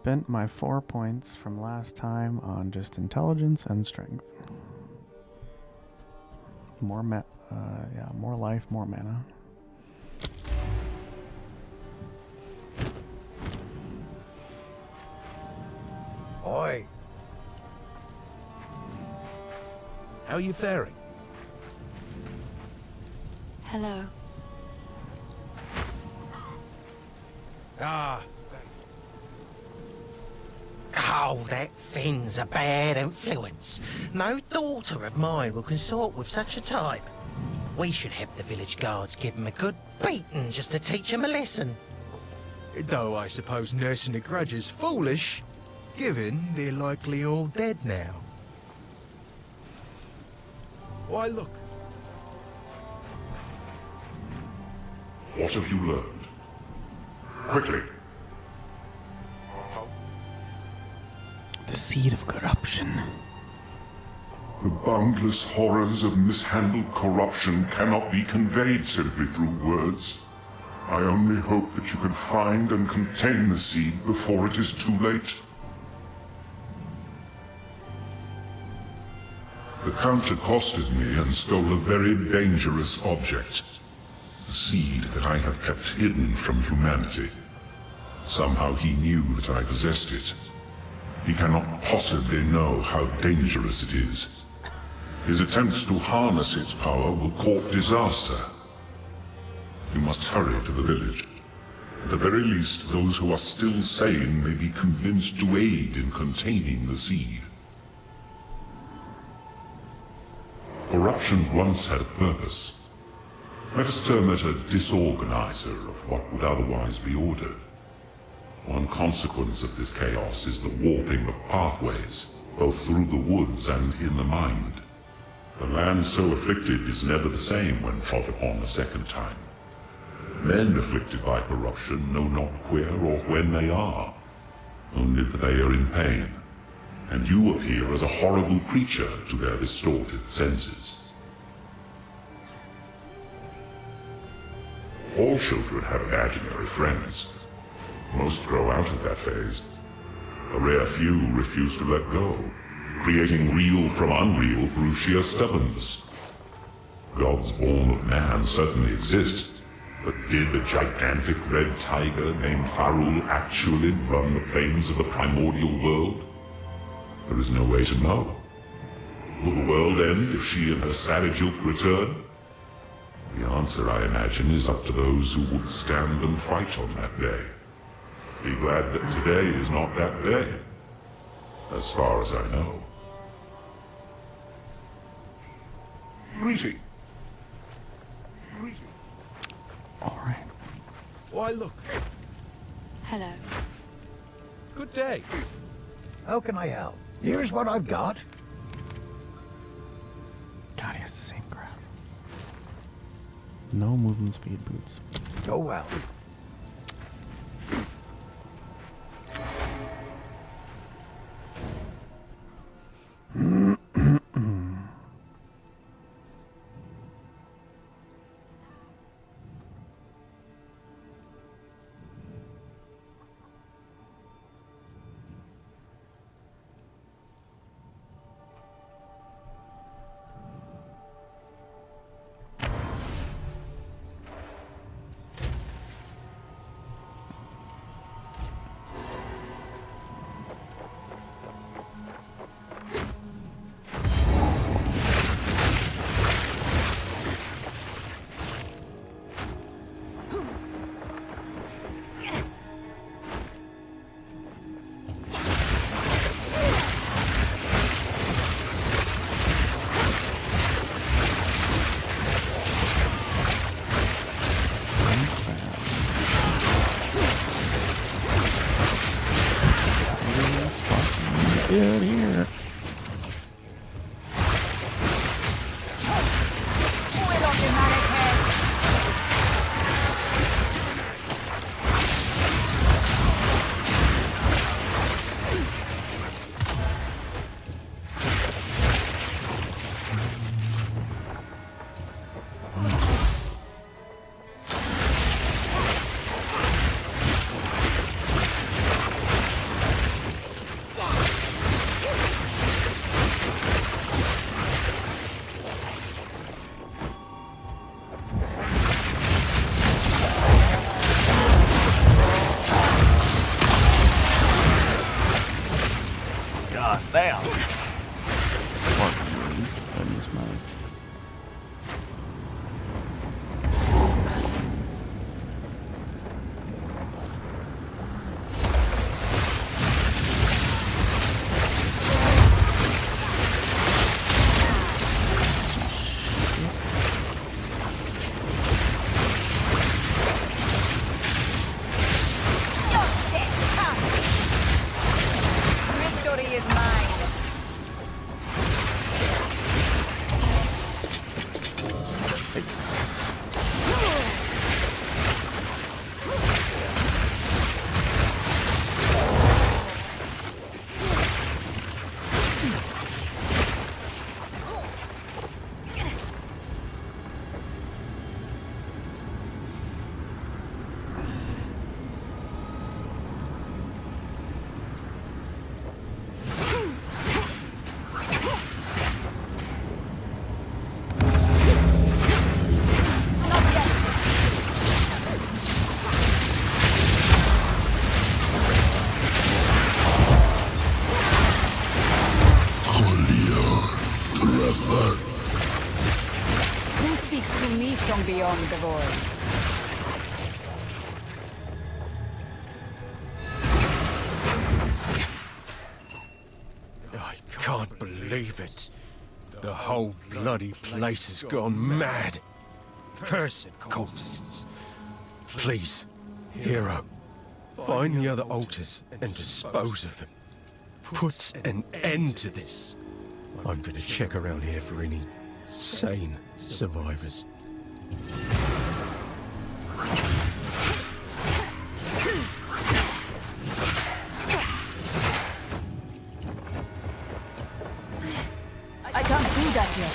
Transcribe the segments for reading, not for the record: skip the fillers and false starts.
spent my 4 points from last time on just intelligence and strength. More more life, more mana. Oi. How are you faring? Hello. Ah. Oh, that Finn's a bad influence. No daughter of mine will consort with such a type. We should have the village guards give him a good beating just to teach him a lesson. Though I suppose nursing a grudge is foolish, given they're likely all dead now. Why, look. What have you learned? Quickly. The seed of corruption. The boundless horrors of mishandled corruption cannot be conveyed simply through words. I only hope that you can find and contain the seed before it is too late. The Count accosted me and stole a very dangerous object. A seed that I have kept hidden from humanity. Somehow he knew that I possessed it. He cannot possibly know how dangerous it is. His attempts to harness its power will court disaster. You must hurry to the village. At the very least, those who are still sane may be convinced to aid in containing the seed. Corruption once had a purpose. Let us term it a disorganizer of what would otherwise be ordered. One consequence of this chaos is the warping of pathways, both through the woods and in the mind. The land so afflicted is never the same when trod upon a second time. Men afflicted by corruption know not where or when they are, only that they are in pain, and you appear as a horrible creature to their distorted senses. All children have imaginary friends. Most grow out of that phase. A rare few refuse to let go, creating real from unreal through sheer stubbornness. Gods born of man certainly exist, but did the gigantic red tiger named Farul actually run the plains of the primordial world? There is no way to know. Will the world end if she and her savage ilk return? The answer, I imagine, is up to those who would stand and fight on that day. Be glad that today is not that day, as far as I know. Greeting. All right. Why, look. Hello. Good day. How can I help? Here's what I've got. God, he has the same crap. No movement speed boots. Go well. Who speaks to me from beyond the void? I can't believe it. The whole bloody place has gone mad. Cursed cultists. Please, hero, find the other altars and dispose of them. Put an end to this. I'm gonna check around here for any sane survivors. I can't do that yet.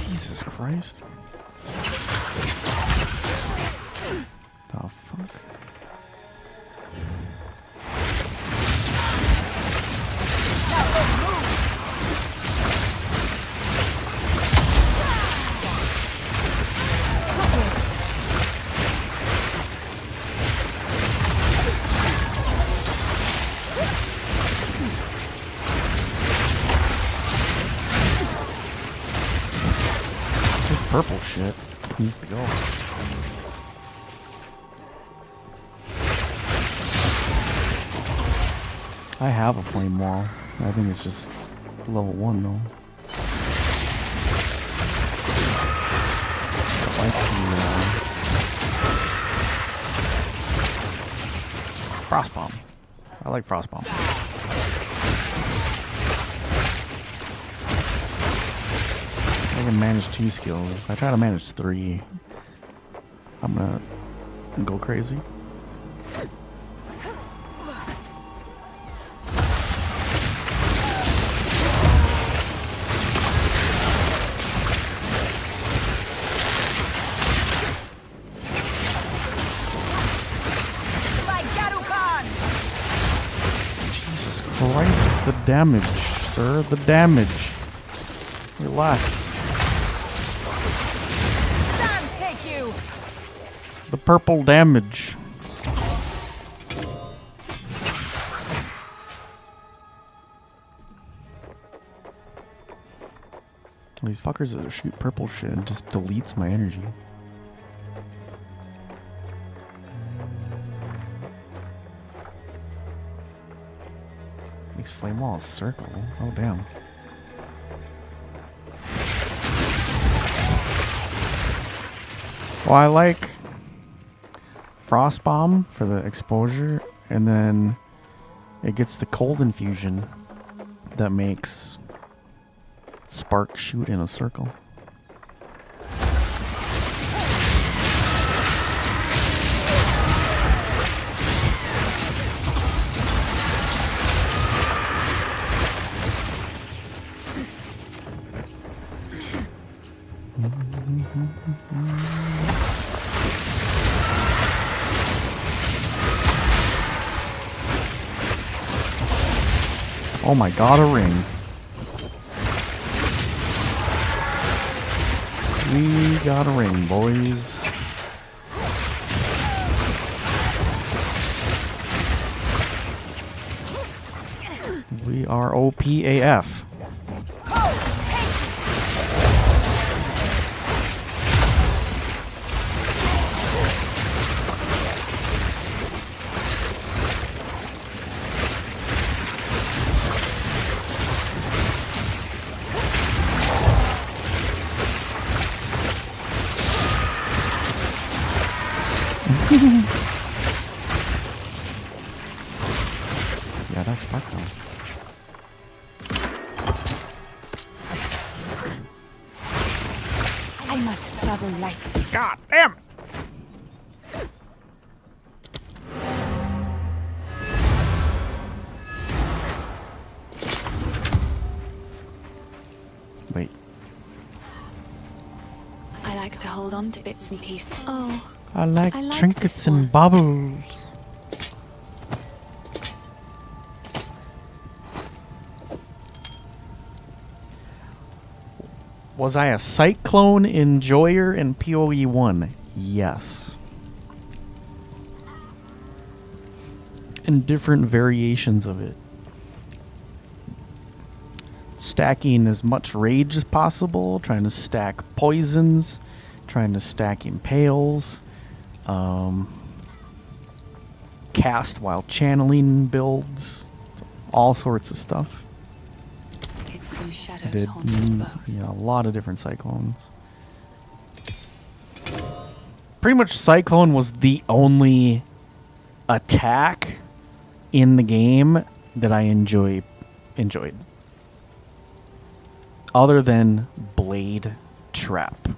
Jesus Christ. The fuck? This purple shit needs to go. I have a flame wall. I think it's just level 1 though. I like the frost bomb. I like frost bomb. I can manage 2 skills. If I try to manage 3, I'm gonna go crazy. Jesus Christ, the damage, sir, the damage. Relax. The purple damage. These fuckers that shoot purple shit just deletes my energy. Makes flame wall a circle. Oh damn. Well, I like frost bomb for the exposure, and then it gets the cold infusion that makes spark shoot in a circle. Oh my god, a ring. We got a ring, boys. We are OPAF. Yeah, that's fucked up. another light. God damn it! Wait. I like to hold on to bits and pieces. Oh, I like I like trinkets this and one. bubbles. Was I a Cyclone enjoyer in PoE 1? Yes. And different variations of it. Stacking as much rage as possible, trying to stack poisons, trying to stack impales, cast while channeling builds, all sorts of stuff. it's some I shadows did haunt us both. a lot of different Cyclones. Pretty much Cyclone was the only attack in the game that I enjoyed. Other than Blade Trap.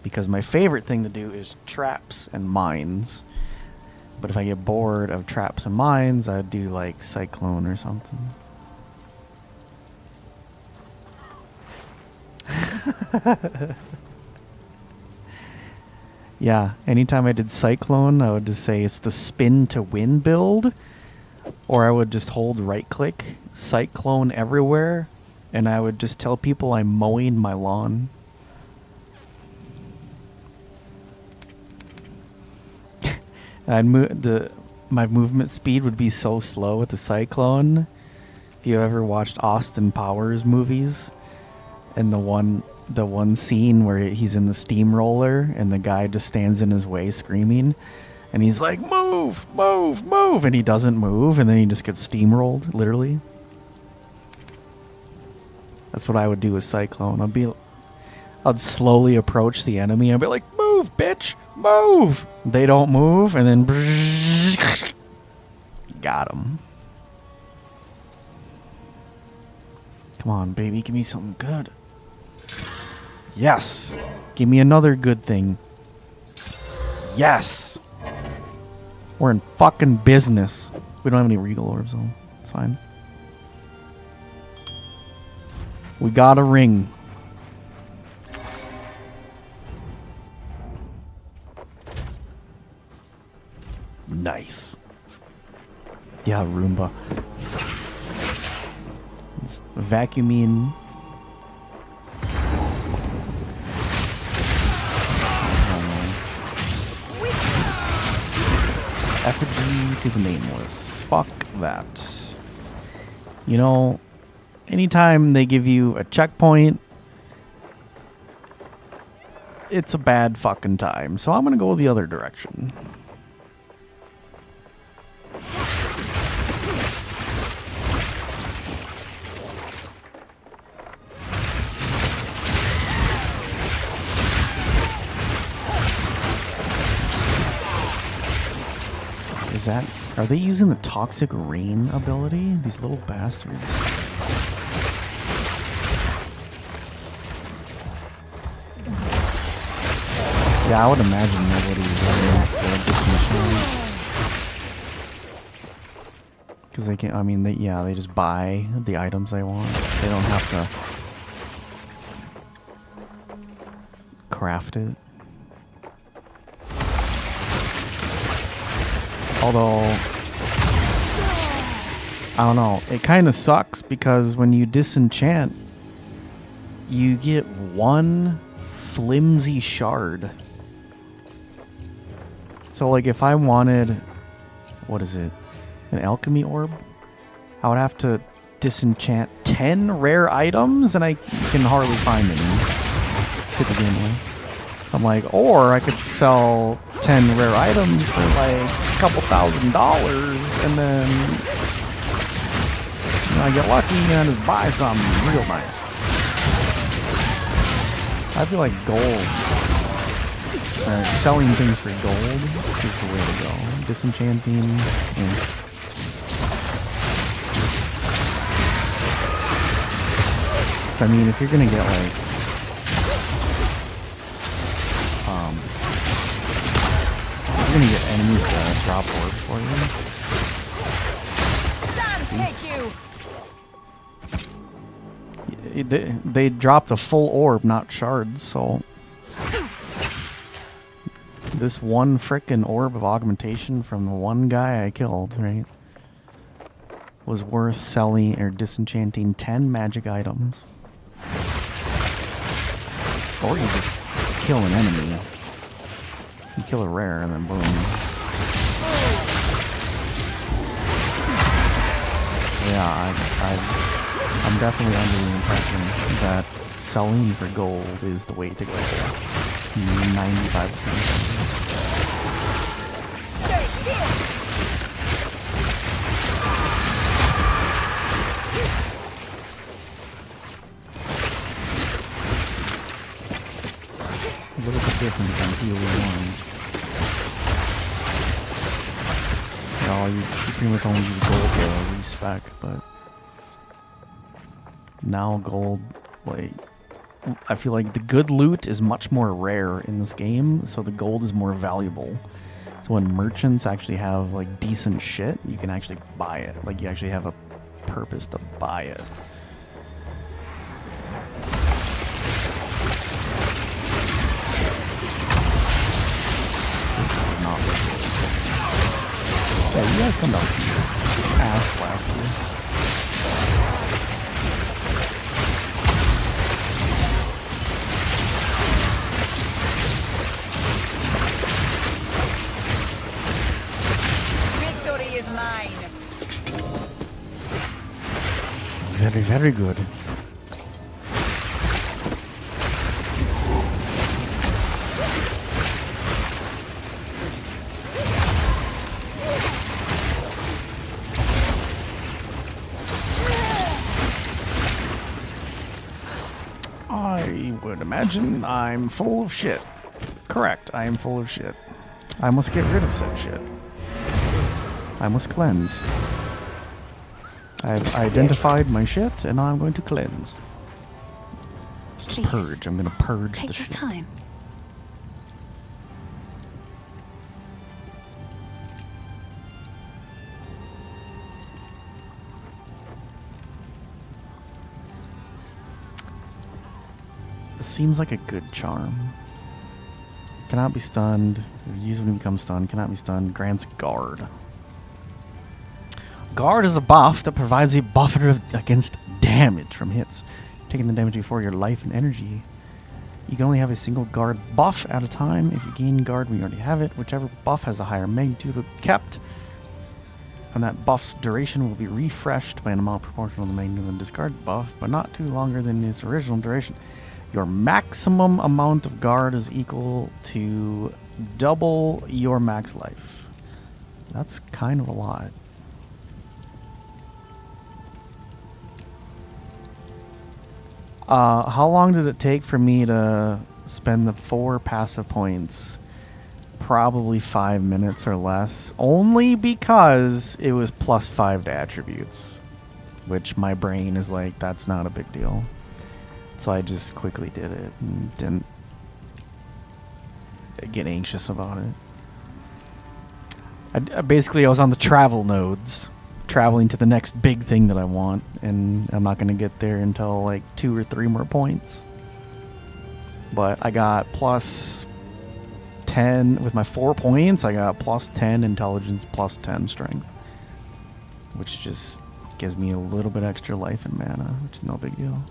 Because my favorite thing to do is traps and mines. But if I get bored of traps and mines, I'd do like Cyclone or something. Yeah, anytime I did Cyclone, I would just say it's the spin to win build. Or I would just hold right click, Cyclone everywhere, and I would just tell people I'm mowing my lawn. My movement speed would be so slow with the Cyclone. If you ever watched Austin Powers movies, and the one scene where he's in the steamroller and the guy just stands in his way screaming, and he's like, move, move, move, and he doesn't move, and then he just gets steamrolled, literally. That's what I would do with Cyclone. I'd slowly approach the enemy and I'd be like, move, bitch, move. They don't move, and then got him. Come on, baby, give me something good. Yes. Give me another good thing. Yes. We're in fucking business. We don't have any regal orbs though. It's fine. We got a ring. Nice. Yeah, Roomba. Just vacuuming. Effigy to the nameless. Fuck that. You know, anytime they give you a checkpoint, it's a bad fucking time. So I'm gonna go the other direction. Are they using the Toxic Rain ability? These little bastards. Yeah, I would imagine nobody's running off the distribution. Because they can, I mean, they just buy the items they want. They don't have to craft it. Although, I don't know, it kind of sucks because when you disenchant, you get one flimsy shard. So like if I wanted, what is it, an alchemy orb, I would have to disenchant 10 rare items and I can hardly find any to begin with. I'm like, or I could sell 10 rare items for like a couple $1,000 and then I get lucky and just buy something real nice. I feel like gold, selling things for gold is the way to go. Disenchanting. I mean, if you're gonna get like drop orbs for you. They dropped a full orb, not shards, so this one frickin' orb of augmentation from the one guy I killed, right, was worth selling or disenchanting 10 magic items. Or you just kill an enemy. You kill a rare and then boom. Yeah, I'm definitely under the impression that selling for gold is the way to go. 95%. A little bit different than healing orange. No, you pretty much only use gold to respec, but now gold, like, I feel like the good loot is much more rare in this game, so the gold is more valuable. So when merchants actually have like decent shit, you can actually buy it. Like, you actually have a purpose to buy it. Not really. Yeah, you guys come down here. Ass last year. Victory is mine. Very, very good. I would imagine I'm full of shit. Correct, I am full of shit. I must get rid of said shit. I must cleanse. I've identified my shit, and now I'm going to cleanse. Please, Purge. I'm going to purge take the your shit. time. This seems like a good charm. Cannot be stunned. Used when he becomes stunned. Cannot be stunned. Grants guard. Guard is a buff that provides a buffer against damage from hits. Taking the damage before your life and energy. You can only have a single guard buff at a time. If you gain guard when you already have it, whichever buff has a higher magnitude will be kept. And that buff's duration will be refreshed by an amount proportional to the magnitude of the discard buff, but not too longer than its original duration. Your maximum amount of guard is equal to double your max life. That's kind of a lot. How long does it take for me to spend the 4 passive points? Probably 5 minutes or less. Only because it was +5 to attributes. Which my brain is like, that's not a big deal. So I just quickly did it and didn't get anxious about it. Basically, I was on the travel nodes, traveling to the next big thing that I want, and I'm not going to get there until like 2 or 3 more points. But I got +10 with my 4 points. I got +10 intelligence, +10 strength, which just gives me a little bit extra life and mana, which is no big deal.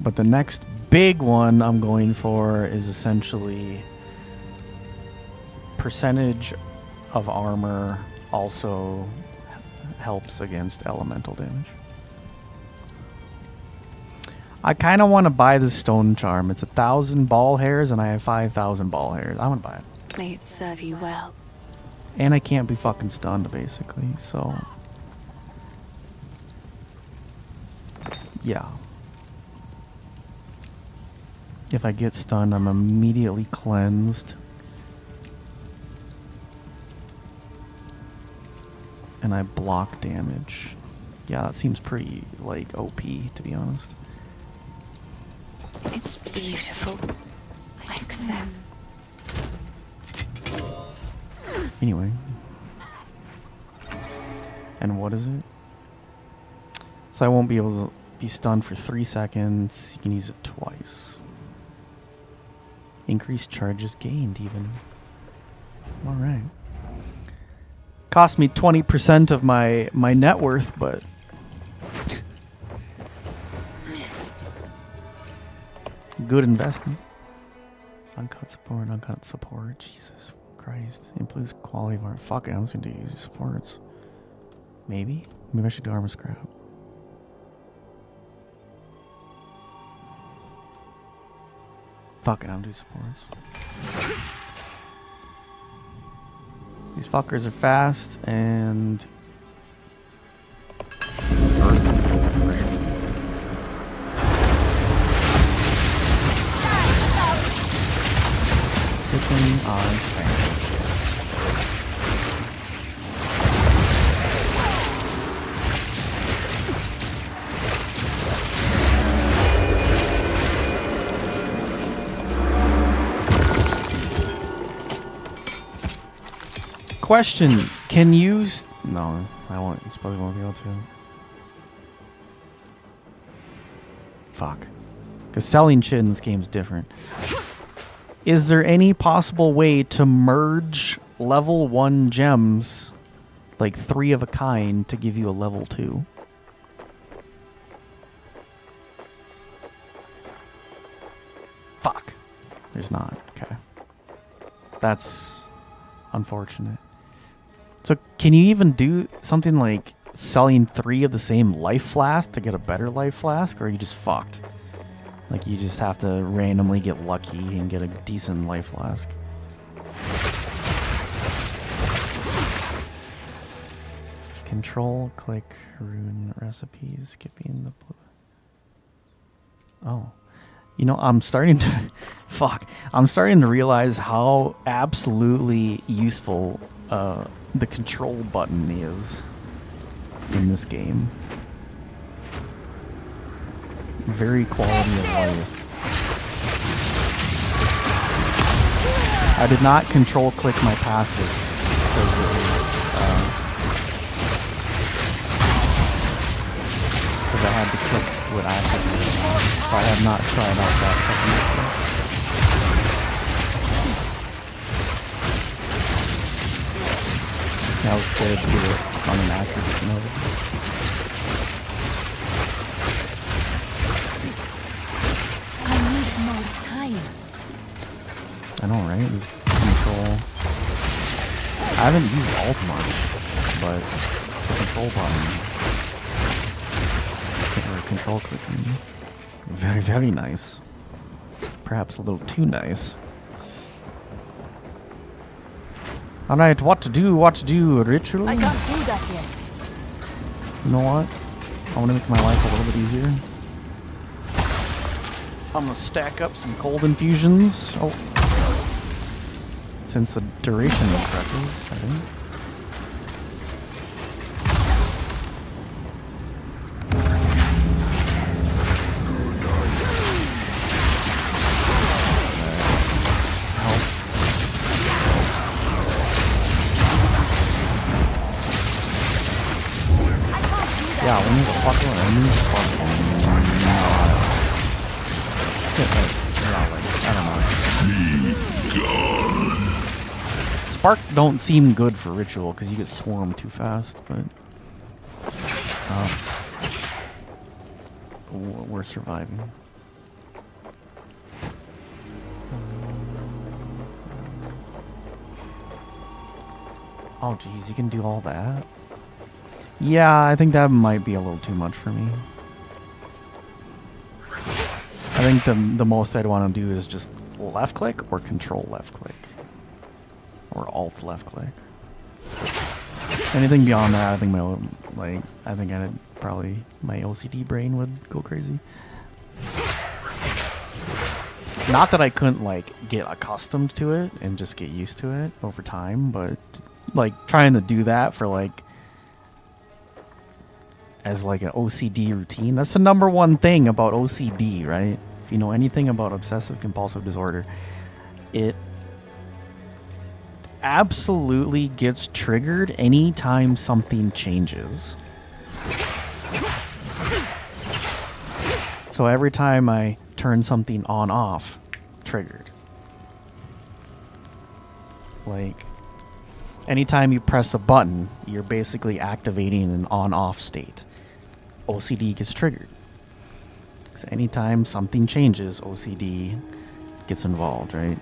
But the next big one I'm going for is essentially percentage of armor also helps against elemental damage. I kind of want to buy the stone charm. It's 1,000 ball hairs and I have 5,000 ball hairs. I want to buy it. May it serve you well. And I can't be fucking stunned, basically, so... yeah. If I get stunned, I'm immediately cleansed. And I block damage. Yeah, that seems pretty, like, OP, to be honest. It's beautiful. I accept. Anyway. And what is it? So I won't be able to be stunned for 3 seconds. You can use it twice. Increased charges gained even. Alright. Cost me 20% of my net worth, but good investment. Uncut support. Jesus Christ. Improves quality of armor. Fuck it, I'm just gonna use supports. Maybe I should do armor scrap. Fuck it, I'm doing supports. These fuckers are fast and Picking on Spanish. Question, can you... No, I won't. You probably won't be able to. Fuck. Because selling shit in this game is different. Is there any possible way to merge level 1 gems, like 3 of a kind, to give you a level 2? Fuck. There's not. Okay. That's unfortunate. So can you even do something like selling 3 of the same life flask to get a better life flask, or are you just fucked? Like you just have to randomly get lucky and get a decent life flask. Control, click, rune recipes, skipping the blue. Oh. You know, I'm starting to... fuck. I'm starting to realize how absolutely useful the control button is in this game. Very quality of life. I did not control click my passive because it was... because I had to click what actively so I have not tried out that technique. I was scared to do it on an active mode. I need more time. I know, right? This control... I haven't used alt much, but the control button... or control clicking. Very, very nice. Perhaps a little too nice. Alright, what to do, ritual? I can't do that yet. You know what? I want to make my life a little bit easier. I'm gonna stack up some cold infusions. Oh. Since the duration increases, I think. Yeah, when you're fucking enemies, I don't know. Spark don't seem good for ritual because you get swarmed too fast, but we're surviving. Oh geez, you can do all that? Yeah, I think that might be a little too much for me. I think the most I'd want to do is just left click or control left click. Or alt left click. Anything beyond that, I think probably my OCD brain would go crazy. Not that I couldn't like get accustomed to it and just get used to it over time, but like trying to do that for like as like an OCD routine. That's the number one thing about OCD, right? If you know anything about obsessive compulsive disorder, it absolutely gets triggered anytime something changes. So every time I turn something on off, triggered. Like, anytime you press a button, you're basically activating an on-off state. OCD gets triggered. Because anytime something changes, OCD gets involved, right?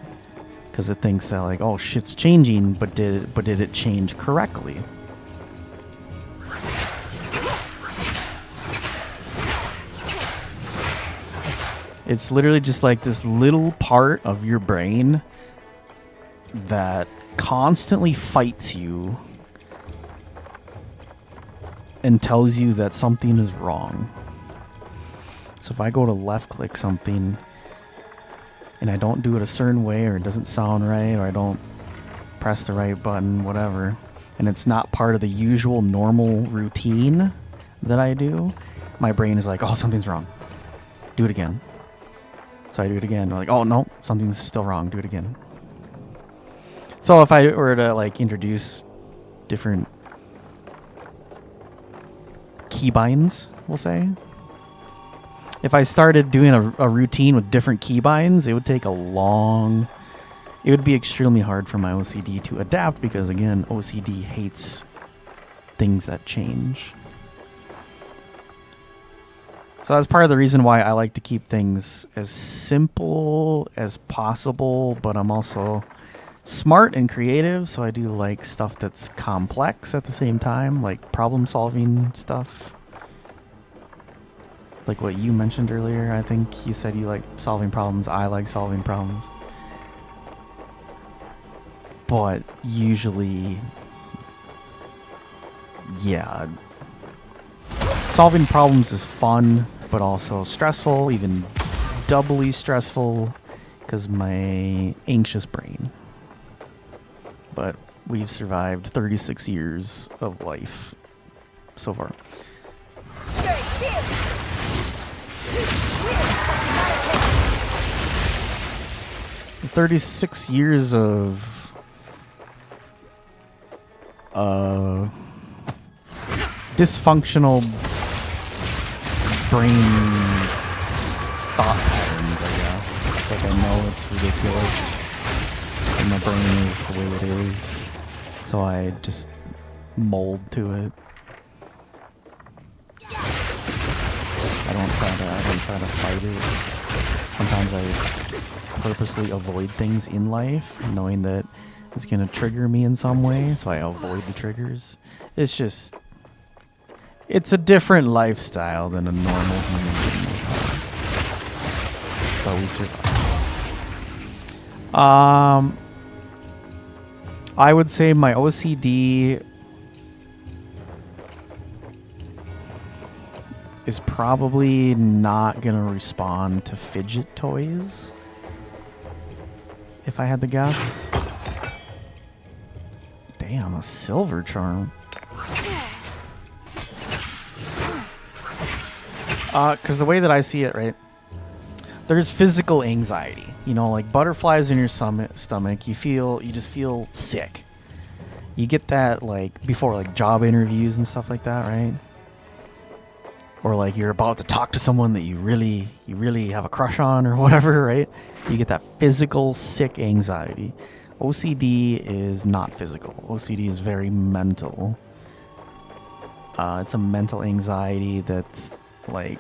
Because it thinks that, like, oh, shit's changing, but did it change correctly? It's literally just like this little part of your brain that constantly fights you and tells you that something is wrong. So if I go to left click something and I don't do it a certain way, or it doesn't sound right, or I don't press the right button, whatever, and it's not part of the usual normal routine that I do, my brain is like, oh, something's wrong. Do it again. So I do it again. I'm like, oh no, something's still wrong. Do it again. So if I were to like introduce different keybinds, we'll say, if I started doing a routine with different keybinds, it would take a long... It would be extremely hard for my OCD to adapt because, again, OCD hates things that change. So that's part of the reason why I like to keep things as simple as possible, but I'm also smart and creative, so I do like stuff that's complex at the same time, like problem-solving stuff. Like what you mentioned earlier, I think you said you like solving problems. I like solving problems. But usually, yeah, solving problems is fun, but also stressful, even doubly stressful, because my anxious brain. But we've survived 36 years of life so far. 36 years of dysfunctional brain thought patterns, I guess. It's like I know it's ridiculous, and my brain is the way it is, so I just mold to it. I don't try to fight it. Sometimes I purposely avoid things in life, knowing that it's gonna trigger me in some way, so I avoid the triggers. It's just, it's a different lifestyle than a normal human being would have. But we survive. I would say my OCD is probably not gonna respond to fidget toys, if I had to guess. Damn, a silver charm. Because the way that I see it, right, there's physical anxiety. You know, like butterflies in your stomach. You just feel sick. You get that like before like job interviews and stuff like that, right? Or like you're about to talk to someone that you really have a crush on or whatever, right? You get that physical sick anxiety. OCD is not physical. OCD is very mental. It's a mental anxiety that's like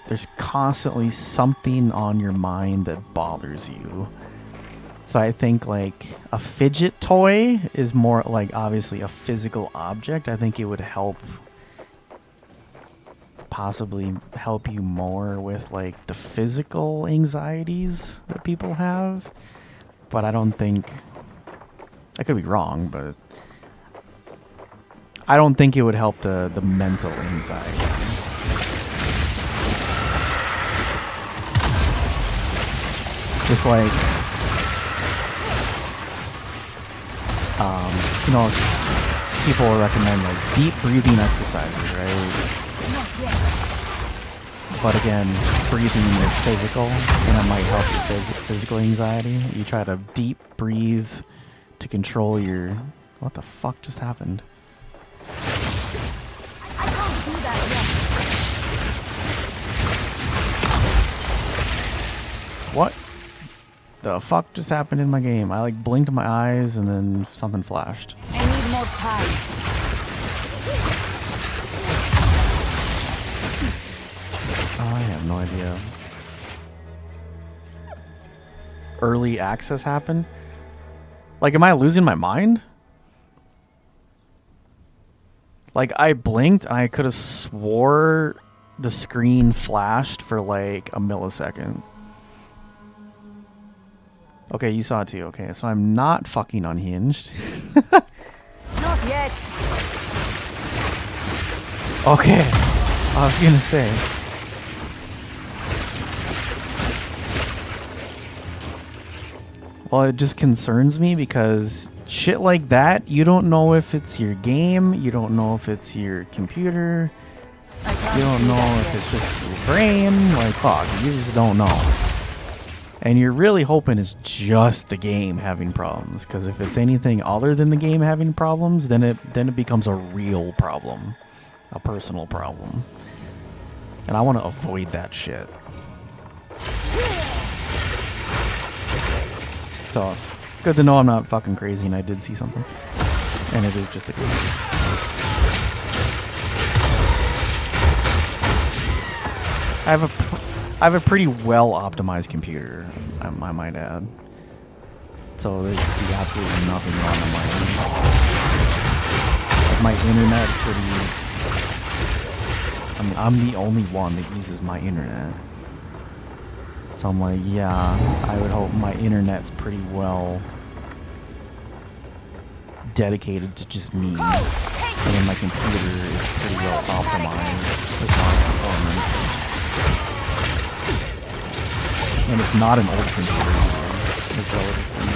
there's constantly something on your mind that bothers you. So I think like a fidget toy is more like obviously a physical object. I think it would possibly help you more with like the physical anxieties that people have. But I don't think, I could be wrong, but I don't think it would help the mental anxiety. Just like, you know, people will recommend like deep breathing exercises, right? But again, breathing is physical, and it might help your physical anxiety. You try to deep breathe to control your... What the fuck just happened? I can't do that yet. What the fuck just happened in my game? I like blinked my eyes and then something flashed. I need more time. I have no idea. Early access happened? Like, am I losing my mind? Like, I blinked and I could have swore the screen flashed for like a millisecond. Okay, you saw it too. Okay, so I'm not fucking unhinged. Not yet. Okay, I was gonna say. Well, it just concerns me because shit like that, you don't know if it's your game, you don't know if it's your computer, I can't you don't do know that if yet. it's just your brain, like fuck, you just don't know. And you're really hoping it's just the game having problems, because if it's anything other than the game having problems, then it becomes a real problem, a personal problem. And I want to avoid that shit. So, good to know I'm not fucking crazy and I did see something. And it is just the game. I have a pretty well optimized computer, I might add. So there should be absolutely nothing wrong on my end. Like my internet pretty... I mean, I'm the only one that uses my internet. So I'm like, yeah, I would hope my internet's pretty well dedicated to just me. And then my computer is pretty well optimized as far as performance. And it's not an old computer either. It's relatively new.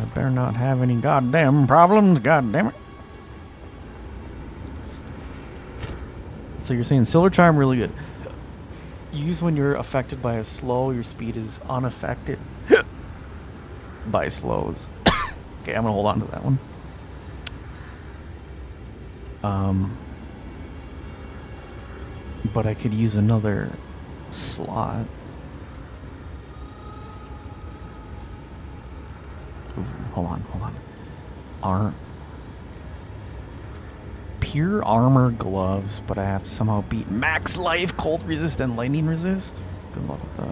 I better not have any goddamn problems, goddamn it. So you're saying Silver Charm really good. Use when you're affected by a slow, your speed is unaffected by slows. Okay, I'm gonna hold on to that one. But I could use another slot. Ooh, hold on. Pure armor gloves, but I have to somehow beat max life, cold resist, and lightning resist. Good luck with that.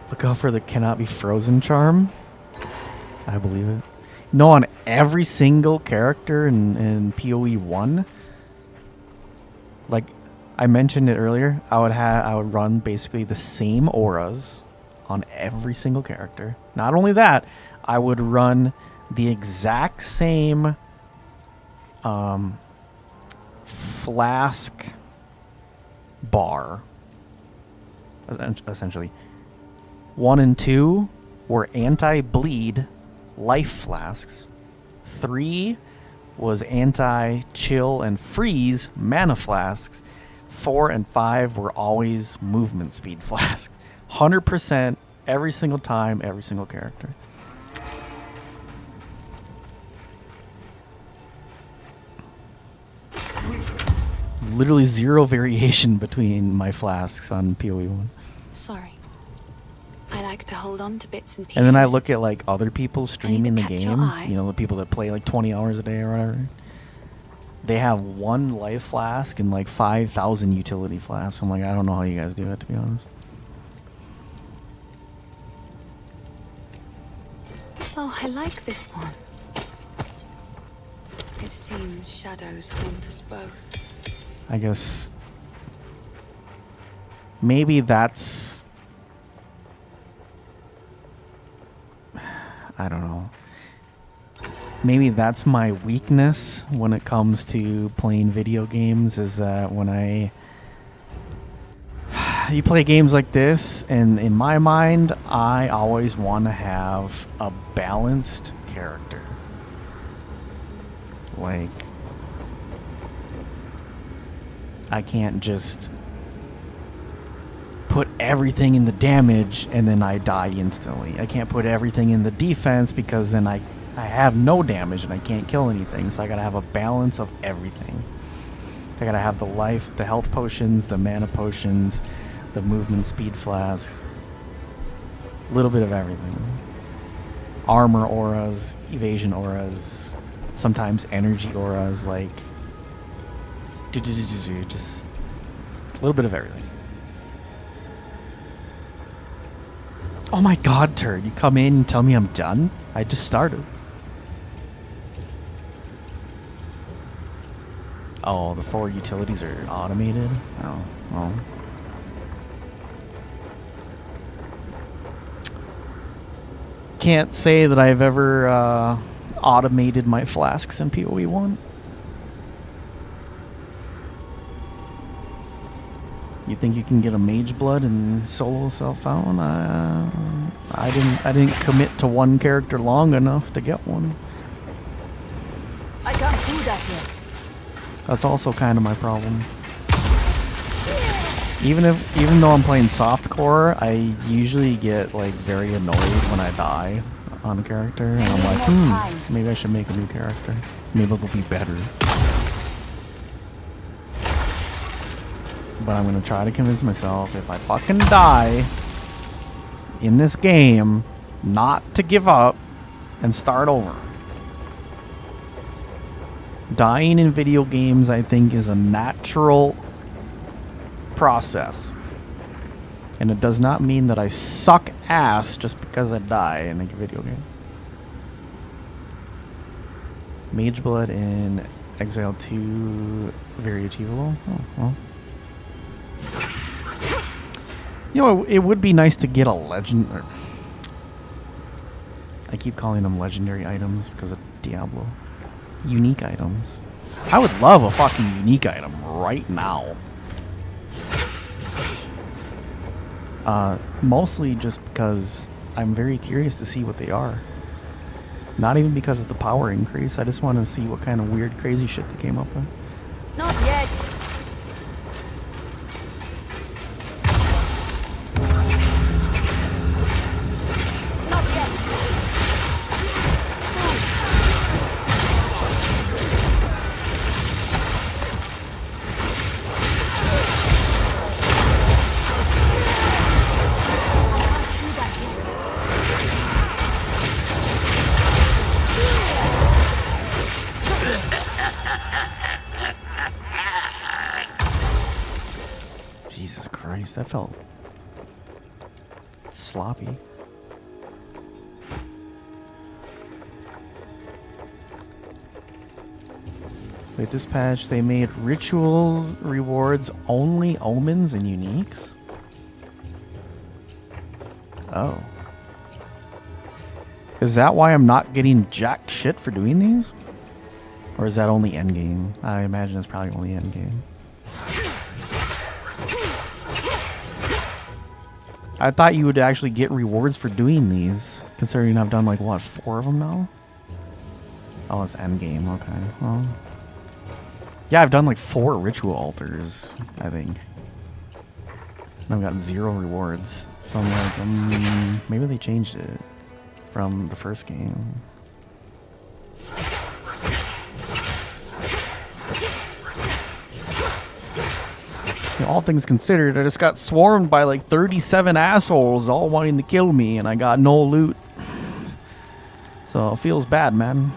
Look out for the cannot be frozen charm. I believe it. No, on every single character in PoE 1, like I mentioned it earlier, I would run basically the same auras on every single character. Not only that, I would run the exact same flask bar, essentially. 1 and 2 were anti-bleed life flasks. 3 was anti-chill and freeze mana flasks. 4 and 5 were always movement speed flasks. 100% every single time, every single character. Literally zero variation between my flasks on PoE 1. Sorry. I like to hold on to bits and pieces. And then I look at like other people streaming the catch your game, eye. you know, the people that play like 20 hours a day or whatever. They have 1 life flask and like 5,000 utility flasks. I'm like, I don't know how you guys do it, to be honest. Oh, I like this one. It seems shadows haunt us both. I guess maybe that's... I don't know. Maybe that's my weakness when it comes to playing video games, is that when I you play games like this, and in my mind, I always want to have a balanced character. Like, I can't just put everything in the damage and then I die instantly. I can't put everything in the defense because then I have no damage and I can't kill anything. So I gotta have a balance of everything. I gotta have the life, the health potions, the mana potions, the movement speed flasks. A little bit of everything. Armor auras, evasion auras, sometimes energy auras, like just a little bit of everything. Oh my god, turd, you come in and tell me I'm done? I just started. Oh, the 4 utilities are automated? Oh, well. Can't say that I've ever automated my flasks in PoE 1. You think you can get a mage blood and solo self-found? I didn't commit to one character long enough to get one. I can't do that yet. That's also kind of my problem. Even though I'm playing softcore, I usually get like very annoyed when I die on a character, and I'm like, maybe I should make a new character. Maybe it'll be better. But I'm gonna try to convince myself, if I fucking die in this game, not to give up and start over. Dying in video games, I think, is a natural process. And it does not mean that I suck ass just because I die in a video game. Mage Blood in Exile 2, very achievable. Oh, well. You know, it would be nice to get a legend. Or I keep calling them legendary items because of Diablo. Unique items. I would love a fucking unique item right now. Mostly just because I'm very curious to see what they are. Not even because of the power increase. I just want to see what kind of weird, crazy shit they came up with. Not yet. Jesus Christ, that felt sloppy. With this patch, they made rituals rewards only omens and uniques? Oh. Is that why I'm not getting jack shit for doing these? Or is that only endgame? I imagine it's probably only endgame. I thought you would actually get rewards for doing these, considering I've done like, what, 4 of them now? Oh, it's endgame, okay. Well, yeah, I've done like 4 ritual altars, I think. And I've gotten 0 rewards. So I'm like, maybe they changed it from the first game. You know, all things considered, I just got swarmed by like 37 assholes all wanting to kill me, and I got no loot. So it feels bad, man.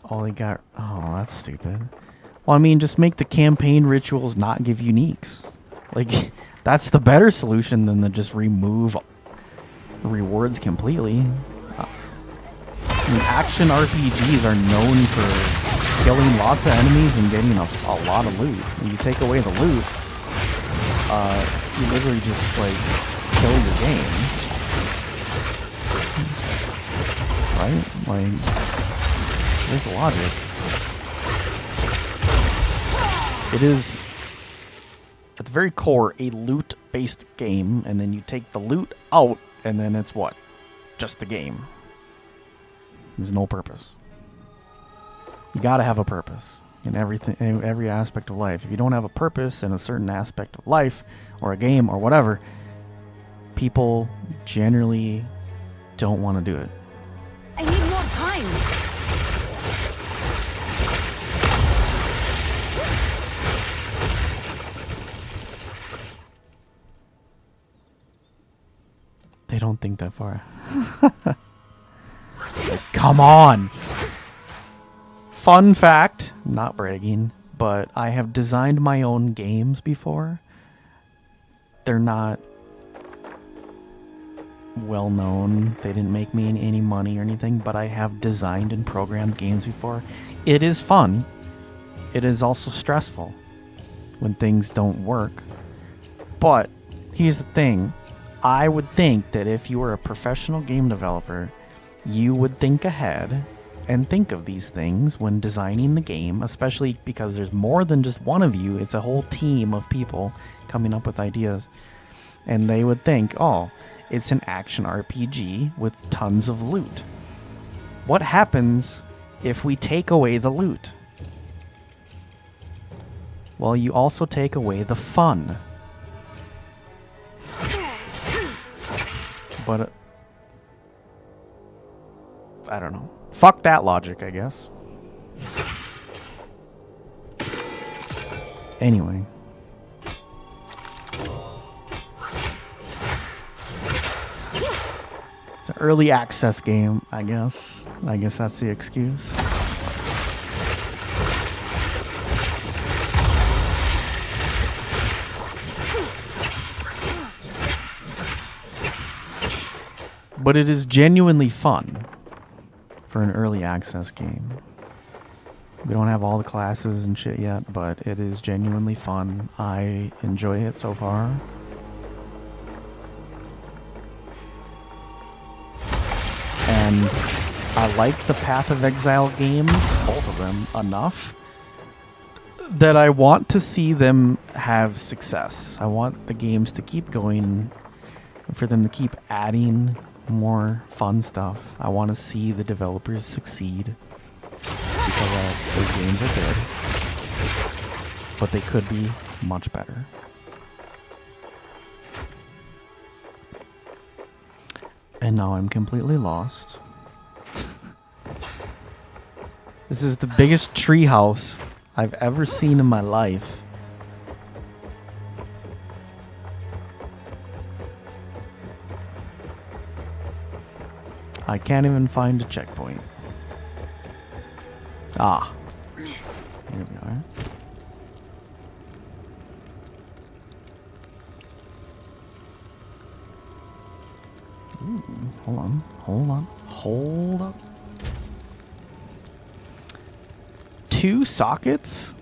All they got... Oh, that's stupid. Well, I mean, just make the campaign rituals not give uniques. Like, that's the better solution than to just remove rewards completely. I mean, action RPGs are known for killing lots of enemies and getting a lot of loot. When you take away the loot, you literally just, like, kill your game. Right? Like, there's the logic. It is, at the very core, a loot-based game, and then you take the loot out, and then it's what? Just a game. There's no purpose. You gotta have a purpose in everything, in every aspect of life. If you don't have a purpose in a certain aspect of life, or a game, or whatever, people generally don't want to do it. I need more time. They don't think that far. Like, come on! Fun fact, not bragging, but I have designed my own games before. They're not well known. They didn't make me any money or anything, but I have designed and programmed games before. It is fun. It is also stressful when things don't work. But here's the thing. I would think that if you were a professional game developer, you would think ahead and think of these things when designing the game, especially because there's more than just one of you. It's a whole team of people coming up with ideas. And they would think, oh, it's an action RPG with tons of loot. What happens if we take away the loot? Well, you also take away the fun. But I don't know. Fuck that logic, I guess. Anyway. It's an early access game, I guess. I guess that's the excuse. But it is genuinely fun for an early access game. We don't have all the classes and shit yet, but it is genuinely fun. I enjoy it so far. And I like the Path of Exile games, both of them, enough that I want to see them have success. I want the games to keep going, for them to keep adding more fun stuff. I want to see the developers succeed because those games are good, but they could be much better. And now I'm completely lost. This is the biggest treehouse I've ever seen in my life. I can't even find a checkpoint. Ah. Here we are. Ooh, hold on. Hold on. Hold up. 2 sockets?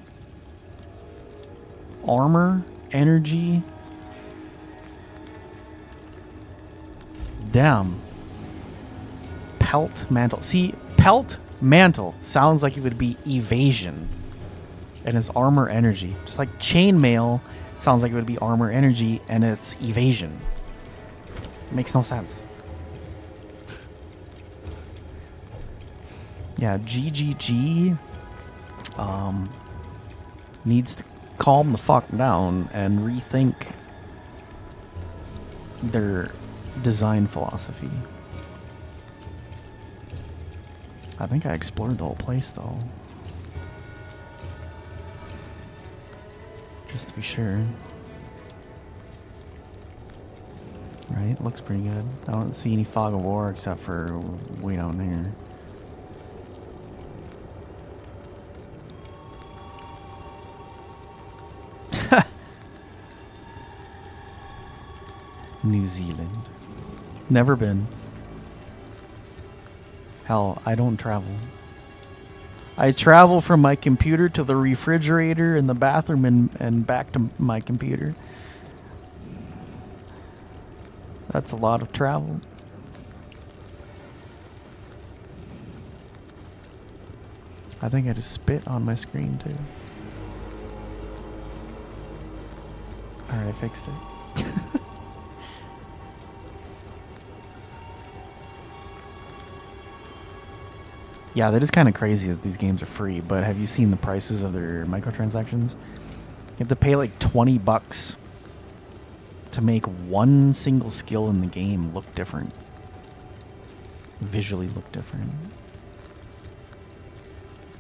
Armor, energy. Damn. Pelt mantle. See, pelt mantle sounds like it would be evasion. And it's armor energy. Just like chainmail sounds like it would be armor energy and it's evasion. It makes no sense. Yeah, GGG needs to calm the fuck down and rethink their design philosophy. I think I explored the whole place, though. Just to be sure. Right? Looks pretty good. I don't see any fog of war except for way down there. New Zealand. Never been. Hell, I don't travel. I travel from my computer to the refrigerator in the bathroom and back to my computer. That's a lot of travel. I think I just spit on my screen too. Alright, I fixed it. Yeah, that is kind of crazy that these games are free, but have you seen the prices of their microtransactions? You have to pay like 20 bucks to make one single skill in the game look different. Visually look different.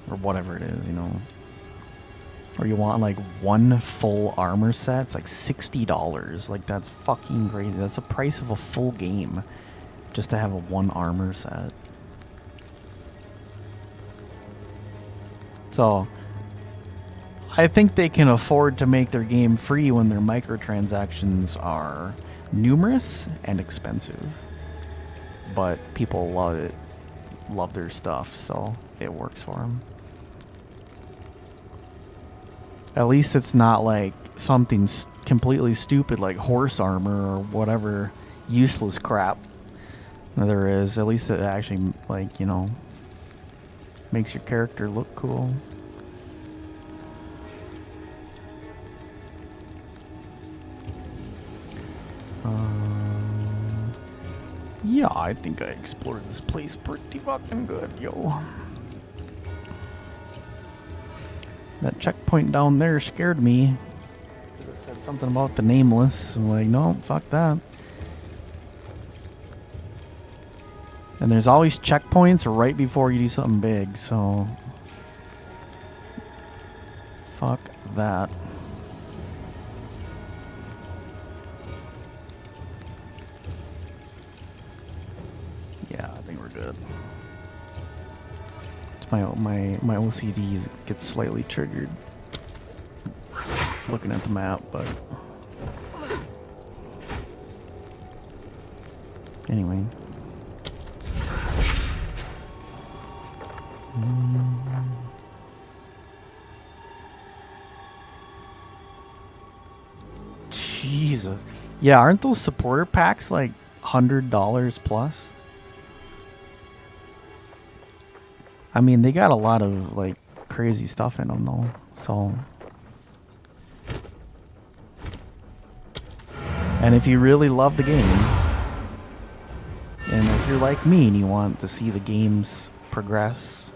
Or whatever it is, you know. Or you want like one full armor set, it's like $60. Like that's fucking crazy. That's the price of a full game just to have a one armor set. So I think they can afford to make their game free when their microtransactions are numerous and expensive. But people love it, love their stuff, so it works for them. At least it's not like something completely stupid like horse armor or whatever useless crap there is. At least it actually, like, you know, makes your character look cool. Yeah, I think I explored this place pretty fucking good, yo. That checkpoint down there scared me. It said something about the nameless. I'm like, no, fuck that. And there's always checkpoints right before you do something big, so fuck that. Yeah, I think we're good. My OCD gets slightly triggered looking at the map, but anyway. Jesus. Yeah, aren't those supporter packs like $100 plus? I mean, they got a lot of like crazy stuff in them though, so. And if you really love the game, and if you're like me and you want to see the games progress,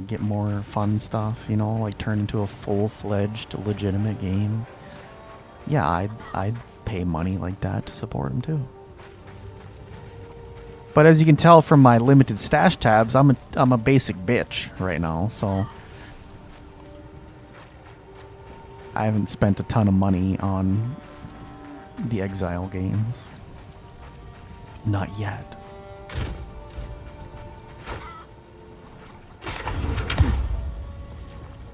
get more fun stuff, you know, like turn into a full-fledged legitimate game, yeah, I'd pay money like that to support them too. But as you can tell from my limited stash tabs, I'm a basic bitch right now, so I haven't spent a ton of money on the Exile games. Not yet.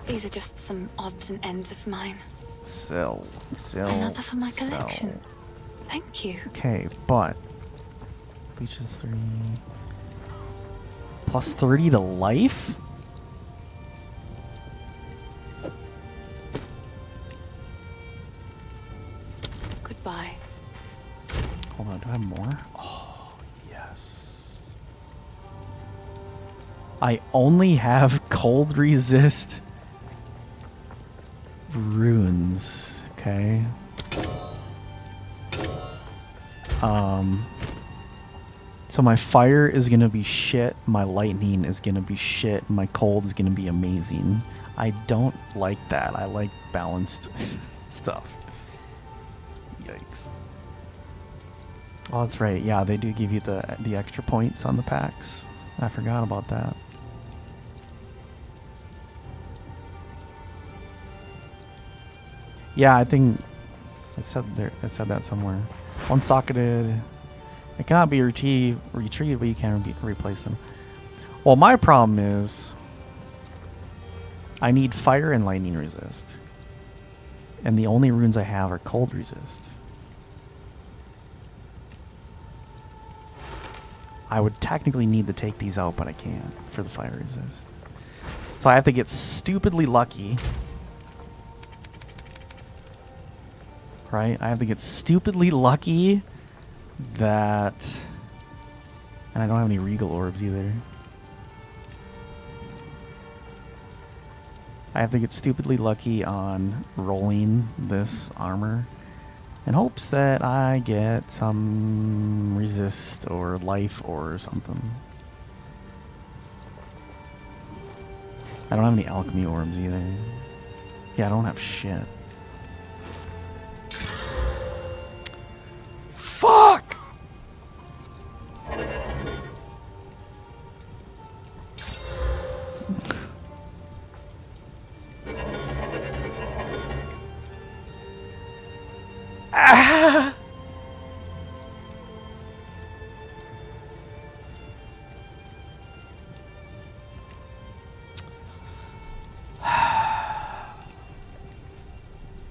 These are just some odds and ends of mine. Sell. Another for my collection. Thank you. Okay, but Leeches 3 plus 30 to life? Goodbye. Hold on, do I have more? Oh, yes. I only have cold resist runes, okay? So my fire is gonna be shit, my lightning is gonna be shit, my cold is gonna be amazing. I don't like that. I like balanced stuff. Yikes. Oh, that's right. Yeah, they do give you the extra points on the packs. I forgot about that. Yeah, I think I said that somewhere. One-socketed. It cannot be retrieved, but you can replace them. Well, my problem is I need fire and lightning resist. And the only runes I have are cold resist. I would technically need to take these out, but I can't for the fire resist. So I have to get stupidly lucky. right? I have to get stupidly lucky that... And I don't have any regal orbs either. I have to get stupidly lucky on rolling this armor in hopes that I get some resist or life or something. I don't have any alchemy orbs either. Yeah, I don't have shit. Fuck!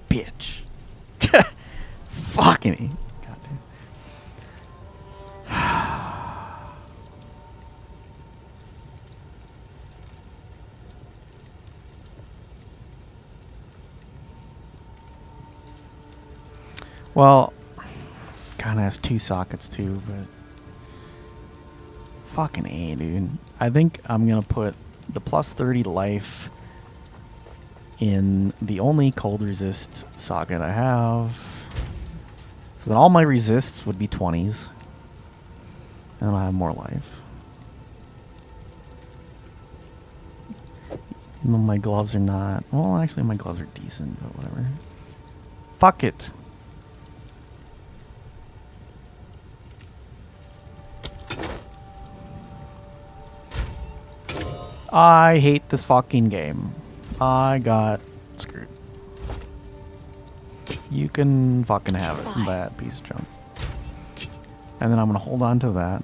Bitch. Fucking me. Goddamn. Well, kind of has 2 sockets too, but fucking A, dude. I think I'm gonna put the plus 30 life in the only cold resist socket I have. So then all my resists would be 20s. And then I have more life. Even though my gloves are not... Well, actually my gloves are decent, but whatever. Fuck it. I hate this fucking game. I got screwed. You can fucking have it, that piece of junk. And then I'm gonna hold on to that.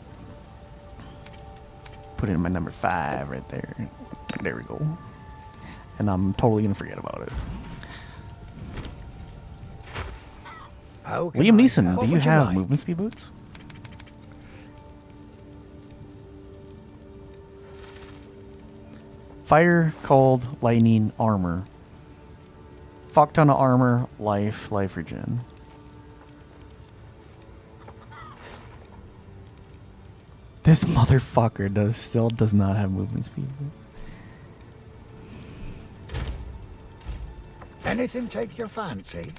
Put it in my number 5 right there. There we go. And I'm totally gonna forget about it. Liam Neeson, do you have movement speed boots? Fire, cold, lightning, armor. Fuck ton of armor, life regen. This motherfucker still does not have movement speed. Anything take your fancy?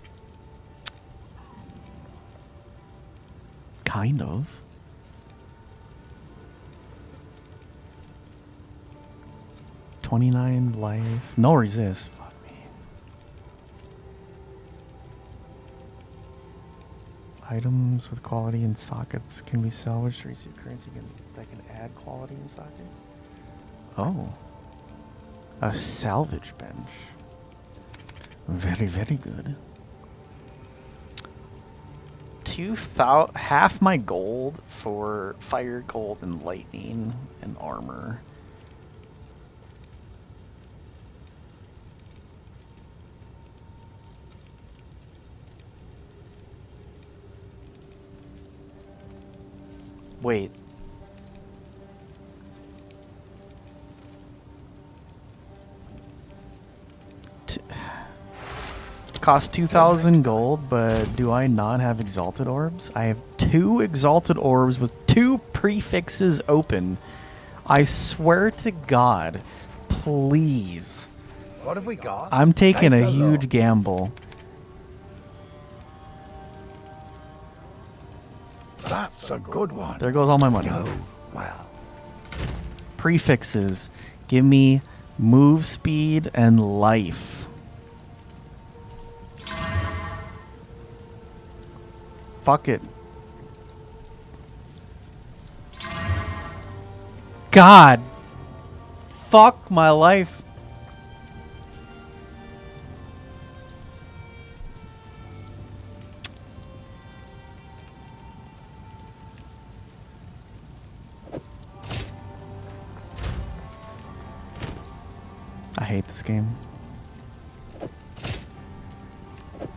Kind of. $29 life. No resist. Fuck me. Items with quality and sockets can be salvaged to receive currency that can add quality in socket. Oh. A salvage bench. Very, very good. 2,000, half my gold for fire, gold, and lightning and armor. Wait. Cost 2,000 gold, but do I not have exalted orbs? I have 2 exalted orbs with 2 prefixes open. I swear to God, please. What have we got? I'm taking Take a huge look. gamble. That's a good one. There goes all my money. Go. Well, Prefixes. Give me move speed and life. Fuck it. God. Fuck my life. I hate this game.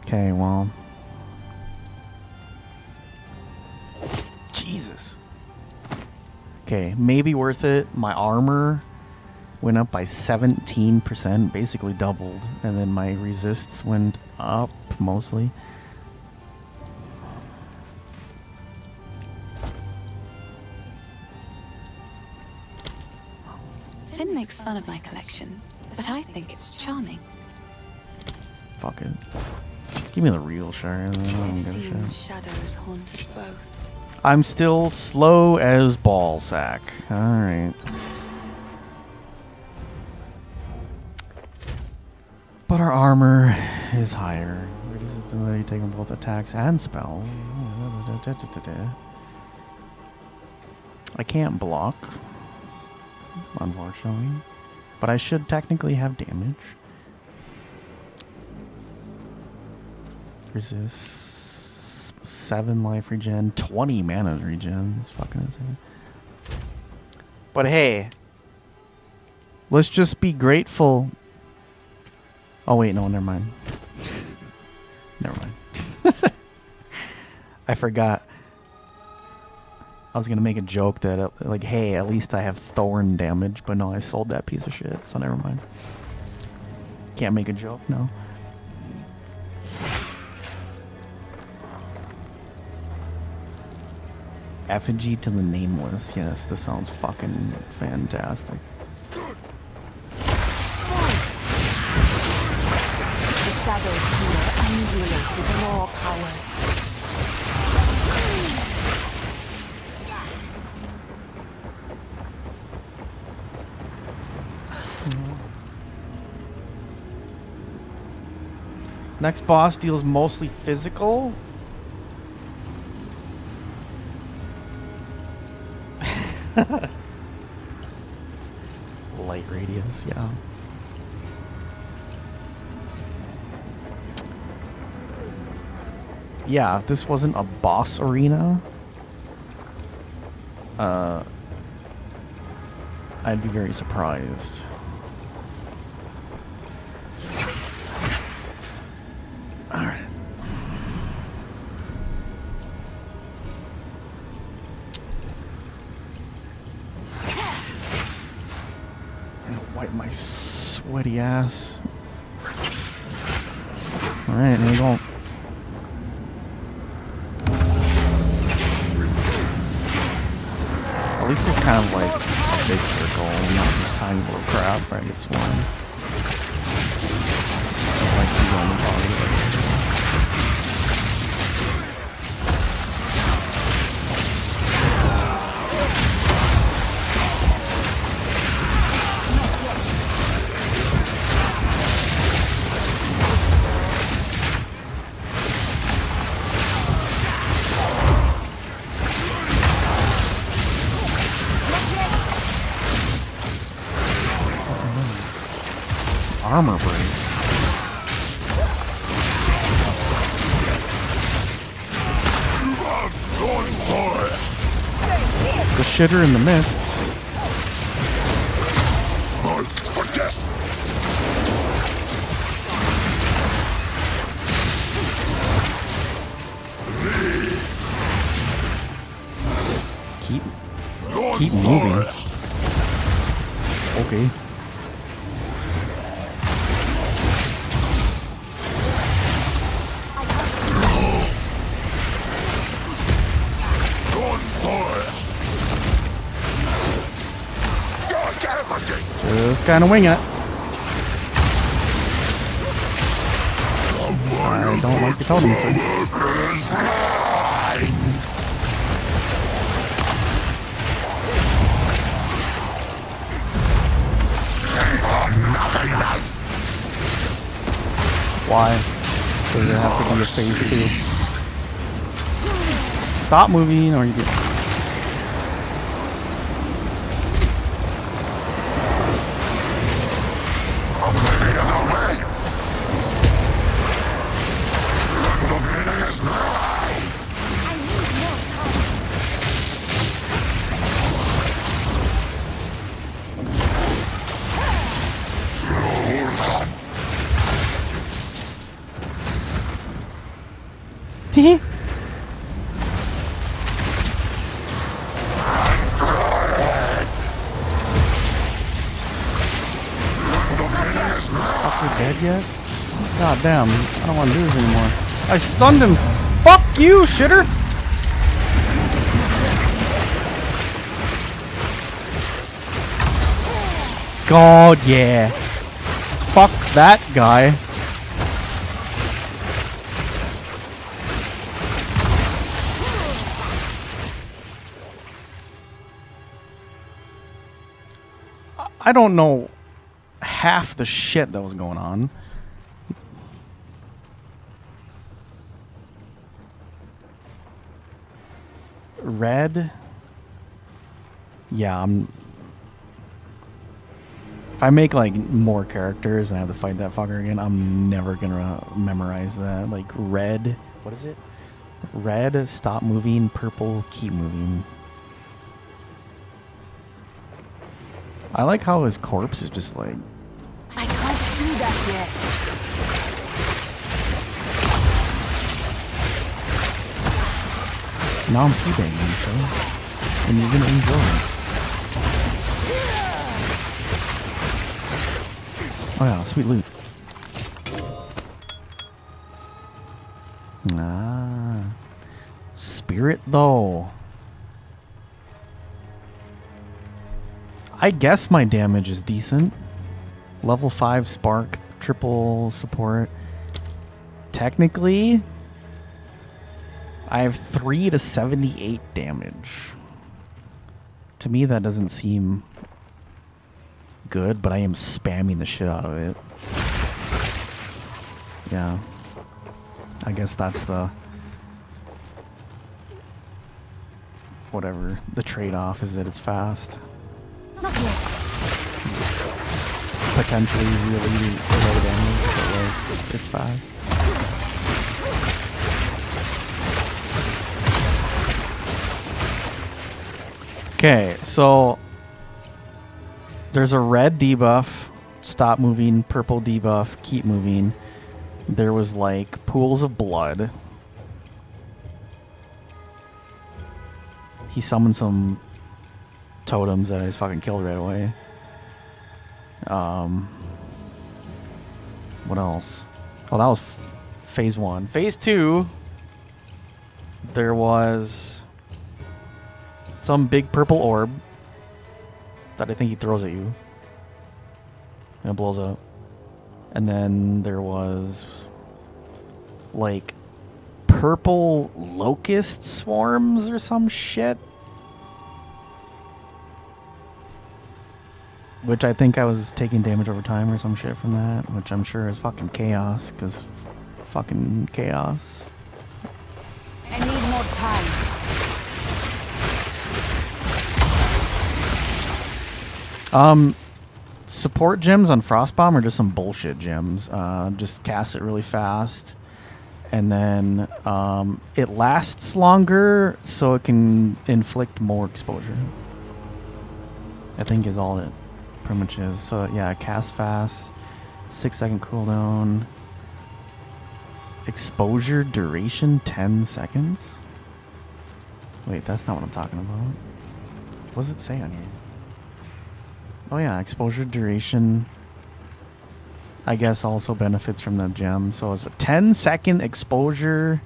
Okay, well. Jesus. Okay, maybe worth it. My armor went up by 17%, basically doubled. And then my resists went up mostly. Finn makes fun of my collection, but I think it's charming. Fuck it. Give me the real shard. I don't It give a seems shit. shadows haunt us both. I'm still slow as ballsack. Alright. But our armor is higher. Reduces ability taking both attacks and spell. I can't block, unfortunately. But I should technically have damage. Resist 7 life regen, 20 mana regen. It's fucking insane. But hey, let's just be grateful. Oh wait, no, never mind. Never mind. I forgot. I was gonna make a joke that like, hey, at least I have thorn damage, but no, I sold that piece of shit, so never mind. Can't make a joke, no. Effigy to the Nameless. Yes, this sounds fucking fantastic. The shadows here undulate with raw power. Next boss deals mostly physical. Light radius, yeah. Yeah, if this wasn't a boss arena, I'd be very surprised. Alright. Wipe my sweaty ass. Alright, here we go. At least it's kind of like a big circle, not just tiny little crap, right? It's one. Like the only body. Armor break. The shitter in the mists. Keep moving. Okay. Just kind of wing it. I don't like the totem, sir. Why? Does it have to be a phase 2? Stop moving or you get... Tee. Dead yet? God damn, I don't want to do this anymore. I stunned him. Fuck you, shitter! God, yeah. Fuck that guy. I don't know half the shit that was going on. Red. Yeah, if I make like more characters and I have to fight that fucker again, I'm never gonna memorize that. Like red, what is it? Red, stop moving. Purple, keep moving. I like how his corpse is just like. I can't see that yet. Now I'm teabagging, so. And you're gonna enjoy it. Oh yeah, sweet loot. Ah. Spirit though. I guess my damage is decent. Level 5 spark, triple support. Technically, I have 3 to 78 damage. To me, that doesn't seem good, but I am spamming the shit out of it. Yeah. I guess that's the... whatever. The trade-off is that it's fast. Not yet. Potentially really low damage, but like, it's fast. Okay, so there's a red debuff, stop moving, purple debuff, keep moving. There was like pools of blood. He summoned some totems that I just fucking killed right away. What else? Oh, that was phase 1. Phase 2, there was some big purple orb that I think he throws at you. And it blows up. And then there was like purple locust swarms or some shit. Which I think I was taking damage over time or some shit from that, which I'm sure is fucking chaos, because fucking chaos. I need more time. Support gems on Frostbomb are just some bullshit gems. Just cast it really fast, and then it lasts longer, so it can inflict more exposure. I think is all it pretty much is. So yeah, cast fast, 6-second cooldown, exposure duration 10 seconds. Wait, that's not what I'm talking about. What does it say on here? Oh yeah, exposure duration I guess also benefits from that gem. So it's a 10-second exposure.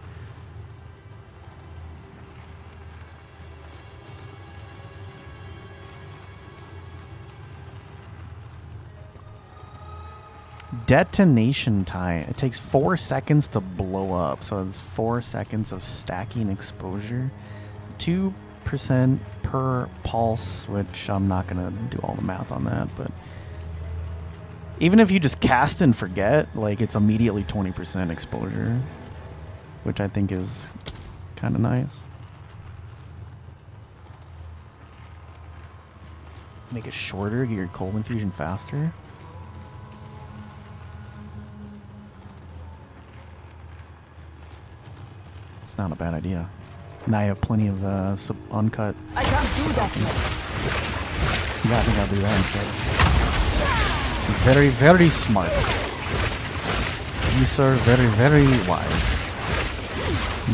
Detonation time. It takes 4 seconds to blow up. So it's 4 seconds of stacking exposure. 2% per pulse, which I'm not going to do all the math on that. But even if you just cast and forget, like it's immediately 20% exposure, which I think is kind of nice. Make it shorter, get your cold infusion faster. It's not a bad idea. Now I have plenty of uncut. I can't do that yet. Yeah, I think I'll do that instead. Very, very smart. You, sir, very, very wise.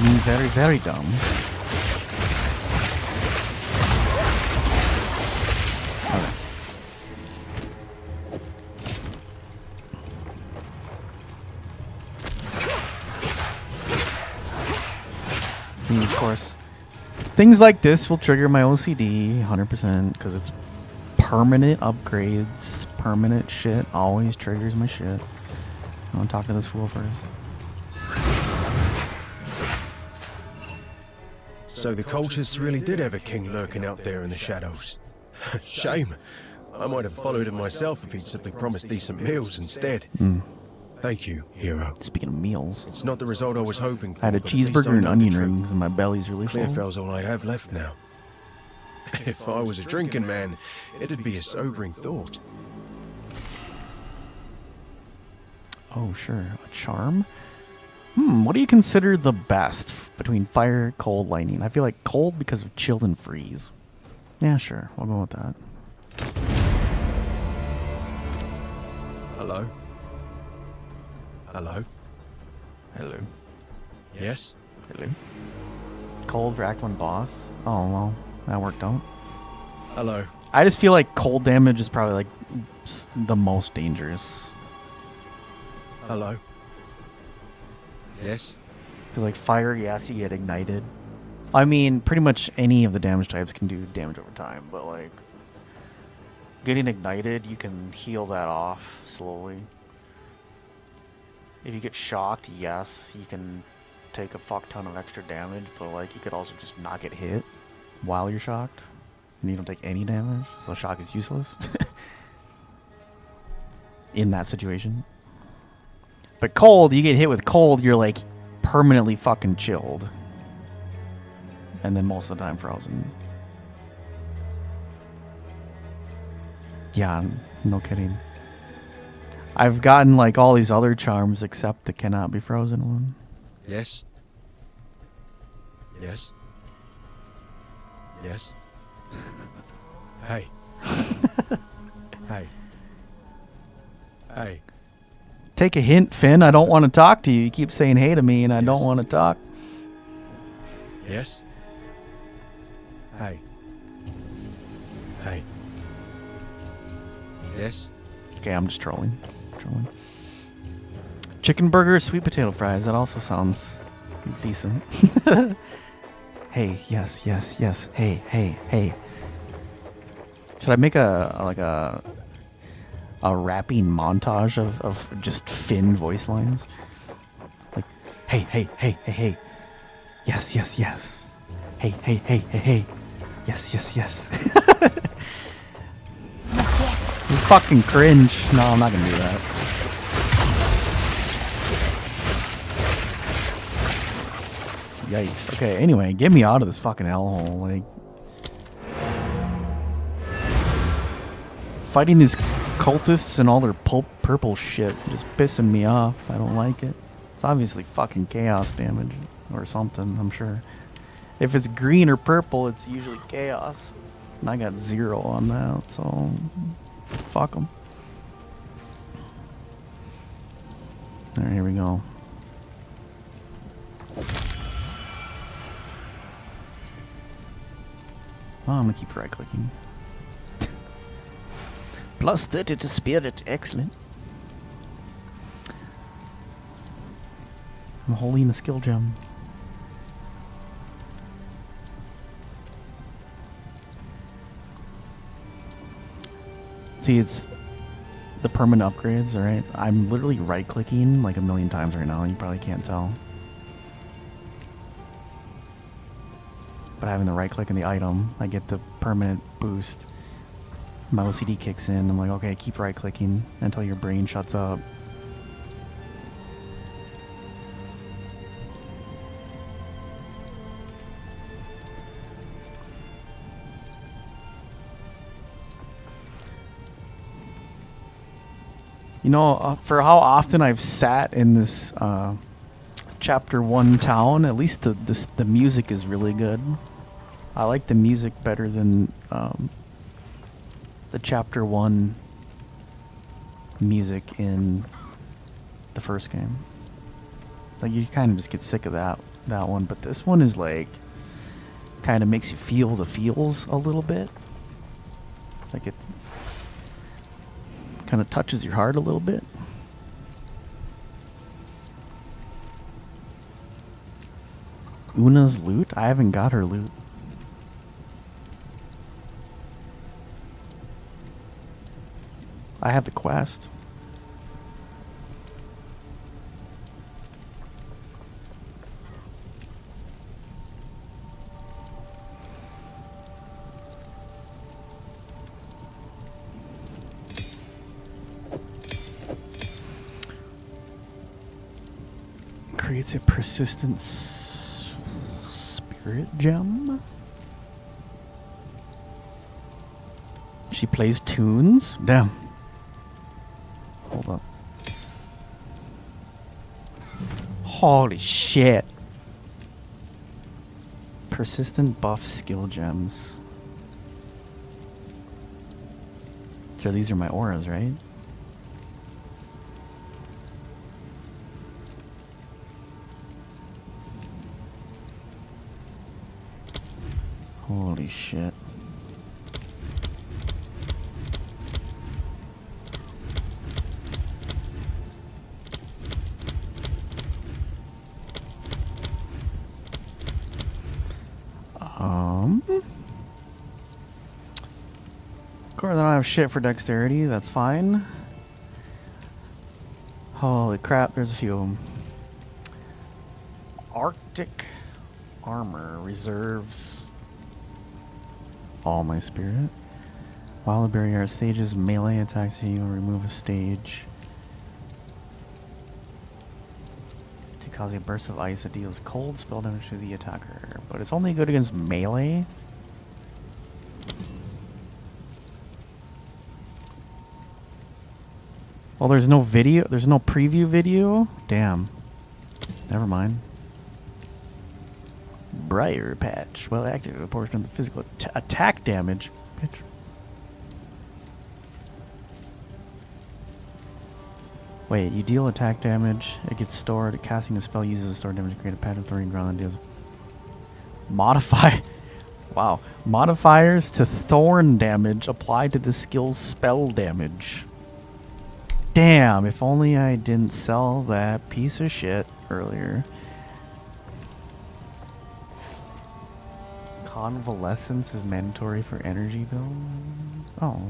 Me, very, very dumb. And of course, things like this will trigger my OCD 100% because it's permanent upgrades, permanent shit always triggers my shit. I want to talk to this fool first. So the cultists really did have a king lurking out there in the shadows. Shame. I might have followed him myself if he'd simply promised decent meals instead. Thank you, hero. Speaking of meals, It's not the result I was hoping for. I had a but at least I cheeseburger and know the onion truth. rings, and my belly's really full. Clearfell's all I have left now. If I was a drinking man, it'd be a sobering thought. Oh, sure. A charm? What do you consider the best between fire, cold, lightning? I feel like cold because of chill and freeze. Yeah, sure. We'll go with that. Hello? Hello? Hello. Yes? Hello. Cold for Act 1 boss? Oh, well, that worked out. Hello? I just feel like cold damage is probably like the most dangerous. Hello? Yes? Because like fire, yes, you get ignited. I mean, pretty much any of the damage types can do damage over time, but like getting ignited, you can heal that off slowly. If you get shocked, yes, you can take a fuck ton of extra damage, but like you could also just not get hit while you're shocked, and you don't take any damage, so shock is useless in that situation. But cold, you get hit with cold, you're like permanently fucking chilled. And then most of the time frozen. Yeah, no kidding. I've gotten like all these other charms except the cannot be frozen one. Yes? Yes? Yes? Hey. Hey. Hey. Take a hint, Finn. I don't want to talk to you. You keep saying hey to me and I don't want to talk. Yes? Hey. Hey. Yes? Okay, I'm just trolling. Chicken burger, sweet potato fries. That also sounds decent. Hey, yes, yes, yes. Hey, hey, hey. Should I make a rapping montage of just Finn voice lines? Like, hey, hey, hey, hey, hey. Yes, yes, yes. Hey, hey, hey, hey, hey. Yes, yes, yes. You fucking cringe. No, I'm not gonna do that. Yikes. Okay, anyway, get me out of this fucking hellhole. Like, fighting these cultists and all their purple shit just pissing me off. I don't like it. It's obviously fucking chaos damage or something, I'm sure. If it's green or purple, it's usually chaos. And I got 0 on that, so fuck them. Alright, here we go. Oh, I'm gonna keep right clicking. Plus 30 to spirit, excellent. I'm holding the skill gem. See, it's the permanent upgrades, alright? I'm literally right-clicking like a million times right now, and you probably can't tell. But having the right-click in the item, I get the permanent boost. My OCD kicks in, I'm like, okay, keep right-clicking until your brain shuts up. You know, for how often I've sat in this chapter 1 town, at least the music is really good. I like the music better than the chapter 1 music in the first game. Like, you kind of just get sick of that one, but this one is like kind of makes you feel the feels a little bit. Like, it kind of touches your heart a little bit. Una's loot? I haven't got her loot. I have the quest. Creates a persistence spirit gem. She plays tunes? Damn. Hold up. Holy shit. Persistent buff skill gems. So these are my auras, right? Holy shit. Of course, I don't have shit for dexterity. That's fine. Holy crap, there's a few of them. Arctic armor reserves all my spirit. While the barrier stages melee attacks, you will remove a stage to cause a burst of ice that deals cold spell damage to the attacker. But it's only good against melee. Well, there's no video. There's no preview video. Damn. Never mind. Briar patch. Well, active a portion of the physical attack damage. Bitch. Wait, you deal attack damage. It gets stored. Casting a spell uses a stored damage to create a pattern of throwing ground and deals. Modify. Wow. Modifiers to thorn damage apply to the skill's spell damage. Damn, if only I didn't sell that piece of shit earlier. Convalescence is mandatory for energy build. Oh,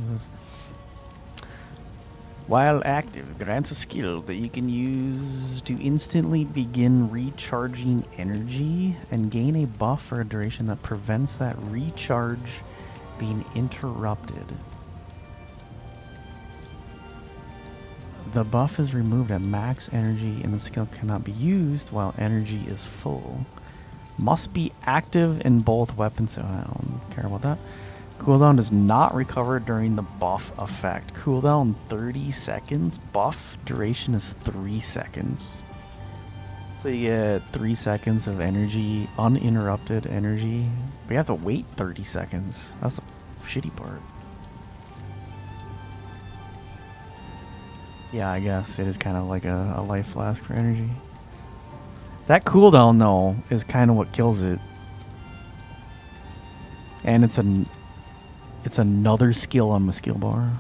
this is while active, grants a skill that you can use to instantly begin recharging energy and gain a buff for a duration that prevents that recharge being interrupted. The buff is removed at max energy and the skill cannot be used while energy is full. Must be active in both weapons. So I don't care about that. Cooldown does not recover during the buff effect. Cooldown 30 seconds. Buff duration is 3 seconds. So you get 3 seconds of energy, uninterrupted energy. But you have to wait 30 seconds. That's the shitty part. Yeah, I guess it is kind of like a life flask for energy. That cooldown, though, is kind of what kills it. And it's another skill on the skill bar.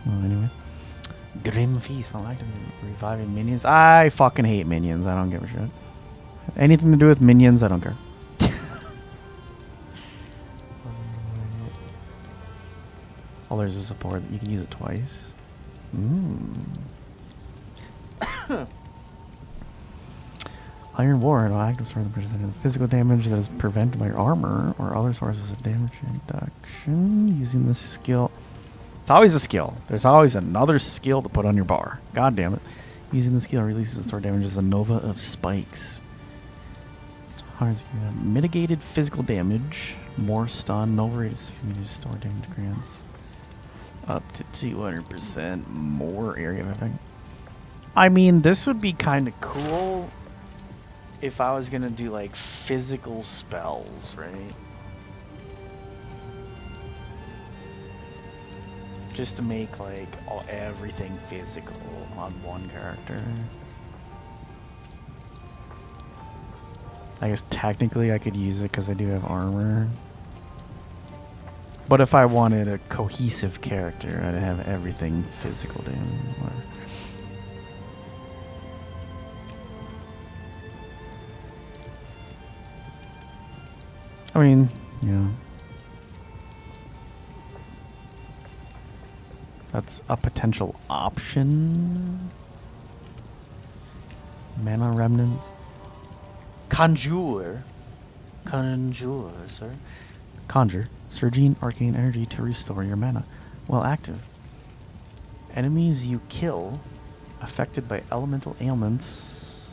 Well, anyway. Grim Feast while active, reviving minions. I fucking hate minions. I don't give a shit. Anything to do with minions, I don't care. Oh, there's a support. You can use it twice. Iron Ward will active source of percentage of physical damage that is prevented by armor or other sources of damage reduction using this skill. It's always a skill. There's always another skill to put on your bar. God damn it. Using the skill releases the sword damage as a nova of spikes. Mitigated physical damage. More stun. Nova rate is 6 meters. Sword damage grants up to 200% more area of effect. I mean, this would be kind of cool if I was gonna do like physical spells, right? Just to make like everything physical on one character. I guess technically I could use it because I do have armor. But if I wanted a cohesive character, I'd have everything physical damage. I mean, yeah. That's a potential option. Mana remnants. Conjure. Conjure, sir. Conjure. Surging arcane energy to restore your mana. While active. Enemies you kill affected by elemental ailments.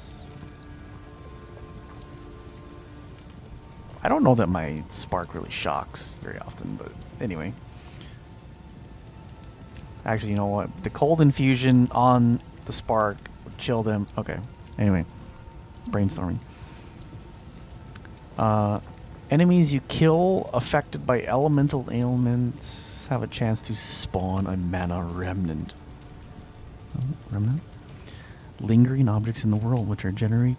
I don't know that my spark really shocks very often, but anyway. Actually, you know what? The cold infusion on the spark would chill them. Okay. Anyway. Brainstorming. Enemies you kill affected by elemental ailments have a chance to spawn a mana remnant. Oh, remnant? Lingering objects in the world, which are generally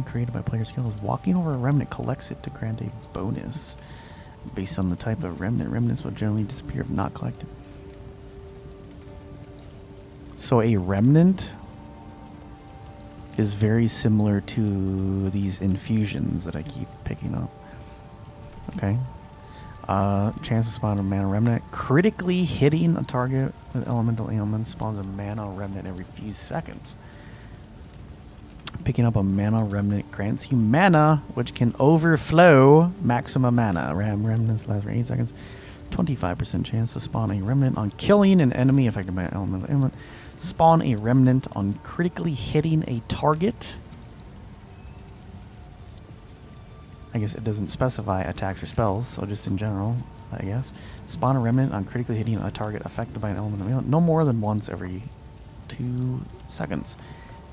created by player skills. Walking over a remnant collects it to grant a bonus. Based on the type of remnant, remnants will generally disappear if not collected. So a remnant is very similar to these infusions that I keep picking up. Okay. Chance to spawn a mana remnant. Critically hitting a target with elemental ailments spawns a mana remnant every few seconds. Picking up a mana remnant grants you mana, which can overflow maximum mana. Remnants last for 8 seconds. 25% chance to spawn a remnant on killing an enemy affected by an elemental ailment. Spawn a remnant on critically hitting a target. I guess it doesn't specify attacks or spells, so just in general, I guess. Spawn a remnant on critically hitting a target affected by an elemental ailment. No more than once every 2 seconds.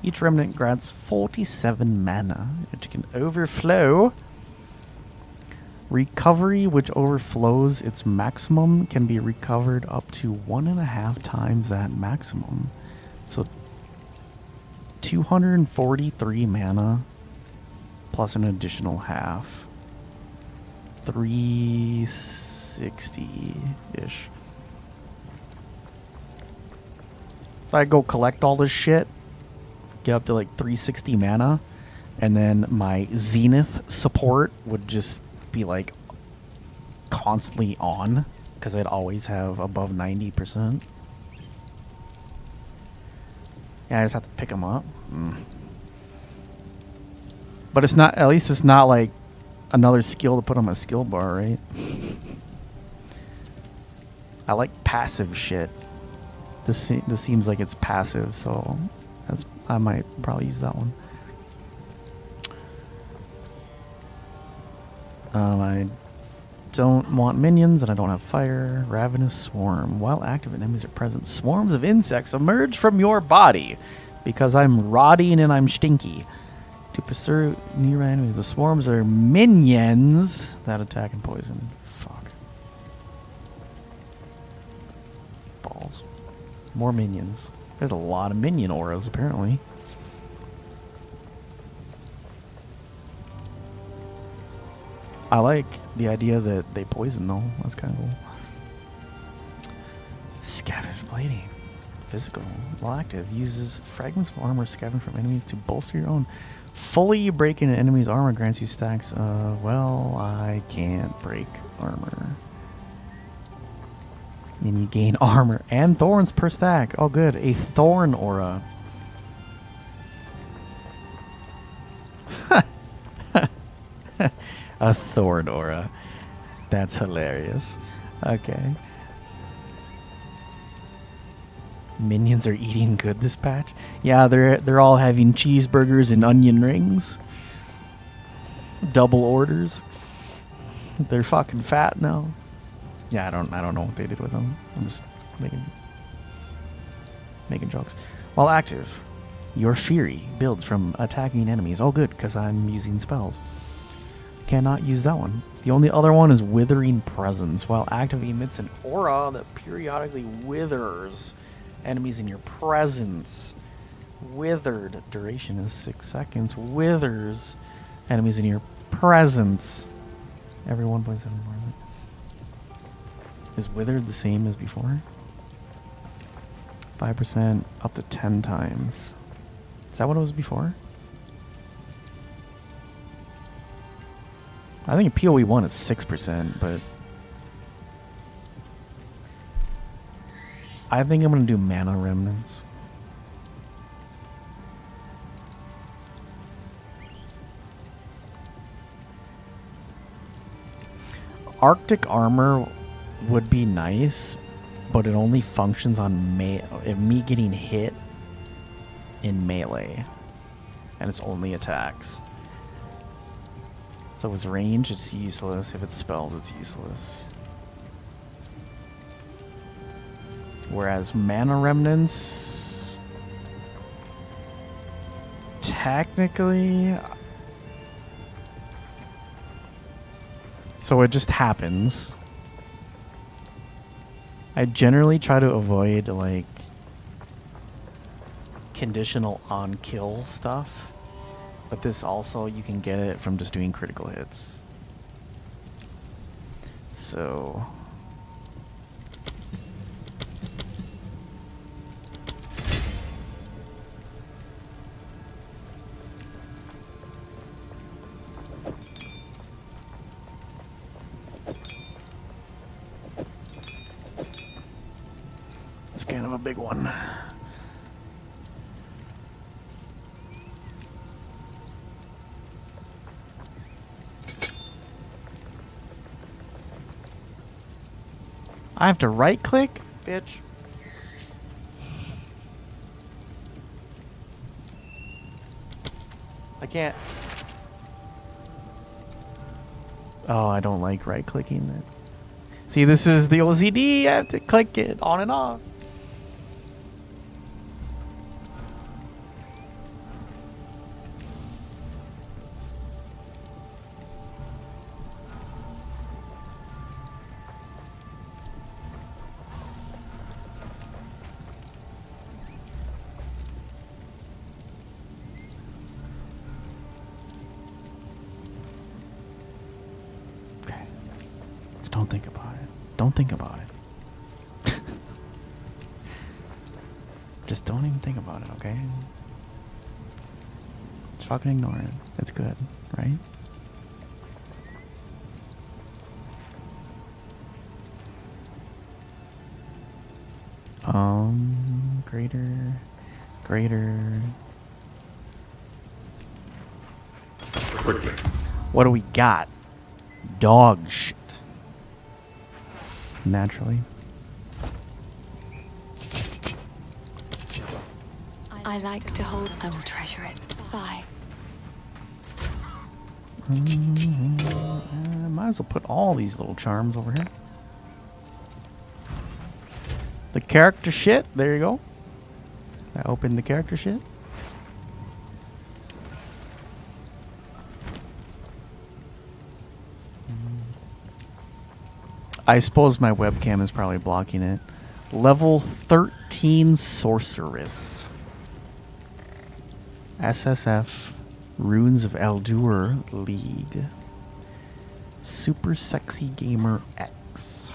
Each remnant grants 47 mana, which can overflow. Recovery, which overflows its maximum, can be recovered up to 1.5 times that maximum. So 243 mana plus an additional half. 360-ish. If I go collect all this shit, get up to like 360 mana, and then my Zenith support would just be like constantly on because I'd always have above 90%. Yeah, I just have to pick them up. But it's not, at least it's not like another skill to put on my skill bar, right? I like passive shit. This seems like it's passive, so I might probably use that one. I don't want minions, and I don't have fire. Ravenous Swarm. While active and enemies are present, swarms of insects emerge from your body because I'm rotting and I'm stinky. To pursue nearby enemies, the swarms are minions that attack and poison. Fuck. Balls. More minions. There's a lot of minion auras, apparently. I like the idea that they poison, though. That's kind of cool. Scavenge Blading. Physical. While active, uses fragments of armor scavenged from enemies to bolster your own. Fully breaking an enemy's armor grants you stacks of, well, I can't break armor. And you gain armor and thorns per stack. Oh, good. A thorn aura. A thorn aura. That's hilarious. Okay. Minions are eating good this patch. Yeah, they're all having cheeseburgers and onion rings. Double orders. They're fucking fat now. Yeah, I don't know what they did with them. I'm just making jokes. While active, your Fury builds from attacking enemies. Oh, good, because I'm using spells. Cannot use that one. The only other one is Withering Presence. While active, emits an aura that periodically withers enemies in your presence. Withered. Duration is 6 seconds. Withers enemies in your presence. Every 1.7 more. Is withered the same as before? 5% up to 10 times. Is that what it was before? I think in PoE 1 it's 6%, but I think I'm gonna do Mana Remnants. Arctic armor would be nice, but it only functions on me getting hit in melee, and it's only attacks. So if it's range, it's useless. If it's spells, it's useless. Whereas Mana Remnants, technically, so it just happens. I generally try to avoid like conditional on kill stuff, but this also you can get it from just doing critical hits. So it's kind of a big one. I have to right click, bitch. I can't. Oh, I don't like right clicking it. See, this is the OCD. I have to click it on and off. Don't think about it. Don't think about it. Just don't even think about it, okay? Just fucking ignore it. It's good, right? Greater. Quickly. What do we got? Dog shit. Naturally. I like to hold. I will treasure it. Bye. Might as well put all these little charms over here. The character shit. There you go. I opened the character shit. I suppose my webcam is probably blocking it. Level 13 Sorceress. SSF Runes of Aldur League. Super Sexy Gamer X.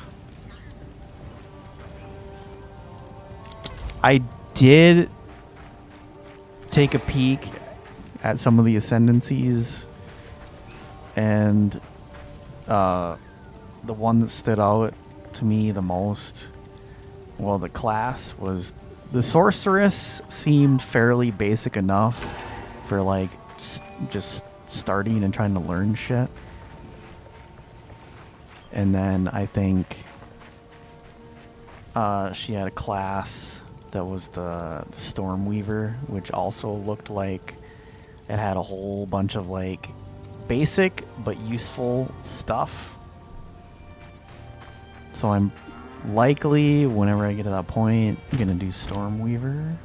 I did take a peek at some of the ascendancies, and the one that stood out to me the most, well, the class was the sorceress. Seemed fairly basic enough for like just starting and trying to learn shit. And then I think she had a class that was the Stormweaver, which also looked like it had a whole bunch of like basic but useful stuff. So I'm likely, whenever I get to that point, I'm gonna do Stormweaver.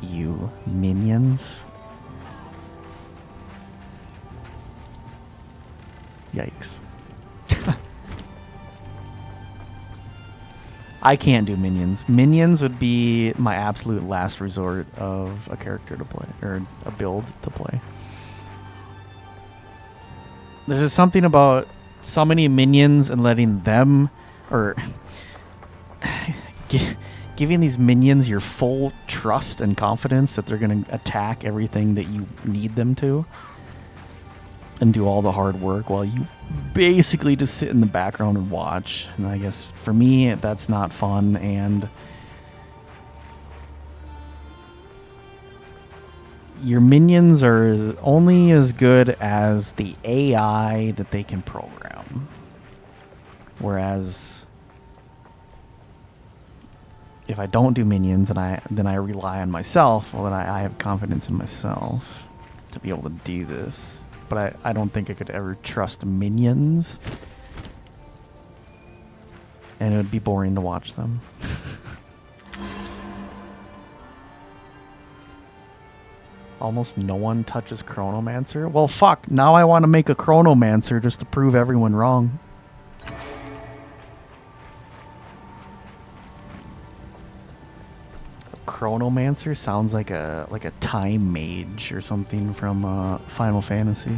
You minions. Yikes. I can't do minions. Minions would be my absolute last resort of a character to play, or a build to play. There's just something about so many minions and letting them, or giving these minions your full trust and confidence that they're going to attack everything that you need them to. and do all the hard work while you basically just sit in the background and watch. And I guess for me, that's not fun. And your minions are only as good as the AI that they can program. Whereas if I don't do minions and then I rely on myself, well, then I have confidence in myself to be able to do this. But I don't think I could ever trust minions. And it would be boring to watch them. Almost no one touches Chronomancer. Well, fuck. Now I want to make a Chronomancer just to prove everyone wrong. Chronomancer sounds like a time mage or something from Final Fantasy.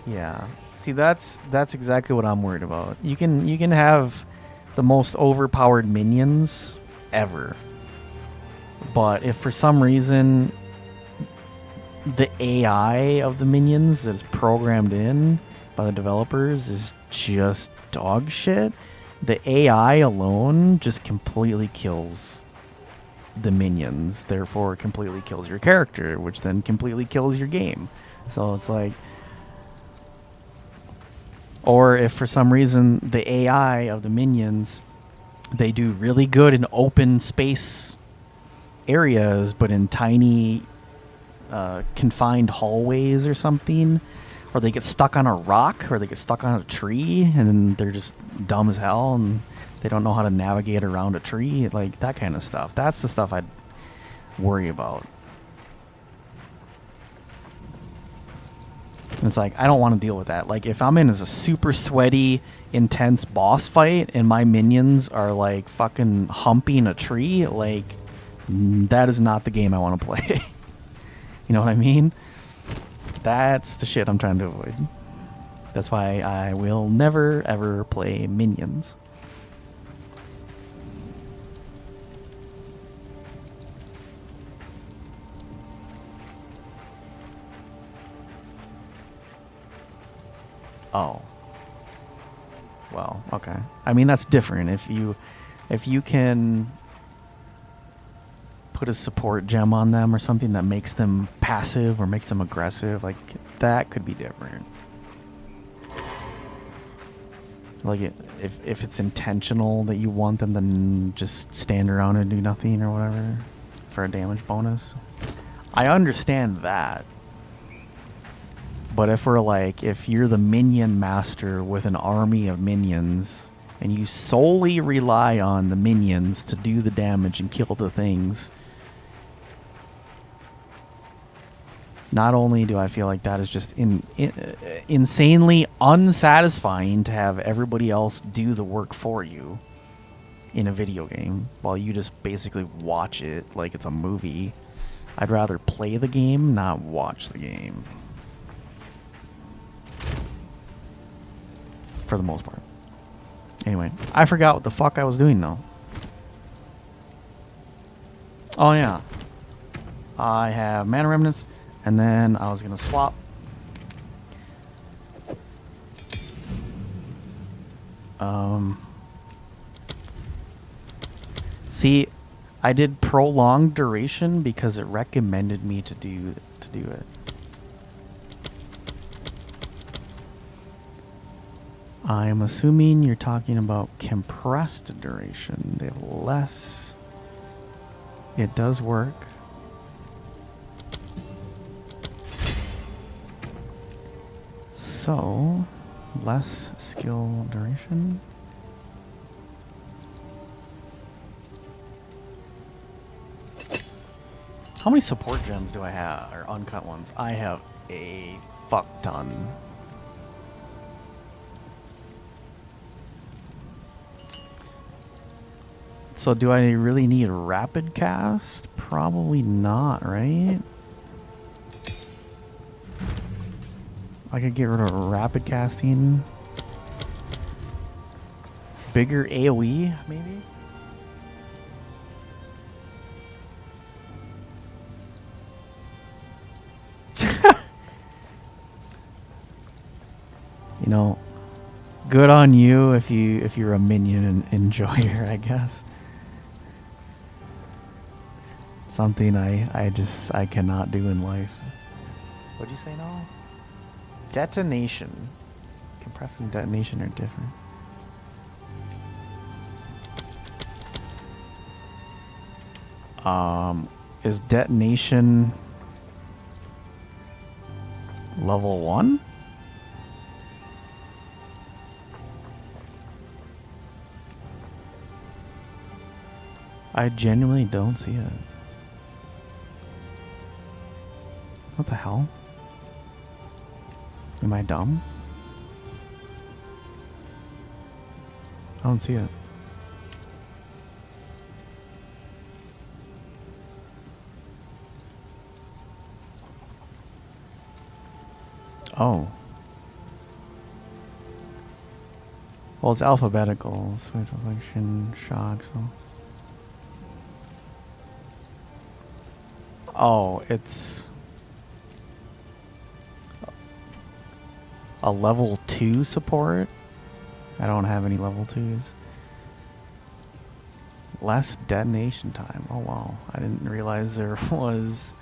Yeah. See, that's exactly what I'm worried about. You can have the most overpowered minions ever. But if for some reason the AI of the minions that's programmed in by the developers is just dog shit, the AI alone just completely kills the minions, therefore completely kills your character, which then completely kills your game. So it's like, or if for some reason the AI of the minions, they do really good in open space areas, but in tiny confined hallways or something, or they get stuck on a rock, or they get stuck on a tree, and they're just dumb as hell, and they don't know how to navigate around a tree, like that kind of stuff. That's the stuff I'd worry about. It's like, I don't want to deal with that. Like, if I'm in as a super sweaty, intense boss fight, and my minions are like fucking humping a tree, like, that is not the game I want to play. You know what I mean? That's the shit I'm trying to avoid. That's why I will never, ever play minions. Oh. Well, okay. I mean, that's different. If you can put a support gem on them or something that makes them passive or makes them aggressive, like, that could be different. Like, if it's intentional that you want them to just stand around and do nothing or whatever for a damage bonus, I understand that. But if we're like, if you're the minion master with an army of minions and you solely rely on the minions to do the damage and kill the things, not only do I feel like that is just insanely unsatisfying to have everybody else do the work for you in a video game while you just basically watch it like it's a movie. I'd rather play the game, not watch the game. For the most part. Anyway, I forgot what the fuck I was doing now. Oh yeah. I have mana remnants. And then I was going to swap. See, I did prolonged duration because it recommended me to do it. I'm assuming you're talking about compressed duration. They have less. It does work. So, less skill duration. How many support gems do I have, or uncut ones? I have a fuck ton. So do I really need rapid cast? Probably not, right? I could get rid of rapid casting. Bigger AoE, maybe? know, good on you if you're a minion and enjoyer, I guess. Something I cannot do in life. What'd you say now? Detonation. Compressed and detonation are different. Is detonation level 1? I genuinely don't see it. What the hell? Am I dumb? I don't see it. Oh. Well, it's alphabetical. Switch, reflection, shock, so. Oh, it's a level 2 support? I don't have any level 2s. Less detonation time. Oh wow. I didn't realize there was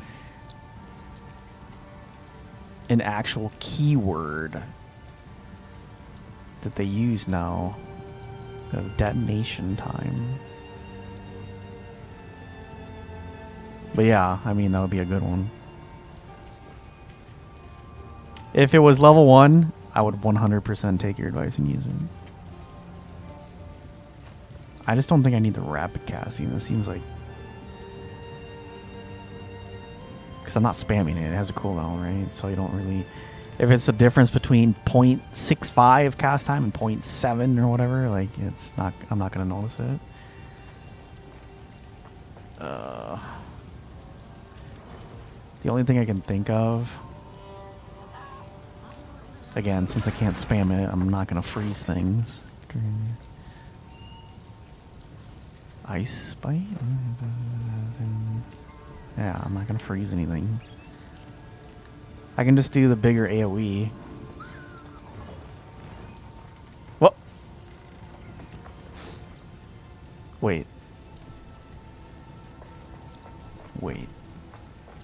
an actual keyword that they use now of detonation time. But yeah, I mean, that would be a good one. If it was level 1, I would 100% take your advice and use it. I just don't think I need the rapid casting. It seems like... Because I'm not spamming it. It has a cooldown, right? So you don't really... If it's the difference between 0.65 cast time and 0.7 or whatever, like, it's not... I'm not going to notice it. The only thing I can think of... Again, since I can't spam it, I'm not going to freeze things. Ice bite? Yeah, I'm not going to freeze anything. I can just do the bigger AoE. What? Wait. Wait.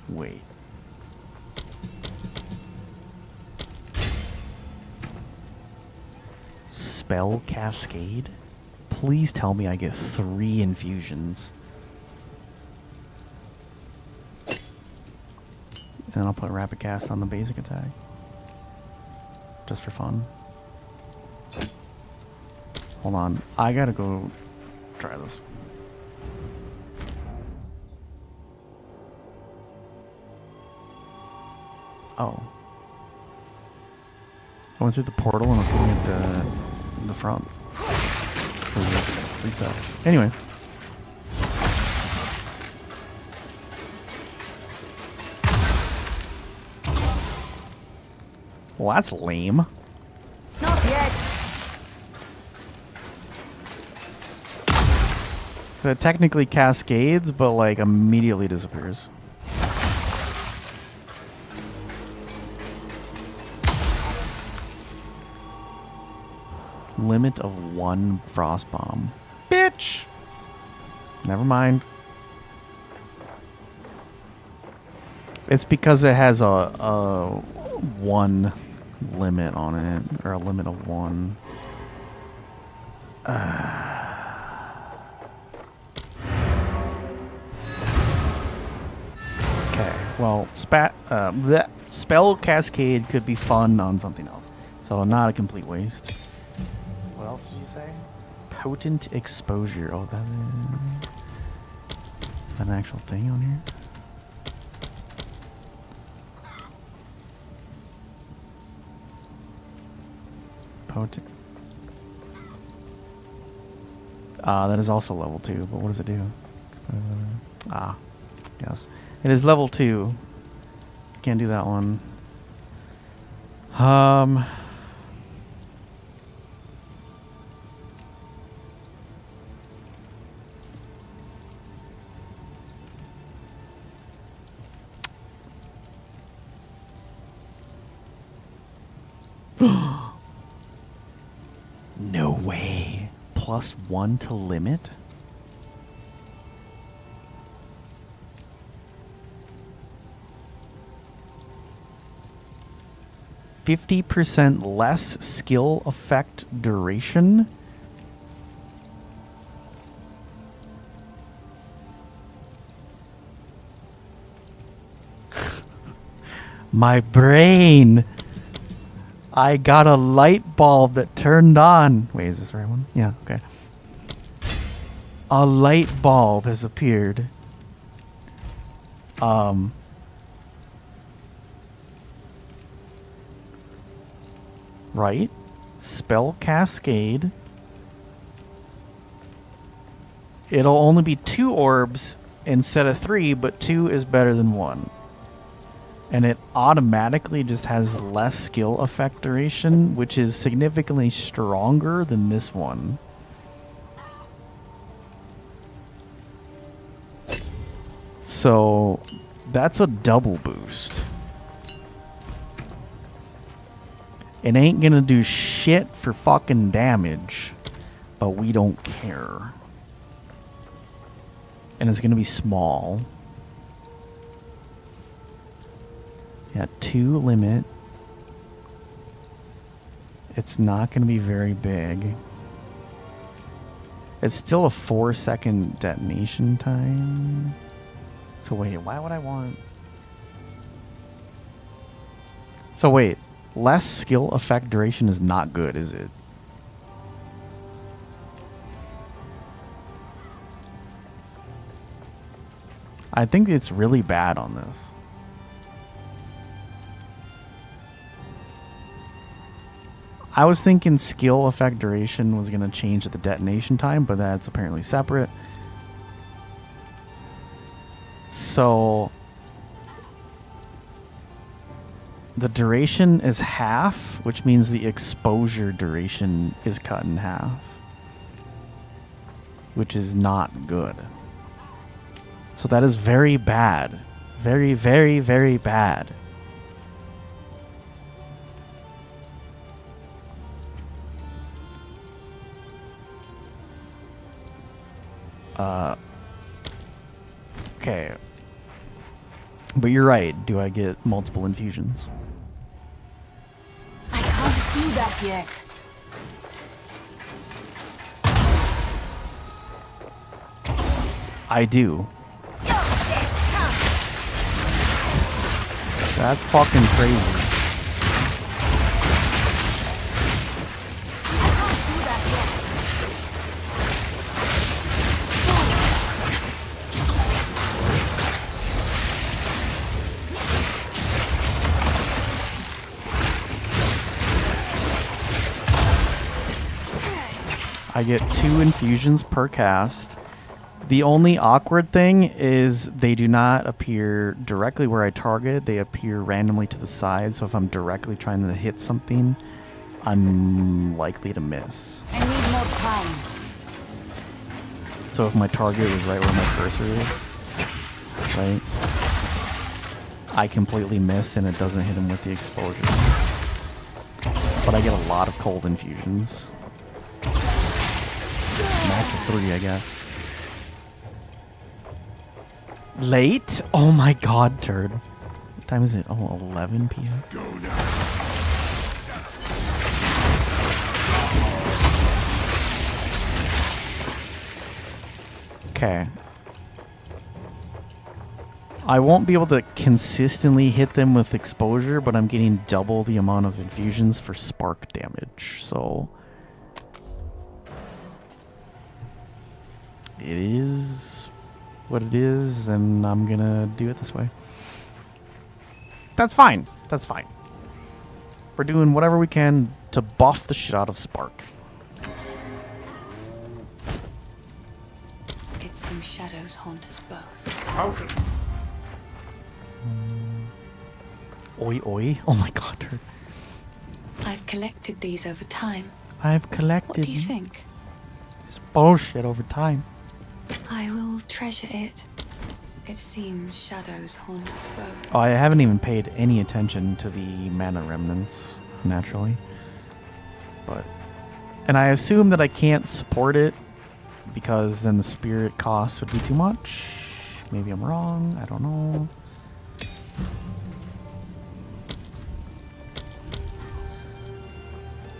Wait. Spell Cascade? Please tell me I get 3 infusions. And I'll put Rapid Cast on the basic attack. Just for fun. Hold on. I gotta go try this. Oh. I went through the portal and I'm putting it in the front. Reset. Anyway. Well, that's lame. Not yet. So it technically cascades, but like immediately disappears. Limit of 1 frost bomb. Bitch! Never mind. It's because it has a 1 limit on it, or a limit of 1. Okay, well, Spell Cascade could be fun on something else. So not a complete waste. What else did you say? Potent Exposure. Oh, that is an actual thing on here? Potent. That is also level 2, but what does it do? Yes. It is level 2. Can't do that one. +1 to limit? %50 less skill effect duration? My brain! I got a light bulb that turned on. Wait, is this the right one? Yeah, okay. A light bulb has appeared. Right? Spell cascade. It'll only be 2 orbs instead of 3, but 2 is better than 1. And it automatically just has less skill effect duration, which is significantly stronger than this one. So that's a double boost. It ain't gonna do shit for fucking damage, but we don't care. And it's gonna be small. Yeah, 2 limit. It's not going to be very big. It's still a 4-second detonation time. So wait, why would I want... So wait, less skill effect duration is not good, is it? I think it's really bad on this. I was thinking skill effect duration was going to change at the detonation time, but that's apparently separate. So the duration is half, which means the exposure duration is cut in half, which is not good. So that is very bad. Very, very, very bad. Okay. But you're right. Do I get multiple infusions? I can't do that yet. I do. That's fucking crazy. I get 2 infusions per cast. The only awkward thing is they do not appear directly where I target. They appear randomly to the side, so if I'm directly trying to hit something, I'm likely to miss. I need more time. So if my target was right where my cursor is, right, I completely miss and it doesn't hit him with the exposure. But I get a lot of cold infusions. Max of 3, I guess. Late? Oh my god, turd. What time is it? Oh, 11 p.m. Go now. Okay. I won't be able to consistently hit them with exposure, but I'm getting double the amount of infusions for spark damage, so... It is what it is, and I'm gonna do it this way. That's fine. That's fine. We're doing whatever we can to buff the shit out of Spark. It seems shadows haunt us both. How can... Oi, oi. Oh my god. I've collected these over time. I've collected... What do you think? It's bullshit over time. I will treasure it. It seems shadows haunt us both. Oh, I haven't even paid any attention to the mana remnants, naturally. But And I assume that I can't support it because then the spirit cost would be too much. Maybe I'm wrong. I don't know.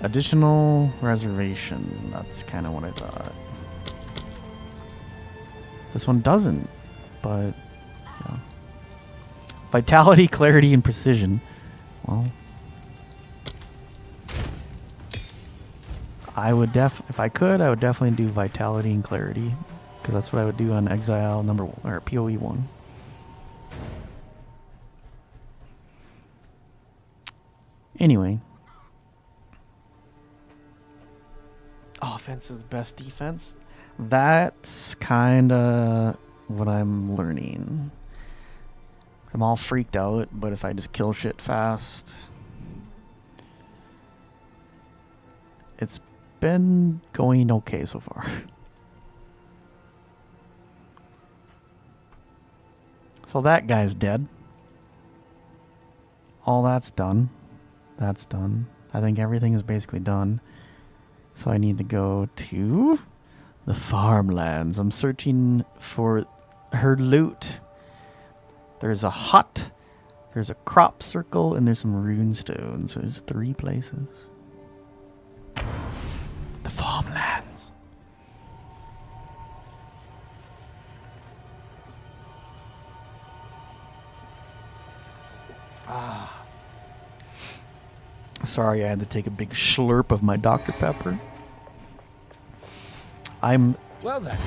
Additional reservation. That's kind of what I thought. This one doesn't, but yeah. Vitality, clarity, and precision. Well, I would if I could, I would definitely do vitality and clarity, because that's what I would do on Exile number 1 or PoE 1. Anyway, offense is the best defense. That's kind of what I'm learning. I'm all freaked out, but if I just kill shit fast, it's been going okay so far. So that guy's dead. All that's done. That's done. I think everything is basically done. So I need to go to the farmlands. I'm searching for her loot. There's a hut, there's a crop circle, and there's some rune stones. So there's 3 places. The farmlands. Sorry, I had to take a big slurp of my Dr. Pepper. Well then,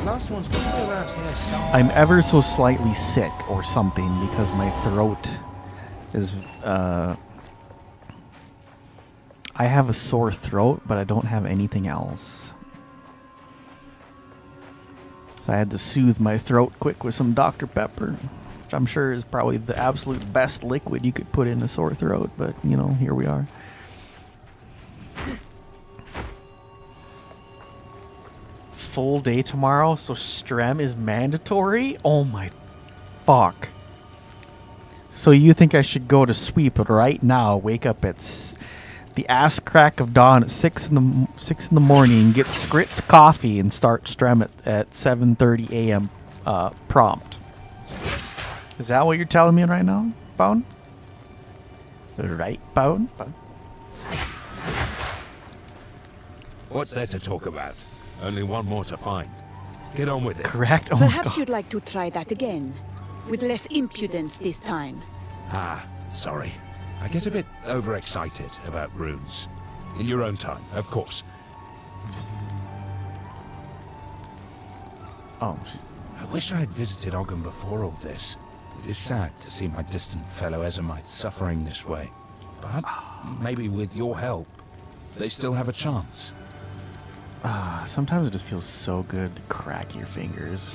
last one's gonna be around here somewhere. I'm ever so slightly sick or something because my throat is I have a sore throat, but I don't have anything else. So I had to soothe my throat quick with some Dr. Pepper, which I'm sure is probably the absolute best liquid you could put in a sore throat, but you know, here we are. Full day tomorrow, so Strem is mandatory? Oh my fuck. So you think I should go to sweep right now, wake up at the ass crack of dawn at 6 in the morning, get Skritz coffee, and start Strem at 7:30 a.m. Prompt. Is that what you're telling me right now, Bone? Right, Bone? What's there to talk about? Only one more to find. Get on with it. Correct? Oh my Perhaps god. you'd like to try that again, with less impudence this time. Ah, sorry. I get a bit overexcited about runes. In your own time, of course. Oh, I wish I had visited Ogden before all this. It is sad to see my distant fellow Ezomytes suffering this way. But maybe with your help, they still have a chance. sometimes it just feels so good to crack your fingers.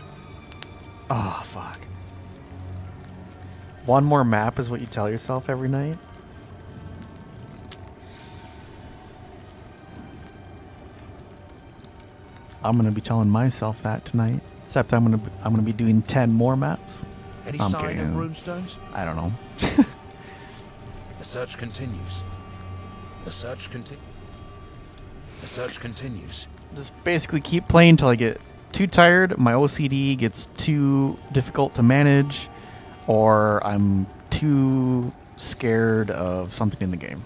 Oh, fuck. One more map is what you tell yourself every night? I'm gonna be telling myself that tonight. Except I'm gonna be doing 10 more maps. Any I'm sign kidding. of runestones? I don't know. The search continues. The search continues. The search continues. Just basically keep playing until I get too tired, my OCD gets too difficult to manage, or I'm too scared of something in the game.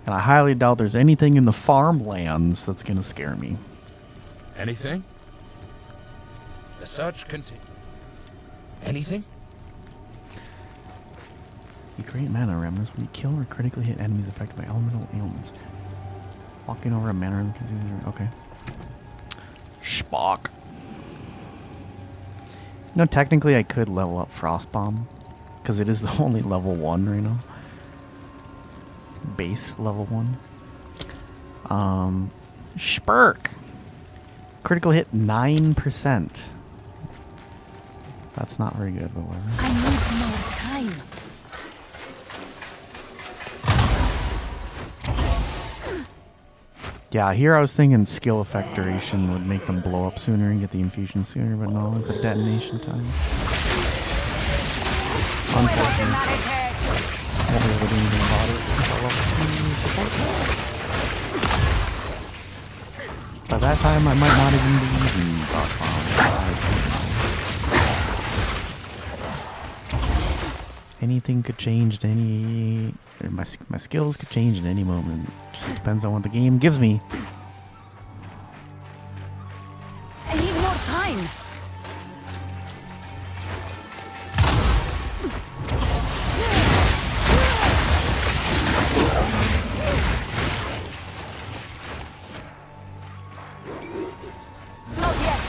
And I highly doubt there's anything in the farmlands that's going to scare me. Anything? The search continues. Anything? You create mana remnants when you kill or critically hit enemies affected by elemental ailments. Walking over a mana remnant gives you... Okay. Spock. You know, technically I could level up Frostbomb, because it is the only level 1 right now. Base level 1. Spurk. Critical hit 9%. That's not very good, but whatever. I need more time. Yeah, here I was thinking skill effect duration would make them blow up sooner and get the infusion sooner, but no, it's a detonation time. Unfortunately. I never really did anything about it. By that time, I might not even be using Frost Bomb. Anything could change at any... My skills could change at any moment. Just depends on what the game gives me. I need more time. Not yet.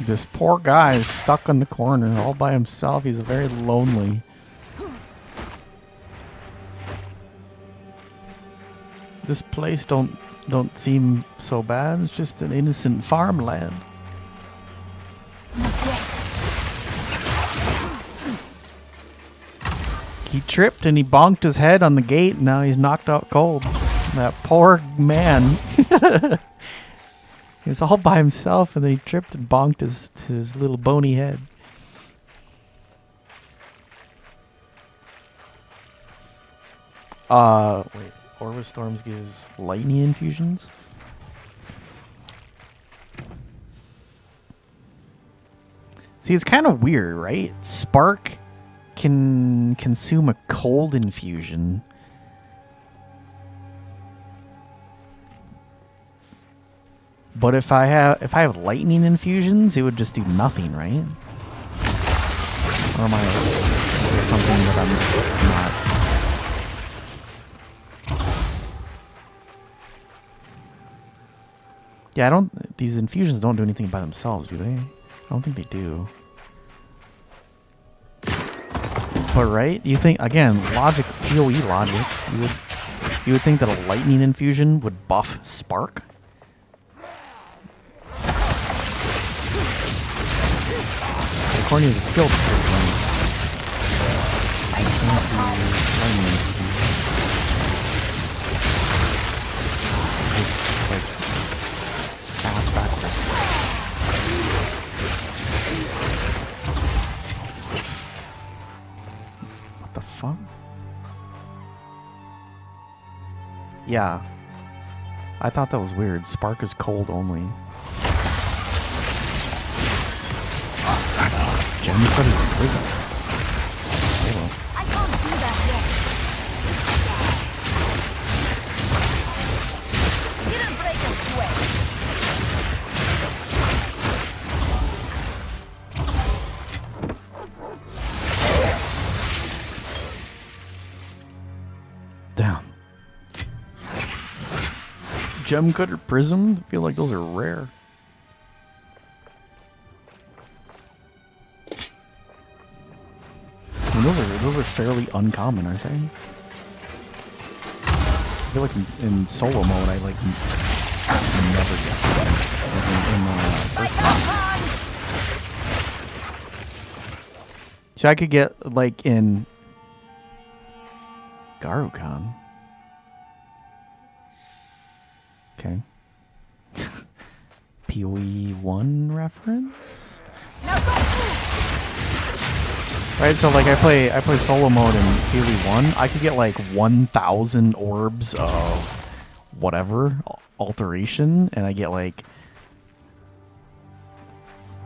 This poor guy is stuck in the corner all by himself. He's very lonely. This place don't seem so bad. It's just an innocent farmland. He tripped and he bonked his head on the gate, and now he's knocked out cold. That poor man. He was all by himself, and then he tripped and bonked his little bony head. Wait. Orb of Storms gives lightning infusions? See, it's kind of weird, right? Spark can consume a cold infusion. But if I have lightning infusions, it would just do nothing, right? Or am I is there something that I'm not? Yeah, these infusions don't do anything by themselves, do they? I don't think they do. But right? You think, again, logic, PoE logic, you would think that a lightning infusion would buff Spark? According to the skill description, I can't do lightning infusion. Just, like, fast backwards. What the fuck? Yeah. I thought that was weird. Spark is cold only. Gem Cutter's prison. Hello. I can't do that yet. Didn't break a sweat. Damn. Gem Cutter Prism? I feel like those are rare. I mean, those are fairly uncommon, aren't they? I feel like in solo mode, I like never get them in the first one. So I could get like in Garukan. Okay. PoE 1 reference? Right, so like I play solo mode in PoE 1. I could get like 1,000 orbs of whatever alteration, and I get like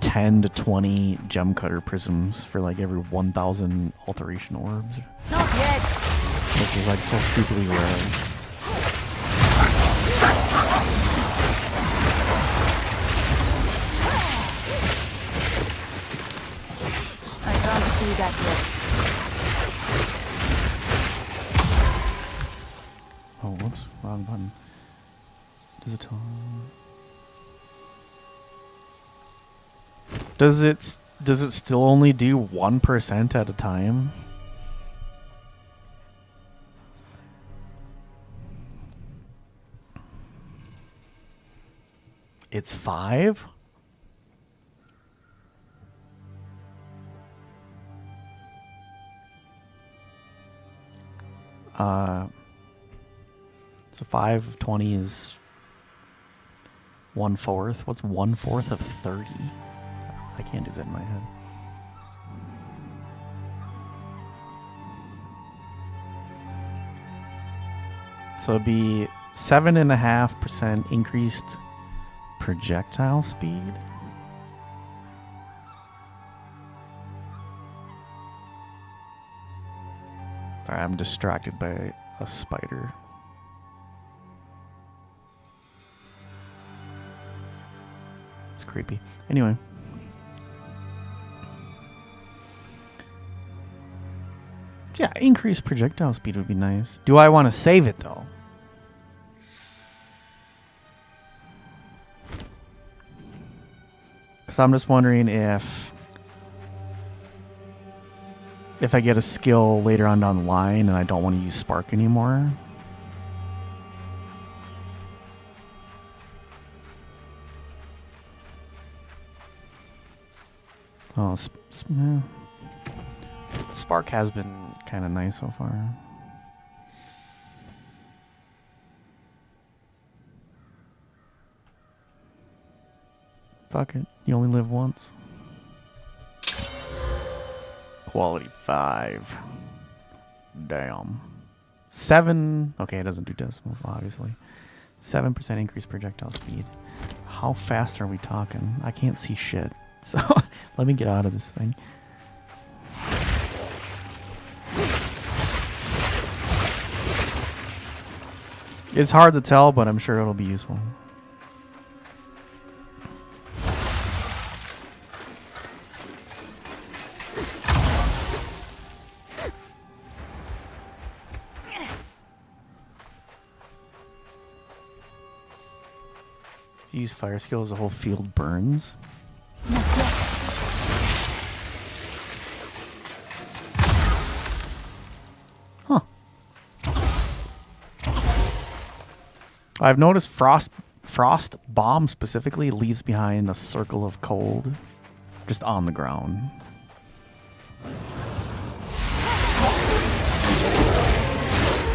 10 to 20 gem cutter prisms for like every 1,000 alteration orbs. Not yet. Which is like so stupidly rare. I can't do that yet. Oh, whoops, wrong button. Does it tell? Does it still only do 1% at a time? It's 5? So 5 of 20 is 1/4. What's 1/4 of 30? I can't do that in my head. So it'd be 7.5% increased projectile speed. Alright, I'm distracted by a spider. It's creepy. Anyway. Yeah, increased projectile speed would be nice. Do I want to save it though? Because I'm just wondering if I get a skill later on down the line and I don't want to use Spark anymore. Oh, Spark has been kind of nice so far. Fuck it. You only live once. Quality 5. Damn. 7. Okay, it doesn't do decimals, obviously. 7% increased projectile speed. How fast are we talking? I can't see shit. So, let me get out of this thing. It's hard to tell, but I'm sure it'll be useful. If you use fire skills, the whole field burns. Huh. I've noticed frost bomb specifically leaves behind a circle of cold just on the ground.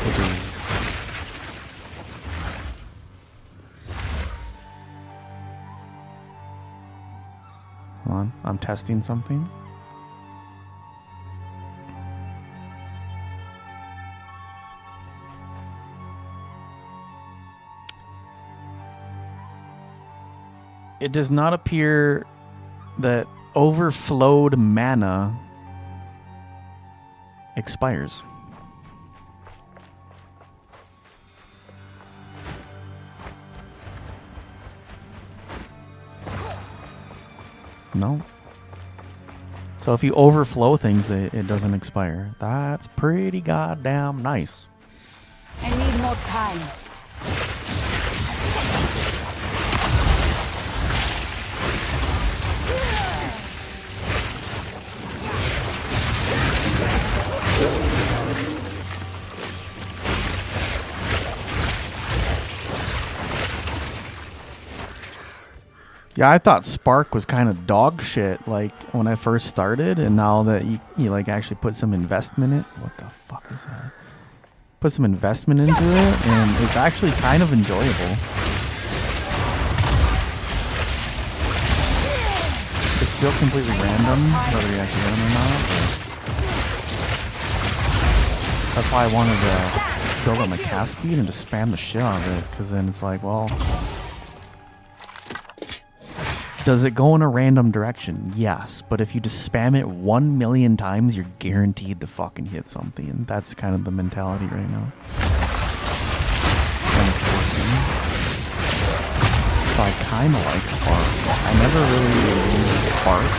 Which is hold on, I'm testing something. It does not appear that overflowed mana expires. No. So if you overflow things, it doesn't expire. That's pretty goddamn nice. I need more time. Yeah, I thought Spark was kind of dog shit, like, when I first started, and now that you like, actually put some investment in... What the fuck is that? Put some investment into it, and it's actually kind of enjoyable. It's still completely random, whether you actually get them or not. That's why I wanted to build up my cast speed and just spam the shit out of it, because then it's like, well... Does it go in a random direction? Yes, but if you just spam it 1 million times, you're guaranteed to fucking hit something. And that's kind of the mentality right now. So I kind of like Spark. I never really used Spark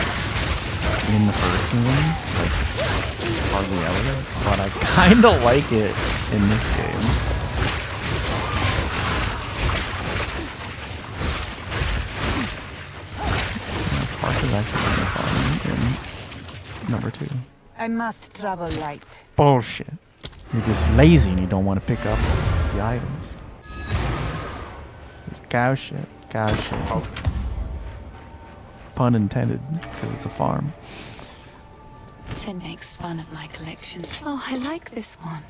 in the first game, like hardly ever, but I kind of like it in this game. Is actually fun in number 2. I must travel light. Bullshit. You're just lazy and you don't want to pick up the items. It's cow shit. Cow shit. Oh. Pun intended, because it's a farm. Finn makes fun of my collection. Oh, I like this one.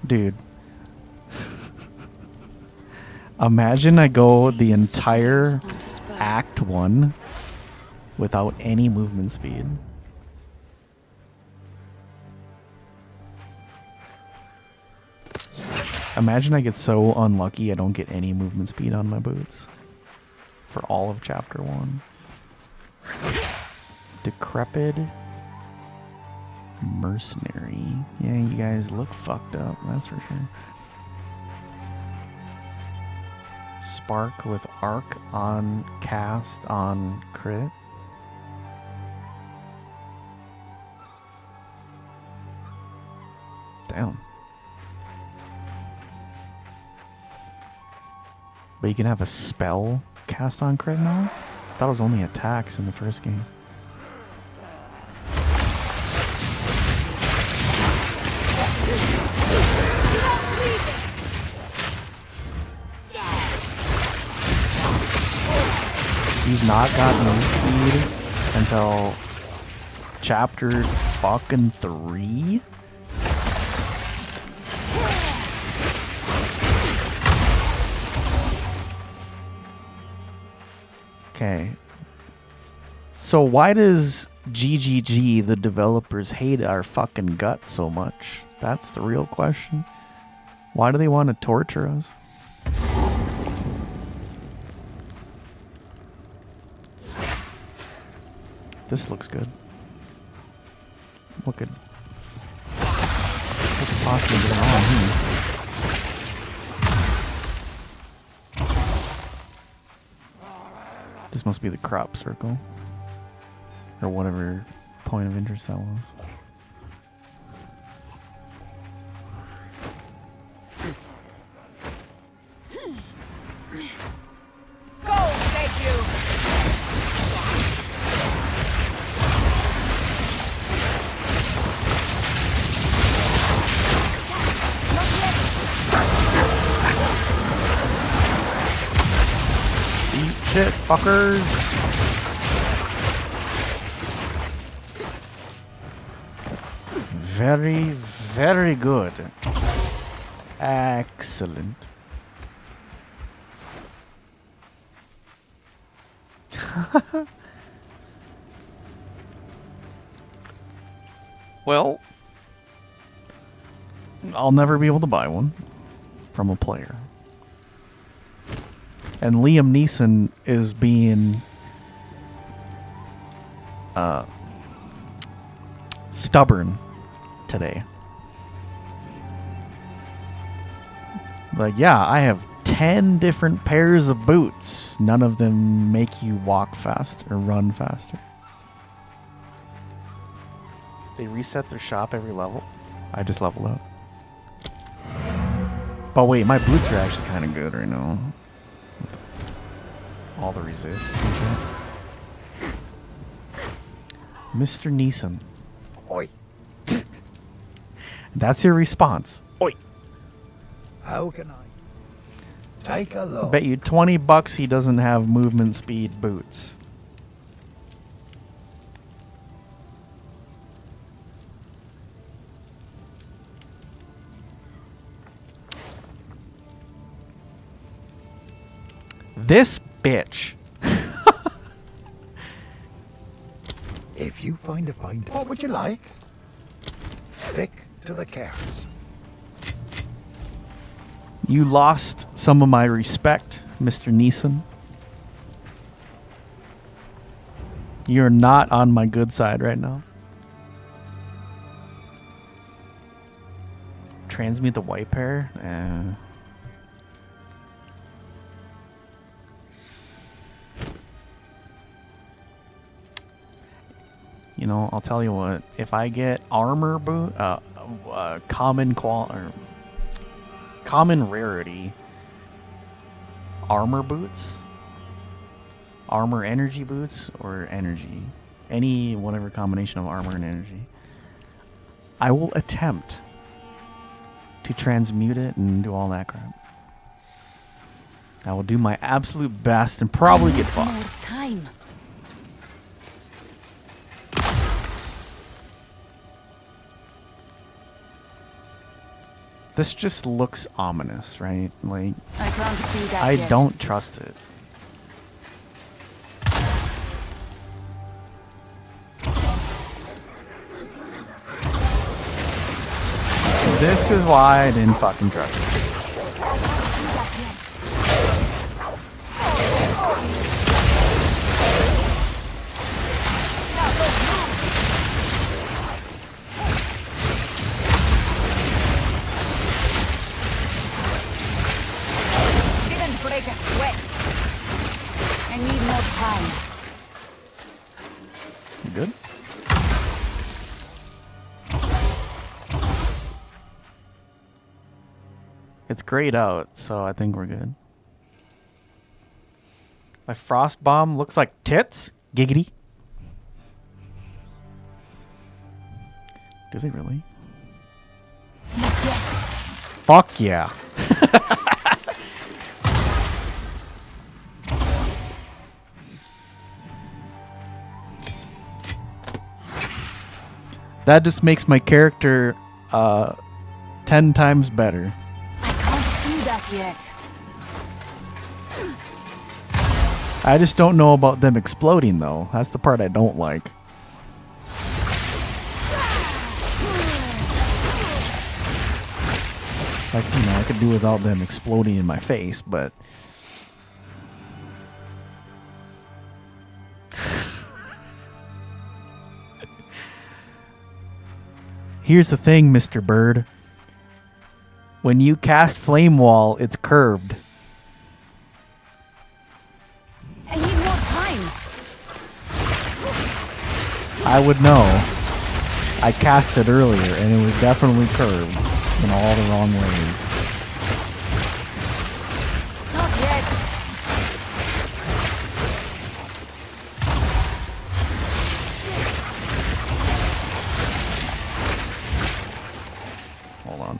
Dude. Imagine I go the entire Act 1 without any movement speed. Imagine I get so unlucky I don't get any movement speed on my boots for all of chapter 1. Decrepit mercenary. Yeah, you guys look fucked up, that's for sure. Spark with arc on cast on crit. Damn. But you can have a spell cast on crit now? I thought it was only attacks in the first game. He's not got move speed until chapter fucking 3? Okay. So why does GGG, the developers, hate our fucking guts so much? That's the real question. Why do they want to torture us? This looks good. What could possibly go wrong here? This must be the crop circle. Or whatever point of interest that was. Go, thank you. Eat shit, fuckers! Very, very good. Excellent. Well, I'll never be able to buy one from a player. And Liam Neeson is being stubborn today. Like, yeah, I have 10 different pairs of boots. None of them make you walk faster or run faster. They reset their shop every level. I just leveled up. But wait, my boots are actually kind of good right now. All the resists and shit. Mr. Neeson. Oi. That's your response. Oi. How can I take a I look? bet you $20 he doesn't have movement speed boots. This bitch. If you find a pint, what would you like? Stick to the carrots. You lost some of my respect, Mr. Neeson. You're not on my good side right now. Transmute the white pair? You know, I'll tell you what. If I get armor boot, common rarity armor boots, armor energy boots, or energy, any whatever combination of armor and energy, I will attempt to transmute it and do all that crap. I will do my absolute best and probably get fucked. More time. This just looks ominous, right? Like, I can't do that I yet. don't trust it. This is why I didn't fucking trust it. Didn't break a sweat. I need more time. You good? It's grayed out, so I think we're good. My frost bomb looks like tits? Giggity. Do they really? Fuck yeah. That just makes my character 10 times better. I can't do that yet. I just don't know about them exploding, though. That's the part I don't like. Like, you know, I could do without them exploding in my face, but... Here's the thing, Mr. Bird. When you cast Flame Wall, it's curved. I need more time. I would know. I cast it earlier, and it was definitely curved in all the wrong ways. Not yet. Hold on.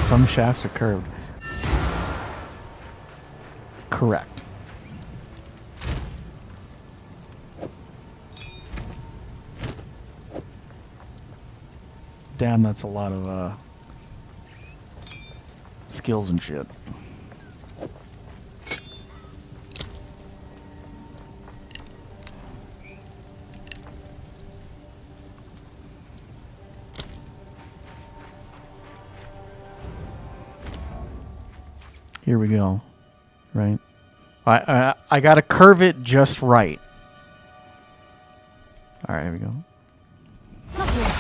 Some shafts are curved. Correct. Damn, that's a lot of skills and shit. Here we go. Right. I gotta curve it just right. All right, here we go. Not yet.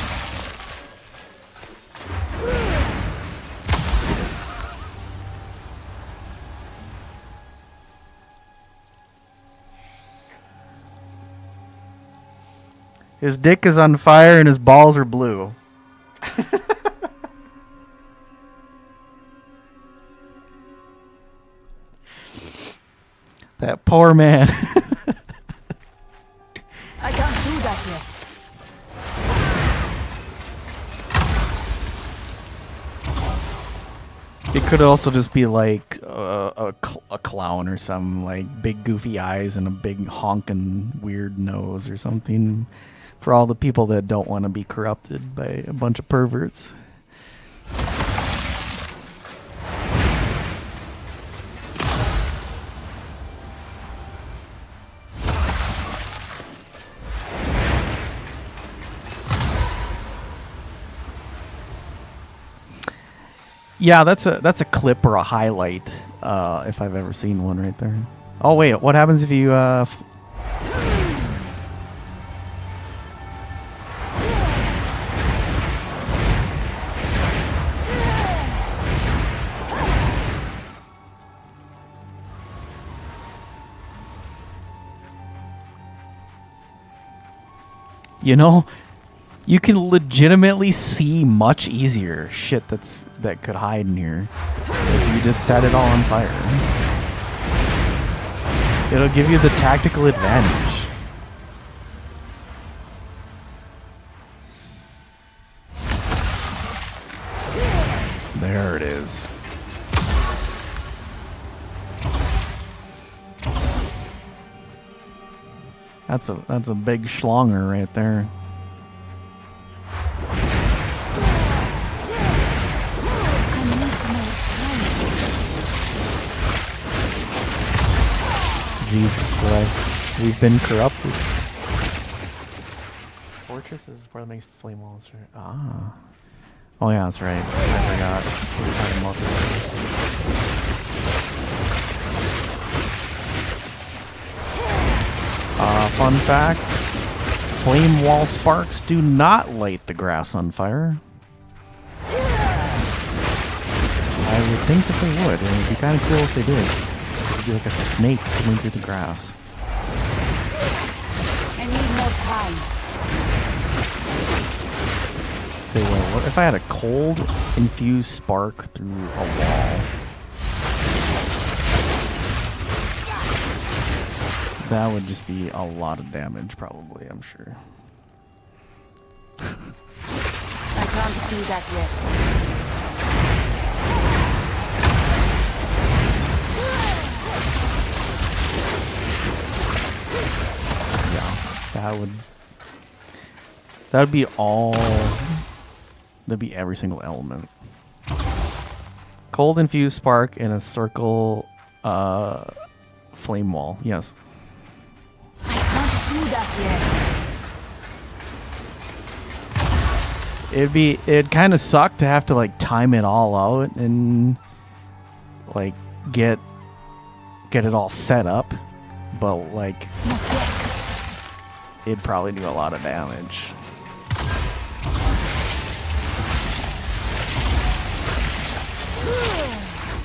His dick is on fire and his balls are blue. That poor man. I can't do that yet. It could also just be like a clown or some like big goofy eyes and a big honking weird nose or something for all the people that don't want to be corrupted by a bunch of perverts. Yeah, that's a clip or a highlight, if I've ever seen one right there. Oh wait, what happens if you you know, you can legitimately see much easier shit that could hide in here if you just set it all on fire. It'll give you the tactical advantage. There it is. That's a big schlonger right there. Jesus Christ. We've been corrupted. Fortress is where it makes flame walls. Ah. Oh yeah, that's right. I forgot. We were talking about this. Fun fact. Flame wall sparks do not light the grass on fire. I would think that they would, and it would be kind of cool if they did. It would be like a snake coming through the grass. I need more time. Say, well, what if I had a cold infused spark through a wall? That would just be a lot of damage, probably, I'm sure. I can't do that yet. Yeah, that would be all. That'd be every single element. Cold infused spark in a circle flame wall. Yes. I can't do that yet. It'd kind of suck to have to like time it all out and like get it all set up, but like it'd probably do a lot of damage.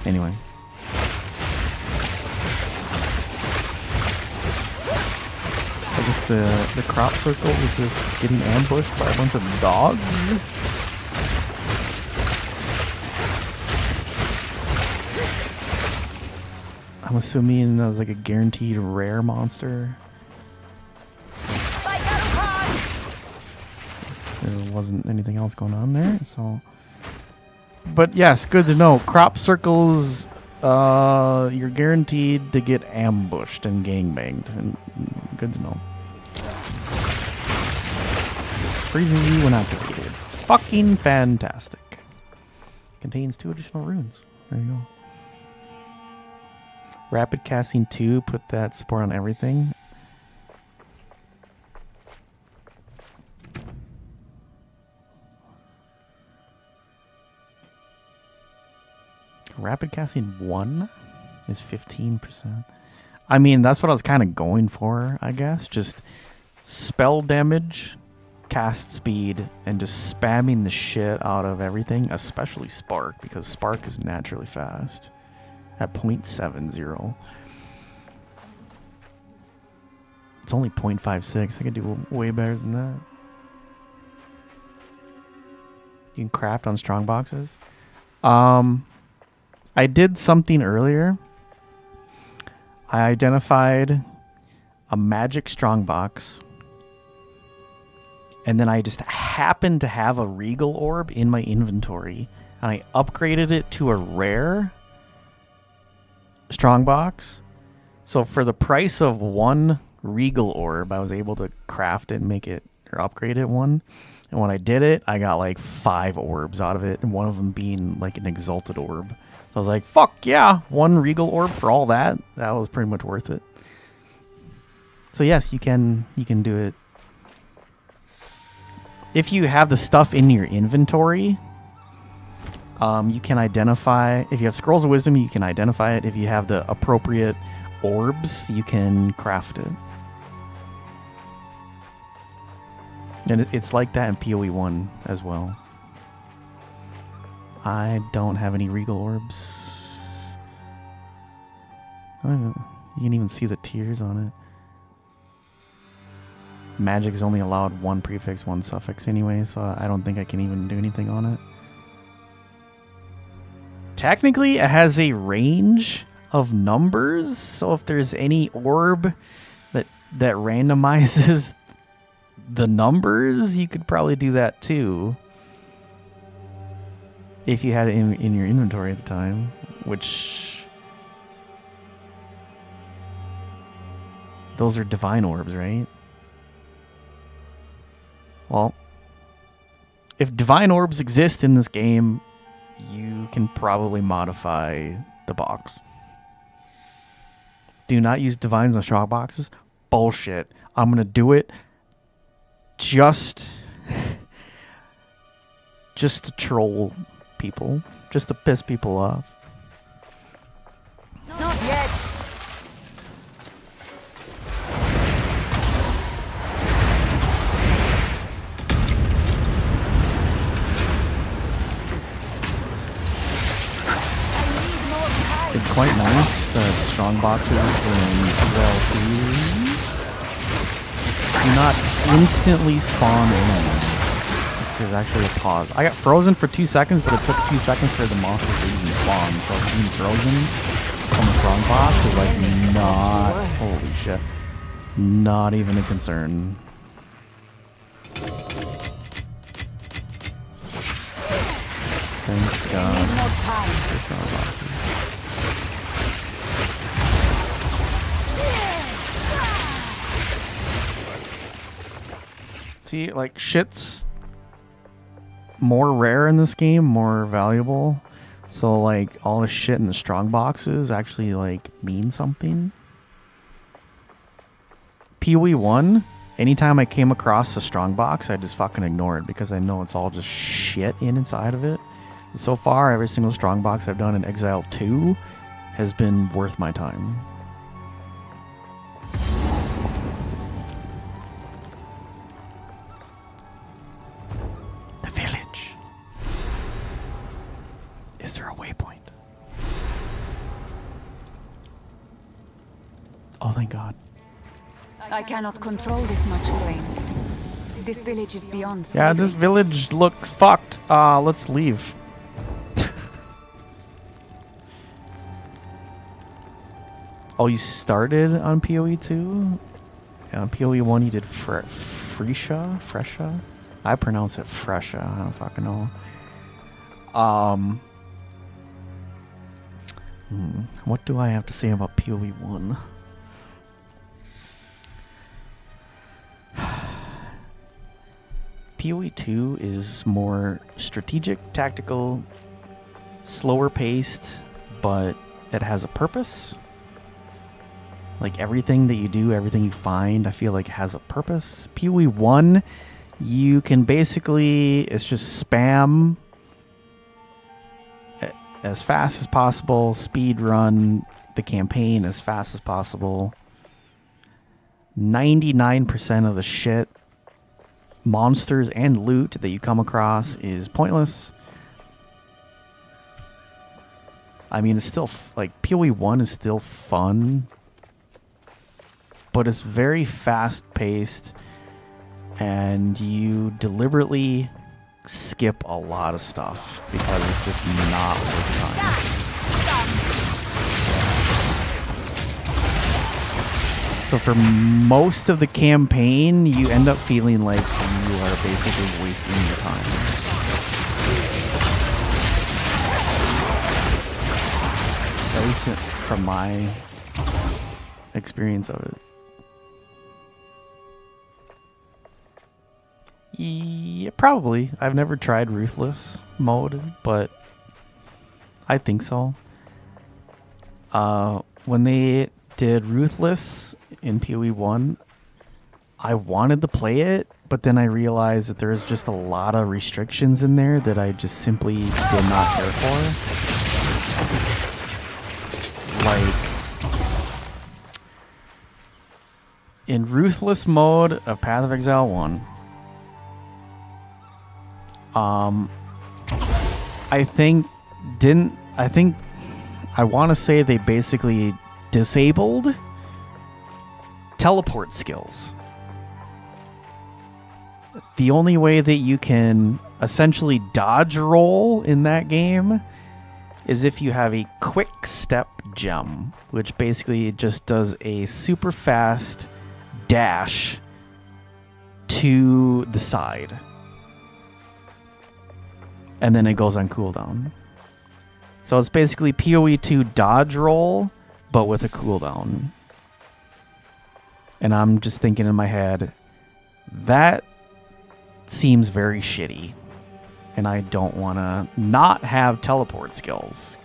Anyway. I guess the crop circle was just getting ambushed by a bunch of dogs. I'm assuming that was like a guaranteed rare monster. There wasn't anything else going on there, so. But yes, good to know. Crop circles, you're guaranteed to get ambushed and gangbanged. And good to know. Freezes you when activated. Fucking fantastic. Contains 2 additional runes. There you go. Rapid casting 2, put that support on everything. Rapid casting 1 is 15%. I mean, that's what I was kind of going for, I guess. Just spell damage, cast speed, and just spamming the shit out of everything, especially Spark, because Spark is naturally fast at 0.70. It's only 0.56. I could do way better than that. You can craft on strong boxes. I did something earlier. I identified a magic strongbox, and then I just happened to have a regal orb in my inventory, and I upgraded it to a rare strongbox. So for the price of 1 regal orb, I was able to craft it and make it, or upgrade it 1. And when I did it, I got like 5 orbs out of it, and one of them being like an exalted orb. I was like, fuck yeah, 1 regal orb for all that. That was pretty much worth it. So yes, you can do it. If you have the stuff in your inventory, you can identify, if you have Scrolls of Wisdom, you can identify it. If you have the appropriate orbs, you can craft it. And it's like that in PoE 1 as well. I don't have any regal orbs. You can even see the tiers on it. Magic is only allowed 1 prefix, 1 suffix anyway, so I don't think I can even do anything on it. Technically, it has a range of numbers, so if there's any orb that randomizes the numbers, you could probably do that too. If you had it in your inventory at the time, which those are divine orbs, right? Well, if divine orbs exist in this game, you can probably modify the box. do not use divines on strong boxes. Bullshit. I'm gonna do it just to troll people, just to piss people off. Not yet. It's quite nice that strong boxes in Exile 2 do not instantly spawn enemies. There's actually a pause. I got frozen for 2 seconds, but it took 2 seconds for the monsters to even spawn. So being frozen on the strong box is like not, holy shit, not even a concern. Thank God for strong boxes. See, like, shit's more rare in this game, more valuable. So, like, all the shit in the strong boxes actually, like, mean something. PoE 1, anytime I came across a strong box, I just fucking ignore it because I know it's all just shit inside of it. So far, every single strong box I've done in Exile 2 has been worth my time. Is there a waypoint? Oh, thank God. I cannot control this much flame. This village is beyond saving. Yeah, this village looks fucked. Let's leave. Oh, you started on PoE 2? Yeah, on PoE 1 you did Fresha? I pronounce it Fresha. I don't fucking know. What do I have to say about PoE 1? PoE 2 is more strategic, tactical, slower paced, but it has a purpose. Like everything that you do, everything you find, I feel like has a purpose. PoE 1, you can basically, it's just spam as fast as possible, speed run the campaign as fast as possible. 99% of the shit, monsters and loot that you come across is pointless. I mean, it's still, like, PoE 1 is still fun, but it's very fast-paced, and you deliberately skip a lot of stuff because it's just not worth time. So for most of the campaign, you end up feeling like you are basically wasting your time. At least from my experience of it. Yeah, probably. I've never tried Ruthless mode, but I think so. When they did Ruthless in PoE 1, I wanted to play it, but then I realized that there's just a lot of restrictions in there that I just simply did not care for. Like, in Ruthless mode of Path of Exile 1, I want to say they basically disabled teleport skills. The only way that you can essentially dodge roll in that game is if you have a quick step gem, which basically just does a super fast dash to the side. And then it goes on cooldown. So it's basically PoE 2 dodge roll, but with a cooldown. And I'm just thinking in my head, that seems very shitty. And I don't want to not have teleport skills.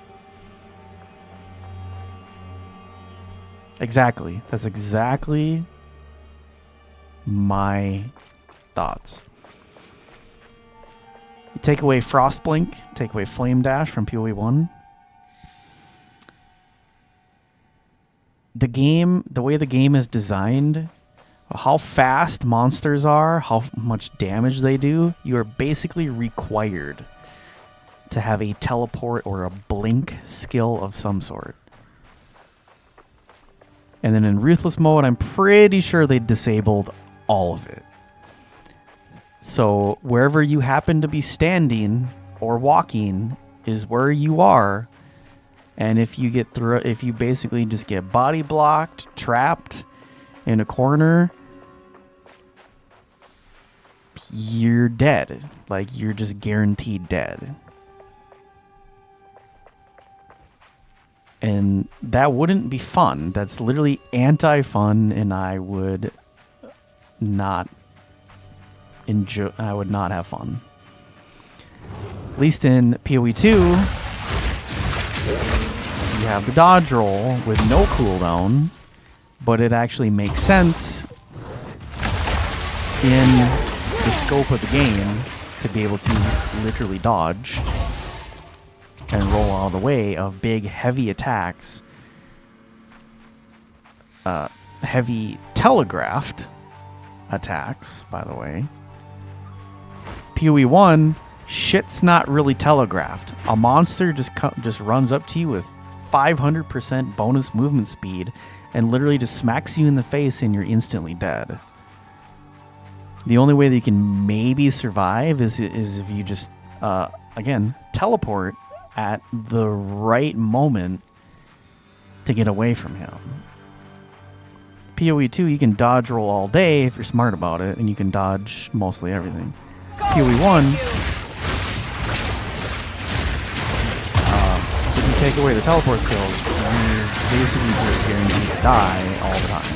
Exactly. That's exactly my thoughts. You take away Frostblink, take away Flame Dash from PoE 1. The way the game is designed, how fast monsters are, how much damage they do, you are basically required to have a teleport or a blink skill of some sort. And then in Ruthless mode, I'm pretty sure they disabled all of it. So wherever you happen to be standing or walking is where you are. And if you get through, if you basically just get body blocked, trapped in a corner, you're dead. Like, you're just guaranteed dead. And that wouldn't be fun. That's literally anti-fun, and I would not enjoy. I would not have fun. At least in PoE 2, you have the dodge roll with no cooldown, but it actually makes sense in the scope of the game to be able to literally dodge and roll all the way of big, heavy attacks. Heavy telegraphed attacks, by the way. PoE 1, shit's not really telegraphed. A monster just runs up to you with 500% bonus movement speed and literally just smacks you in the face and you're instantly dead. The only way that you can maybe survive is if you just, again, teleport at the right moment to get away from him. PoE 2, you can dodge roll all day if you're smart about it, and you can dodge mostly everything. PoE 1, if you take away the teleport skills, you're basically just guaranteed to die all the time.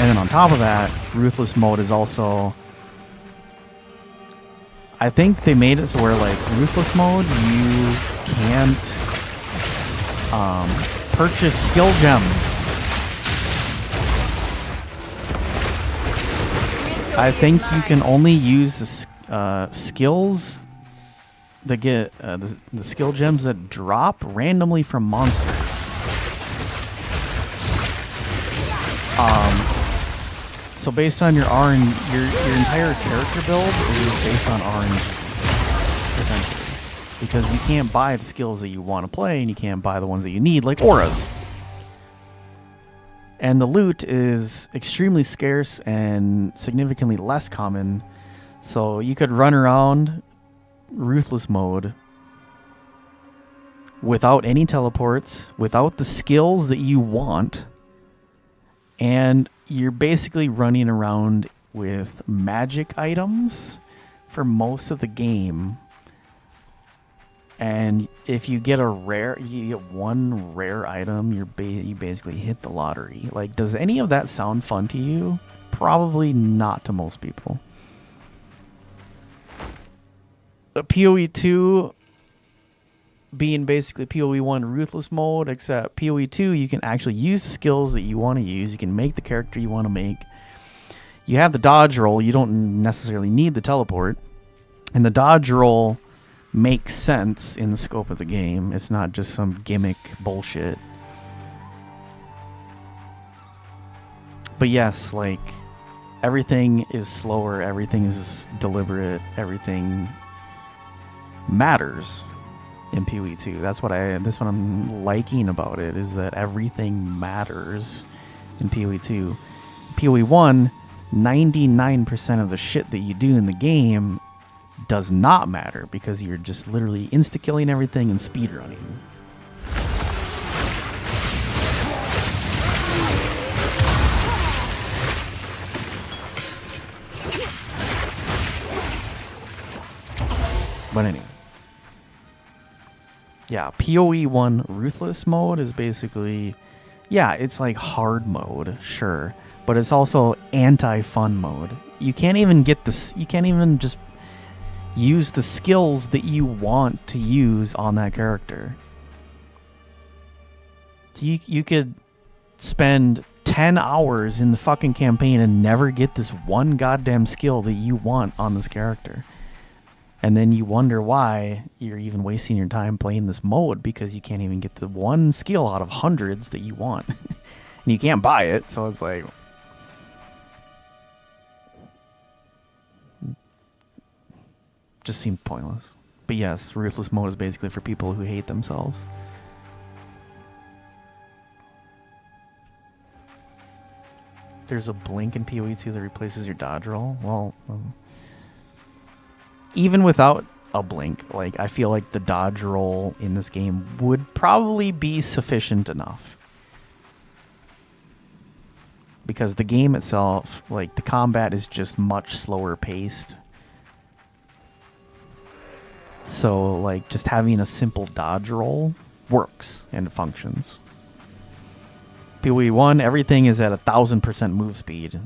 And then on top of that, Ruthless mode is also... I think they made it so where, like, Ruthless mode, you can't purchase skill gems. I think you can only use the skills that get the skill gems that drop randomly from monsters. So based on your RNG, your entire character build is based on RNG, essentially. Because you can't buy the skills that you want to play, and you can't buy the ones that you need, like auras. And the loot is extremely scarce and significantly less common, so you could run around Ruthless mode without any teleports, without the skills that you want, and you're basically running around with magic items for most of the game. And if you get you get one rare item, you basically hit the lottery. Like, does any of that sound fun to you? Probably not to most people. PoE 2 being basically PoE 1 Ruthless mode, except PoE 2 you can actually use the skills that you want to use. You can make the character you want to make. You have the dodge roll. You don't necessarily need the teleport. And the dodge roll makes sense in the scope of the game. It's not just some gimmick bullshit. But yes, like, everything is slower, everything is deliberate, everything matters in PoE 2. That's what I'm liking about it, is that everything matters in PoE 2. PoE 1, 99% of the shit that you do in the game does not matter because you're just literally insta-killing everything and speedrunning. But anyway. Yeah, PoE 1 Ruthless mode is basically... Yeah, it's like hard mode, sure. But it's also anti-fun mode. You can't even get this... You can't even just use the skills that you want to use on that character. So you could spend 10 hours in the fucking campaign and never get this one goddamn skill that you want on this character. And then you wonder why you're even wasting your time playing this mode because you can't even get the one skill out of hundreds that you want. And you can't buy it, so it's like... just seemed pointless. But yes, Ruthless mode is basically for people who hate themselves. There's a blink in PoE 2 that replaces your dodge roll. Well, even without a blink, like I feel like the dodge roll in this game would probably be sufficient enough. Because the game itself, like the combat is just much slower paced. So like just having a simple dodge roll works and it functions. PoE 1, everything is at 1000% move speed.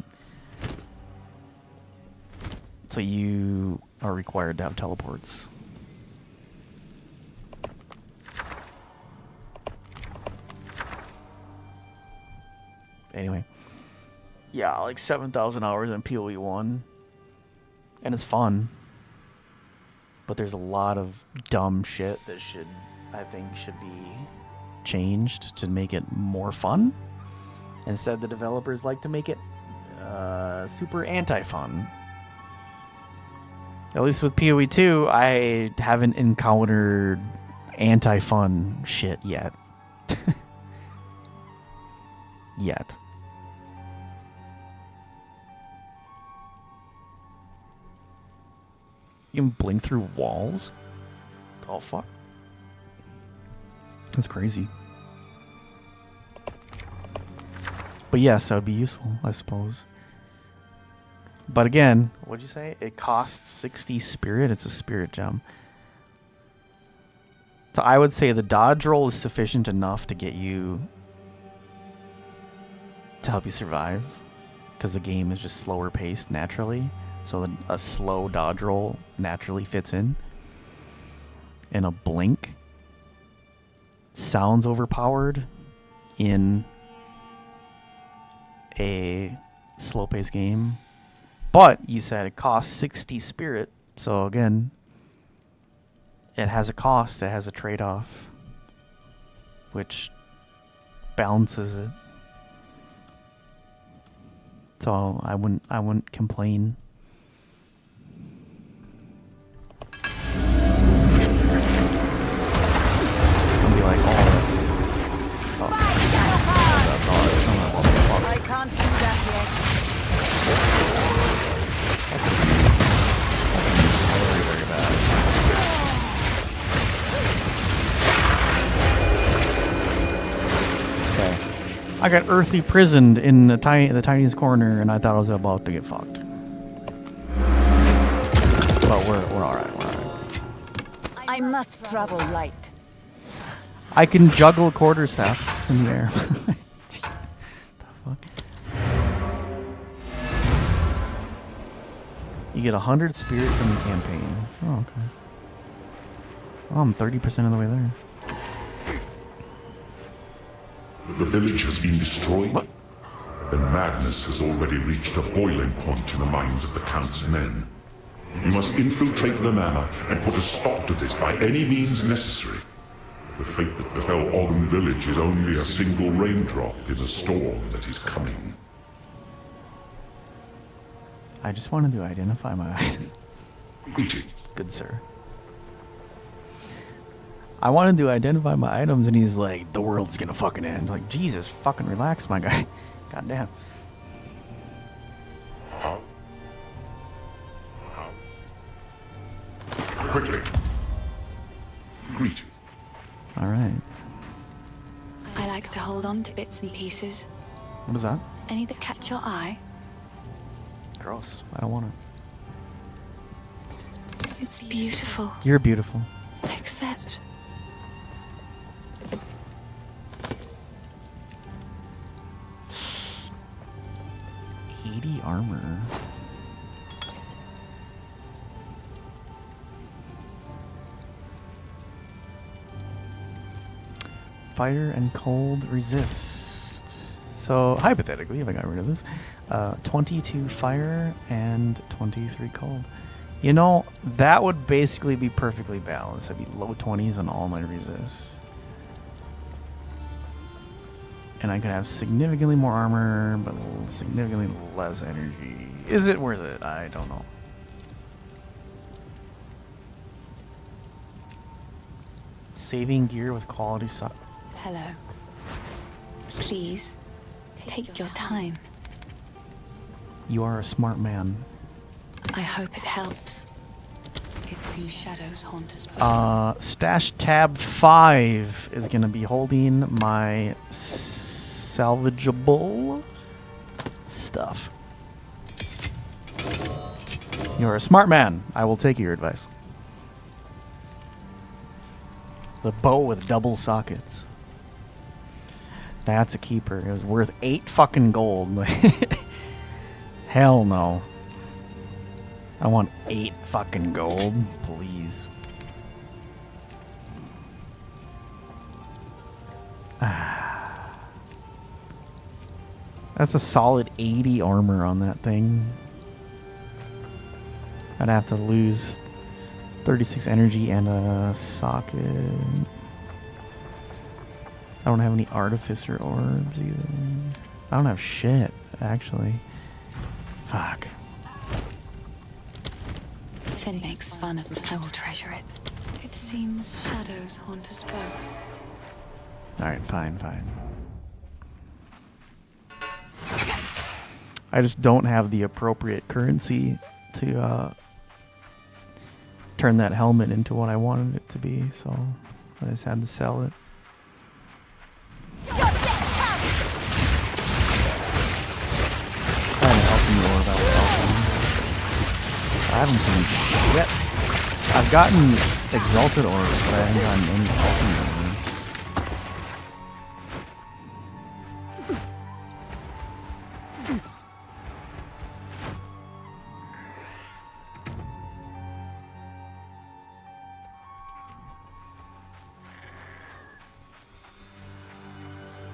So you are required to have teleports. Anyway. Yeah, like 7,000 hours in PoE 1. And it's fun. But there's a lot of dumb shit that I think should be changed to make it more fun. Instead, the developers like to make it super anti-fun. At least with PoE 2, I haven't encountered anti-fun shit yet. Yet. You can blink through walls? Oh, fuck. That's crazy. But yes, that would be useful, I suppose. But again, what'd you say? It costs 60 spirit? It's a spirit gem. So I would say the dodge roll is sufficient enough to get you... to help you survive. Because the game is just slower paced naturally. So a slow dodge roll naturally fits in. And a blink sounds overpowered in a slow-paced game. But you said it costs 60 spirit. So again, it has a cost. It has a trade-off. Which balances it. So I wouldn't complain. Like all I can't do that yet. very bad. Okay. I got earthly prisoned in the tiniest corner, and I thought I was about to get fucked. But we're alright. We're alright. I must travel light. I can juggle quarterstaffs in the air. The fuck? You get 100 spirit from the campaign. Oh, okay. Oh, I'm 30% of the way there. The village has been destroyed. What? The madness has already reached a boiling point in the minds of the Count's men. You must infiltrate the manor and put a stop to this by any means necessary. The fate that befell Ogden village is only a single raindrop in a storm that is coming. I just wanted to identify my items. Greeting. Good sir. I wanted to identify my items, and he's like, the world's gonna fucking end. Like, Jesus, fucking relax, my guy. Goddamn. Quickly. Greeting. Alright. I like to hold on to bits and pieces. What is that? Any that catch your eye? Gross. I don't want it. It's beautiful. You're beautiful. Except... 80 armor. fire and cold resist. So hypothetically, if I got rid of this, 22 fire and 23 cold. You know, that would basically be perfectly balanced. It'd be low 20s on all my resists. And I could have significantly more armor, but significantly less energy. Is it worth it? I don't know. Saving gear with quality Hello. Please, take your time. You are a smart man. I hope it helps. It seems shadows haunt us both. Stash tab 5 is going to be holding my salvageable stuff. You're a smart man. I will take your advice. The bow with double sockets. That's a keeper. It was worth 8 fucking gold. Hell no. I want 8 fucking gold, please. That's a solid 80 armor on that thing. I'd have to lose 36 energy and a socket. I don't have any artificer orbs either. I don't have shit, actually. Fuck. Finn makes fun of me. I will treasure it. It seems shadows haunt us both. Alright, fine, fine. I just don't have the appropriate currency to turn that helmet into what I wanted it to be, so I just had to sell it. Trying to help you more about helping. I haven't seen shit. I've gotten exalted orbs, but I haven't gotten any helping orbs.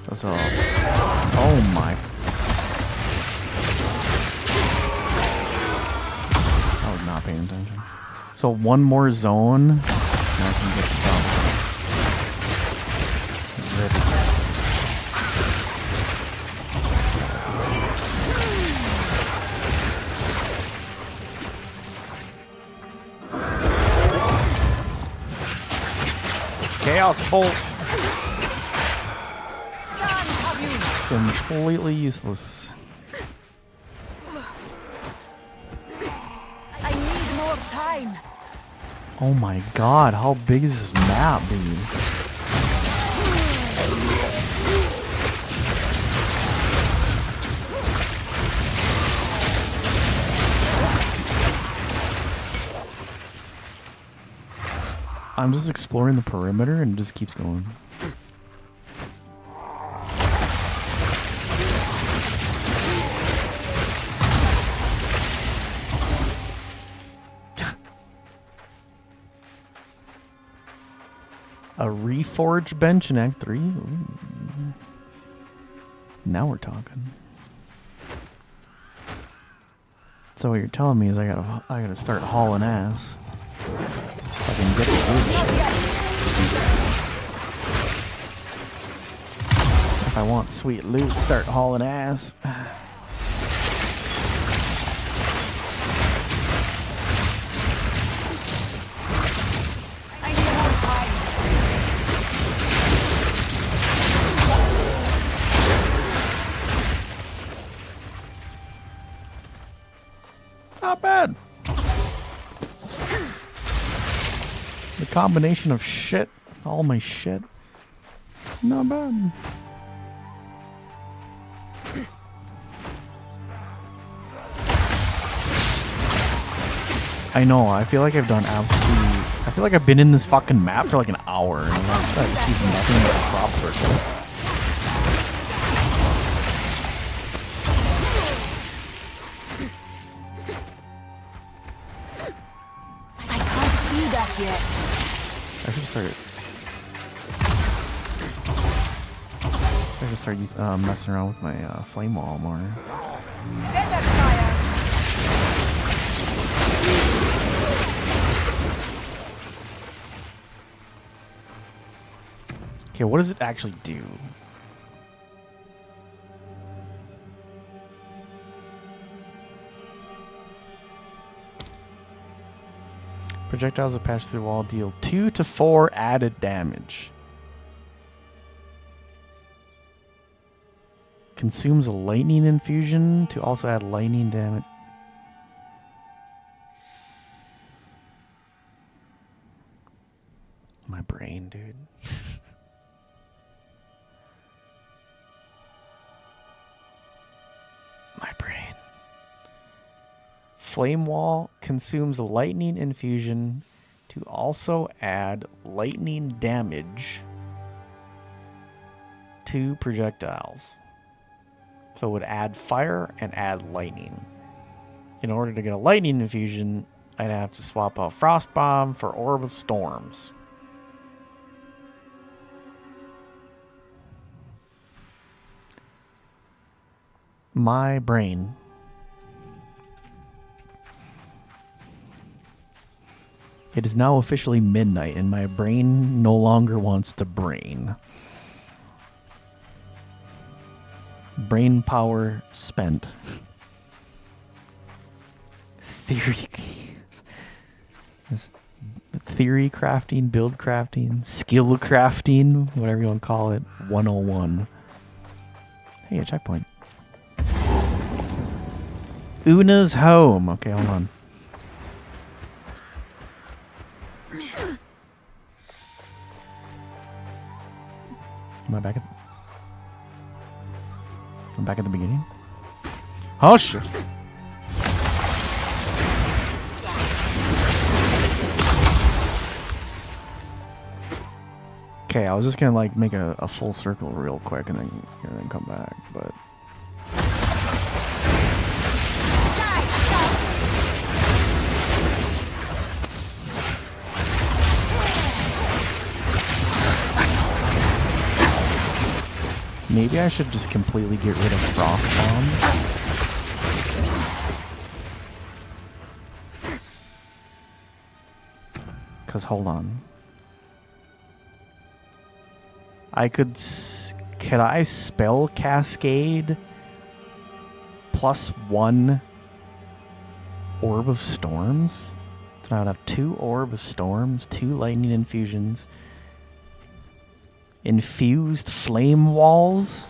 That's all. Oh my. I was not paying attention. So one more zone. And I can get some. Chaos Bolt. Completely useless. I need more time. Oh my god, how big is this map, dude? I'm just exploring the perimeter and it just keeps going. A reforged bench in Act 3? Ooh. Now we're talking. So what you're telling me is I gotta start hauling ass. If I can get the loot. If I want sweet loot, start hauling ass. Not bad. The combination of shit, all my shit, not bad. I know, I feel like I've done absolutely... I feel like I've been in this fucking map for like an hour and I've achieved nothing but a crop circle. Yet. I should start I just start messing around with my flame wall more. Desert fire. Okay, what does it actually do? Projectiles that pass through the wall deal 2 to 4 added damage. Consumes a lightning infusion to also add lightning damage. My brain, dude. My brain. Flame Wall consumes a lightning infusion to also add lightning damage to projectiles. So it would add fire and add lightning. In order to get a lightning infusion, I'd have to swap out Frost Bomb for Orb of Storms. My brain. It is now officially midnight, and my brain no longer wants to brain. Brain power spent. Theory crafting, build crafting, skill crafting, whatever you want to call it. 101. Hey, a checkpoint. Una's home. Okay, hold on. Am I back at... I'm back at the beginning? Oh, shit. Okay, I was just gonna like make a full circle real quick and then come back, but... Maybe I should just completely get rid of Frost Bomb. Because, hold on. Could I spell Cascade +1 Orb of Storms? So I would have 2 Orb of Storms, 2 Lightning Infusions, infused flame walls,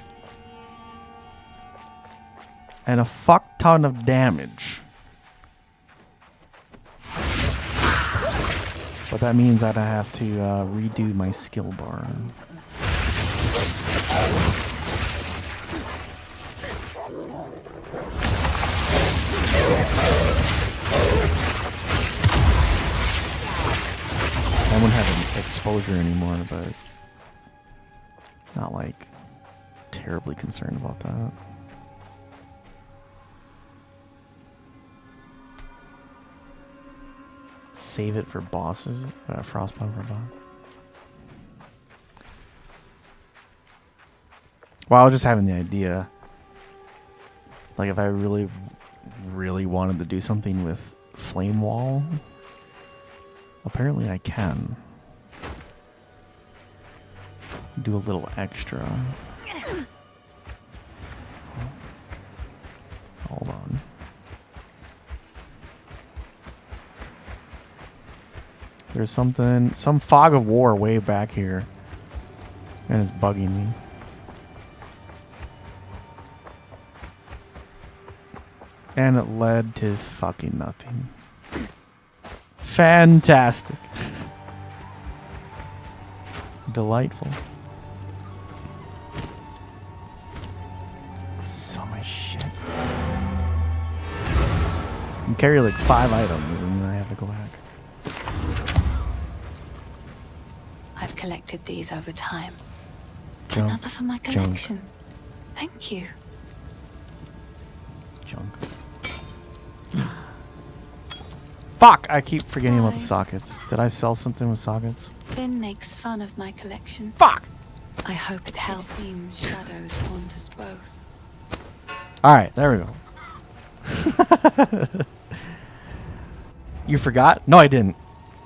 and a fuck ton of damage. But that means I'd have to redo my skill bar. I wouldn't have an exposure anymore, but not like terribly concerned about that. Save it for bosses. Frostbomb for boss. Well, I was just having the idea. Like if I really, really wanted to do something with Flame Wall, apparently I can. Do a little extra. Hold on. There's some fog of war way back here. And it's bugging me. And it led to fucking nothing. Fantastic. Delightful. So much shit. You carry like 5 items and then I have to go back. I've collected these over time. Junk. Another for my collection. Thank you. Junk. Fuck! I keep forgetting about the sockets. Did I sell something with sockets? Finn makes fun of my collection. Fuck! I hope it helps. It seems shadows haunt us both. Alright, there we go. You forgot? No, I didn't.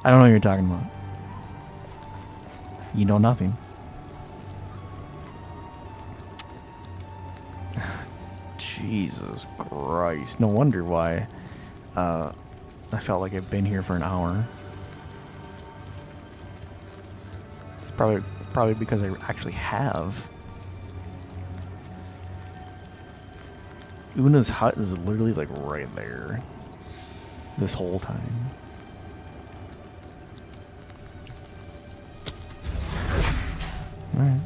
I don't know what you're talking about. You know nothing. Jesus Christ. No wonder why I felt like I've been here for an hour. It's probably because I actually have. Una's hut is literally like right there. This whole time. Alright.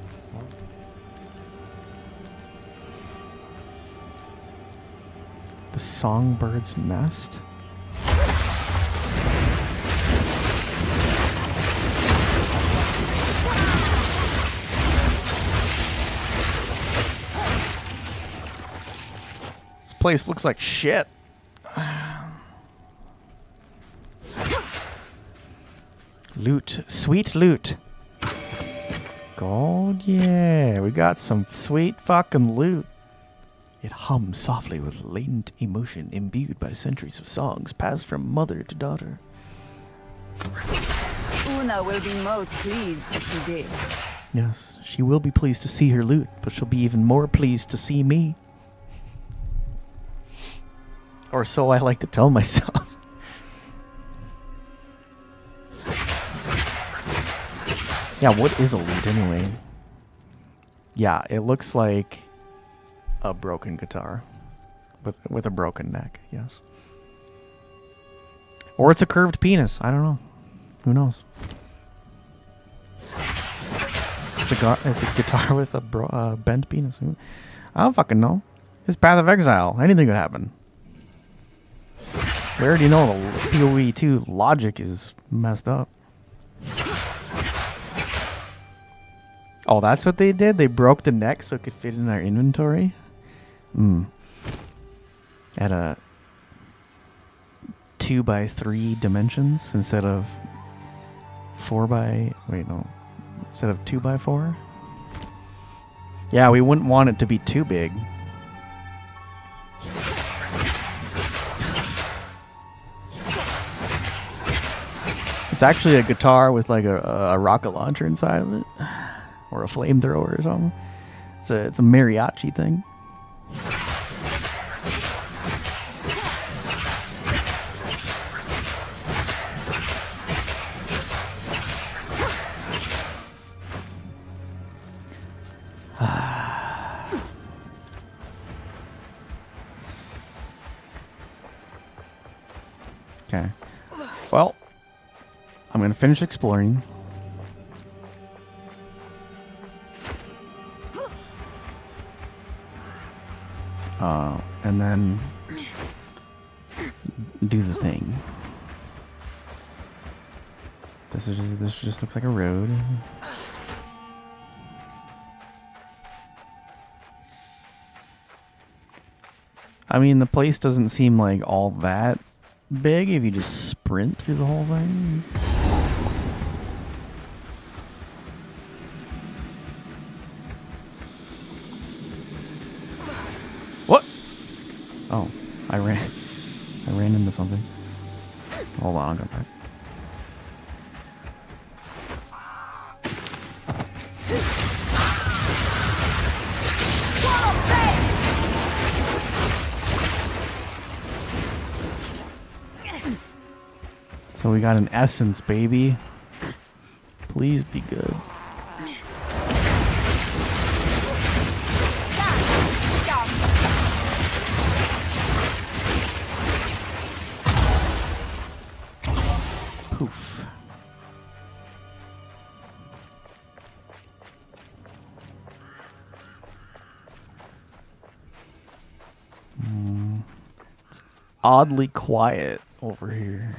The Songbird's Nest? This place looks like shit. Loot. Sweet loot. Gold, yeah. We got some sweet fucking loot. It hums softly with latent emotion imbued by centuries of songs passed from mother to daughter. Una will be most pleased to see this. Yes, she will be pleased to see her loot, but she'll be even more pleased to see me. Or so I like to tell myself. Yeah, what is a loot anyway? Yeah, it looks like a broken guitar with a broken neck, yes. Or it's a curved penis, I don't know. Who knows? It's a guitar with a bent penis. I don't fucking know. It's Path of Exile. Anything could happen. We already know the PoE 2 logic is messed up. Oh, that's what they did? They broke the neck so it could fit in our inventory? At a 2x3 dimensions instead of instead of 2x4? Yeah, we wouldn't want it to be too big. It's actually a guitar with like a rocket launcher inside of it. Or a flamethrower or something. It's a mariachi thing. Okay. Well, I'm gonna finish exploring. And then do the thing. This just looks like a road. I mean, the place doesn't seem like all that big if you just sprint through the whole thing. What? Oh, I ran into something. Hold on, I'll go back. So we got an essence, baby. Please be good. Poof. It's oddly quiet over here.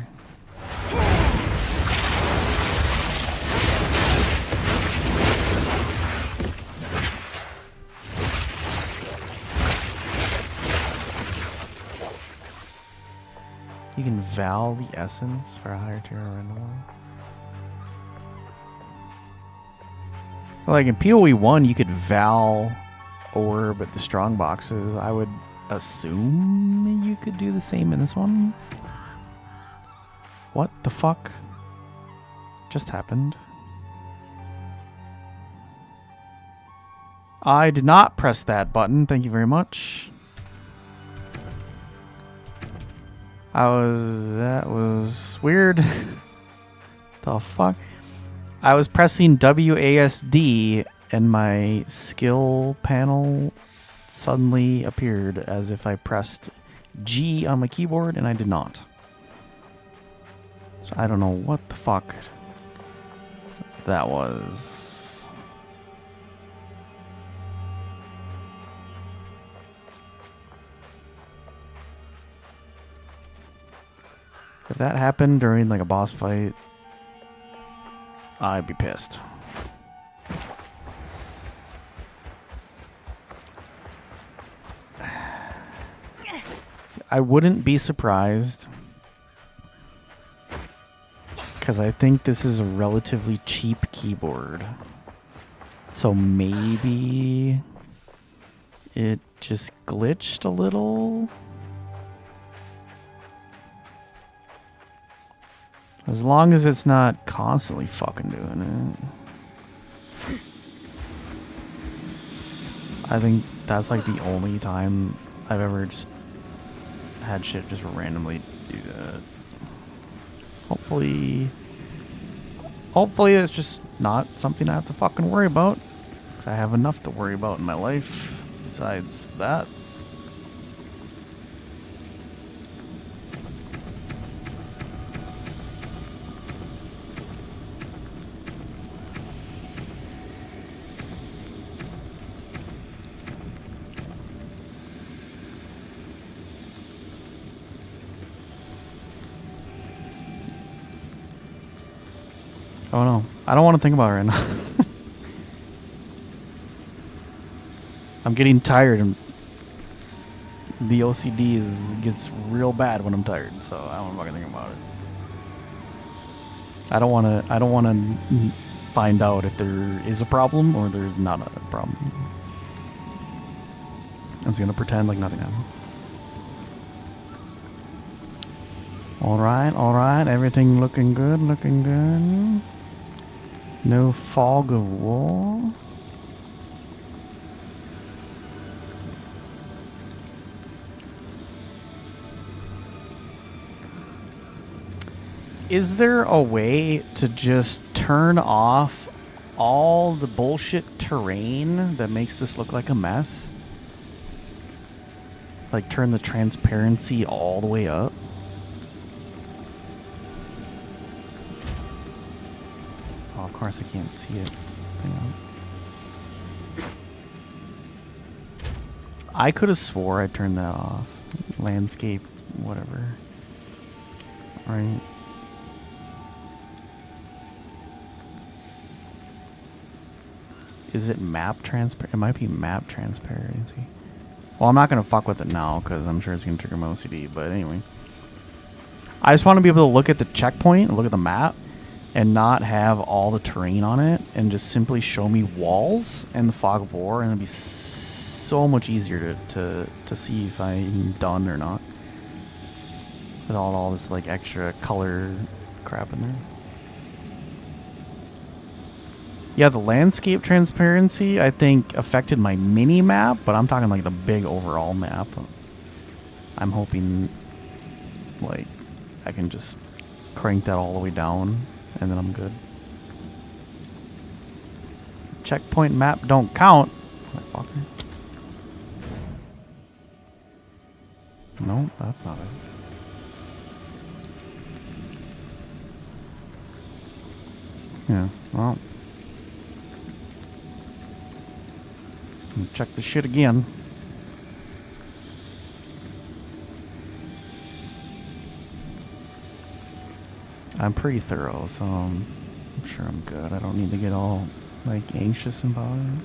You can vow the essence for a higher tier renewal. Like in PoE 1, you could Val orb at the strong boxes. I would assume you could do the same in this one. What the fuck just happened? I did not press that button. Thank you very much. That was weird. The fuck? I was pressing WASD and my skill panel suddenly appeared as if I pressed G on my keyboard and I did not. So I don't know what the fuck that was. If that happened during like a boss fight, I'd be pissed. I wouldn't be surprised, because I think this is a relatively cheap keyboard. So maybe it just glitched a little. As long as it's not constantly fucking doing it. I think that's like the only time I've ever just had shit just randomly do that. Hopefully it's just not something I have to fucking worry about. Because I have enough to worry about in my life besides that. Oh no, I don't want to think about it right now. I'm getting tired and the OCD gets real bad when I'm tired, so I don't fucking think about it. I don't want to find out if there is a problem or there's not a problem. I'm just gonna pretend like nothing happened. All right, everything looking good, No fog of war. Is there a way to just turn off all the bullshit terrain that makes this look like a mess? Like turn the transparency all the way up? Oh, of course I can't see it. Hang on. I could have swore I turned that off. Landscape, whatever. Right. Is it map transparent? It might be map transparency. Well, I'm not going to fuck with it now because I'm sure it's going to trigger my OCD. But anyway. I just want to be able to look at the checkpoint, look at the map, and not have all the terrain on it, and just simply show me walls and the fog of war, and it'd be so much easier to see if I'm done or not. With all this like extra color crap in there. Yeah, the landscape transparency, I think, affected my mini map, but I'm talking like the big overall map. I'm hoping, like, I can just crank that all the way down, and then I'm good. Checkpoint map don't count. Motherfucker. No, that's not it. Yeah, well. Check this shit again. I'm pretty thorough, so I'm sure I'm good. I don't need to get all like anxious about it.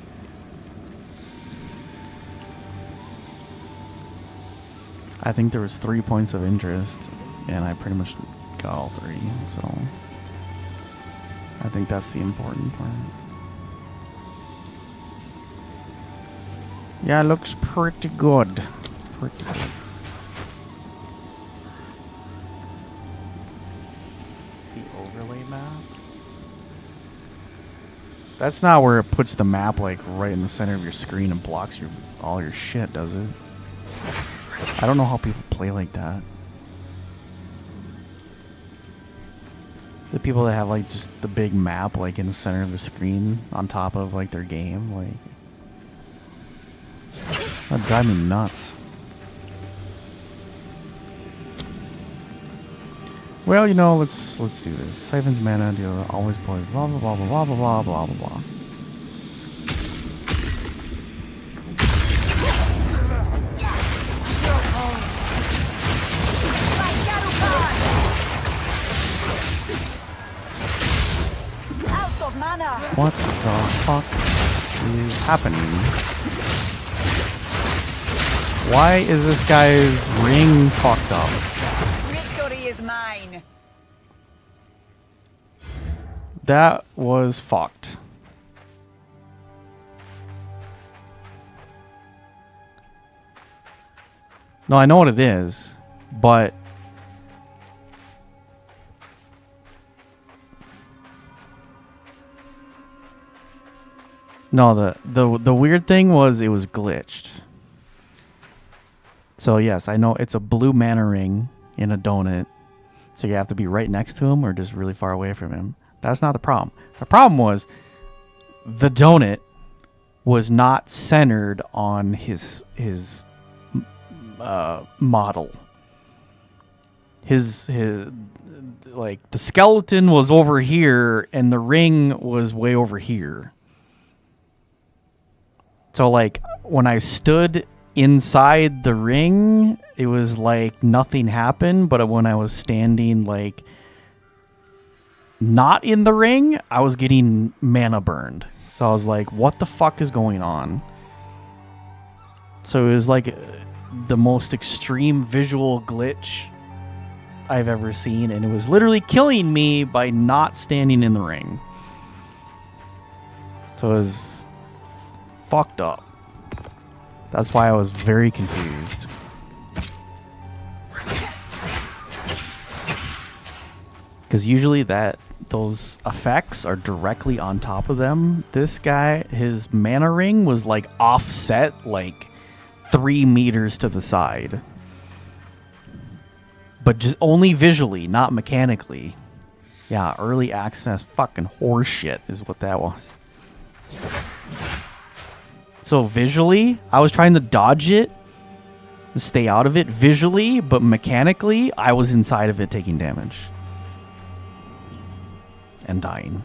I think there was 3 points of interest, and I pretty much got all 3, so I think that's the important part. Yeah, it looks pretty good. Pretty good. The overlay map? That's not where it puts the map like right in the center of your screen and blocks all your shit, does it? I don't know how people play like that. The people that have like just the big map like in the center of the screen on top of like their game, like that drives me nuts. Well, you know, let's do this. Siphons mana, deal always poison. Blah blah blah blah blah blah blah blah blah. What the fuck is happening? Why is this guy's ring fucked up? Victory is mine. That was fucked. No, I know what it is, but no, the weird thing was it was glitched. So yes, I know it's a blue mana ring in a donut. So you have to be right next to him or just really far away from him. That's not the problem. The problem was the donut was not centered on his model. His like the skeleton was over here and the ring was way over here. So like when I stood inside the ring, it was like nothing happened, but when I was standing like not in the ring, I was getting mana burned. So I was like, what the fuck is going on? So it was like the most extreme visual glitch I've ever seen, and it was literally killing me by not standing in the ring. So it was fucked up. That's why I was very confused. Because usually those effects are directly on top of them. This guy, his mana ring was like offset like 3 meters to the side. But just only visually, not mechanically. Yeah, early access fucking horseshit is what that was. So visually, I was trying to dodge it, stay out of it visually, but mechanically, I was inside of it taking damage. And dying.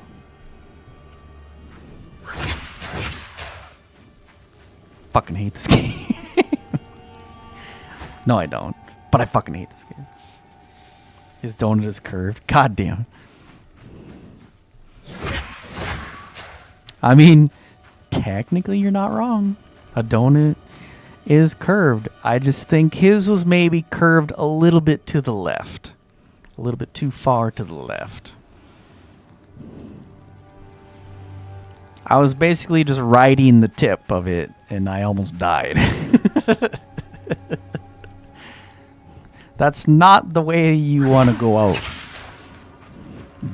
Fucking hate this game. No, I don't. But I fucking hate this game. His donut is curved. God damn. I mean, technically you're not wrong. A donut is curved. I just think his was maybe curved a little bit to the left. A little bit too far to the left. I was basically just riding the tip of it, and I almost died. That's not the way you want to go out.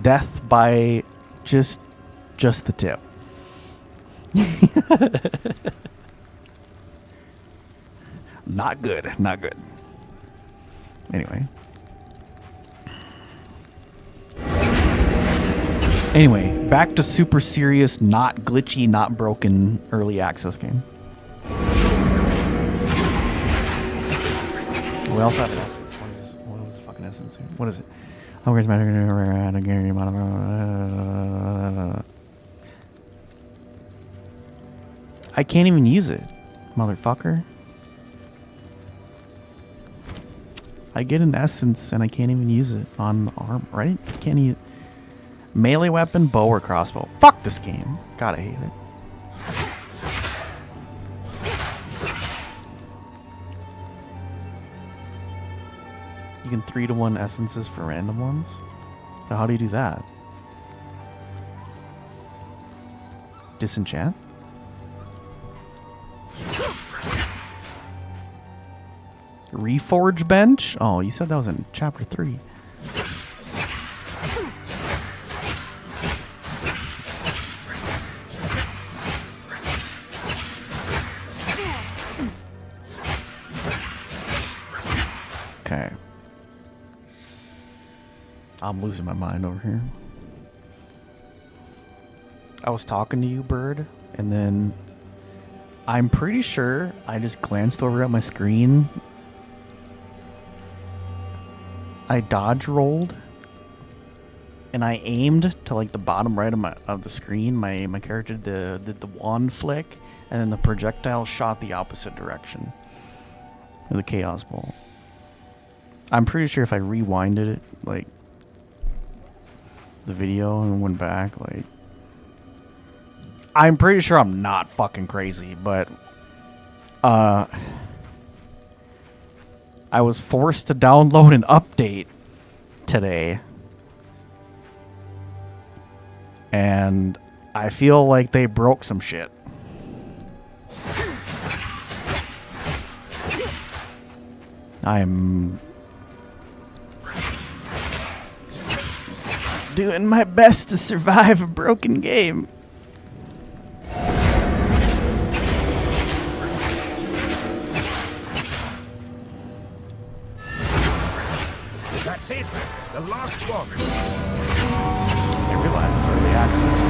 Death by just the tip. Not good. Not good. Anyway. Anyway, back to super serious, not glitchy, not broken early access game. We also have an essence. What is this? What is this fucking essence here? What is it? Oh, where's my... I can't even use it, motherfucker. I get an essence and I can't even use it on arm, right? I can't use melee weapon, bow, or crossbow. Fuck this game. God, I hate it. You can 3-to-1 essences for random ones? So how do you do that? Disenchant? Reforge bench? Oh, you said that was in chapter 3. Okay. I'm losing my mind over here. I was talking to you, Bird, and then I'm pretty sure I just glanced over at my screen. I dodge rolled, and I aimed to like the bottom right of the screen. My character did the wand flick, and then the projectile shot the opposite direction with the chaos bolt. I'm pretty sure if I rewinded it, like the video and went back, like I'm pretty sure I'm not fucking crazy, but I was forced to download an update today. And I feel like they broke some shit. I'm doing my best to survive a broken game. That's it. The last one. I realize it's early access.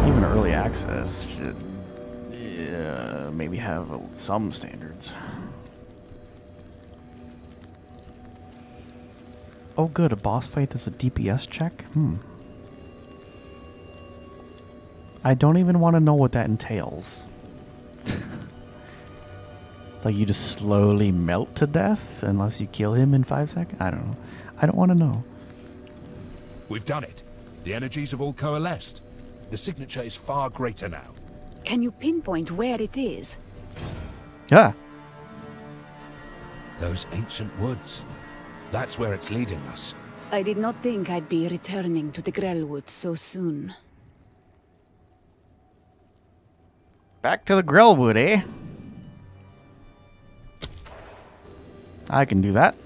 Even early access should maybe have some standards. Oh good, a boss fight that's a DPS check? I don't even want to know what that entails. Like you just slowly melt to death unless you kill him in 5 seconds? I don't know. I don't want to know. We've done it. The energies have all coalesced. The signature is far greater now. Can you pinpoint where it is? Yeah. Those ancient woods. That's where it's leading us. I did not think I'd be returning to the Grellwoods so soon. Back to the Grellwood, eh? I can do that.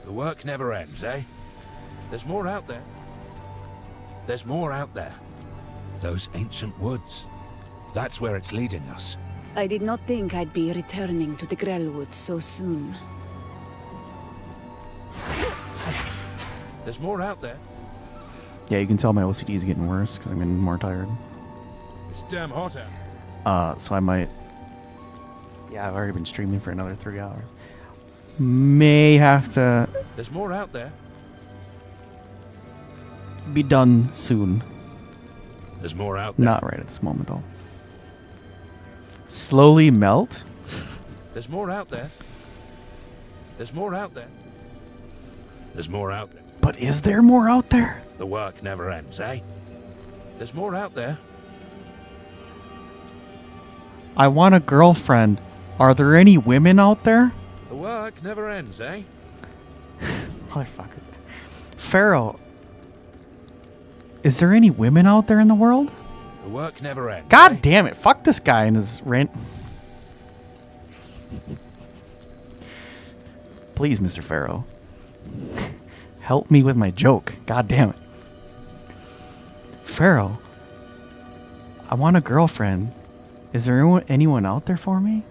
The work never ends, eh? There's more out there. There's more out there. Those ancient woods. That's where it's leading us. I did not think I'd be returning to the Grellwoods so soon. There's more out there. Yeah, you can tell my OCD is getting worse because I'm getting more tired. It's damn hot out. So I might... Yeah, I've already been streaming for another 3 hours. May have to... There's more out there. Be done soon. There's more out there. Not right at this moment, though. Slowly melt? There's more out there. There's more out there. There's more out there. But is there more out there? The work never ends, eh? There's more out there. I want a girlfriend. Are there any women out there? The work never ends, eh? Motherfucker. Pharaoh. Is there any women out there in the world? The work never ends. God damn it. Fuck this guy and his rant. Please, Mr. Pharaoh. Help me with my joke. God damn it. Pharaoh. I want a girlfriend. Is there anyone out there for me?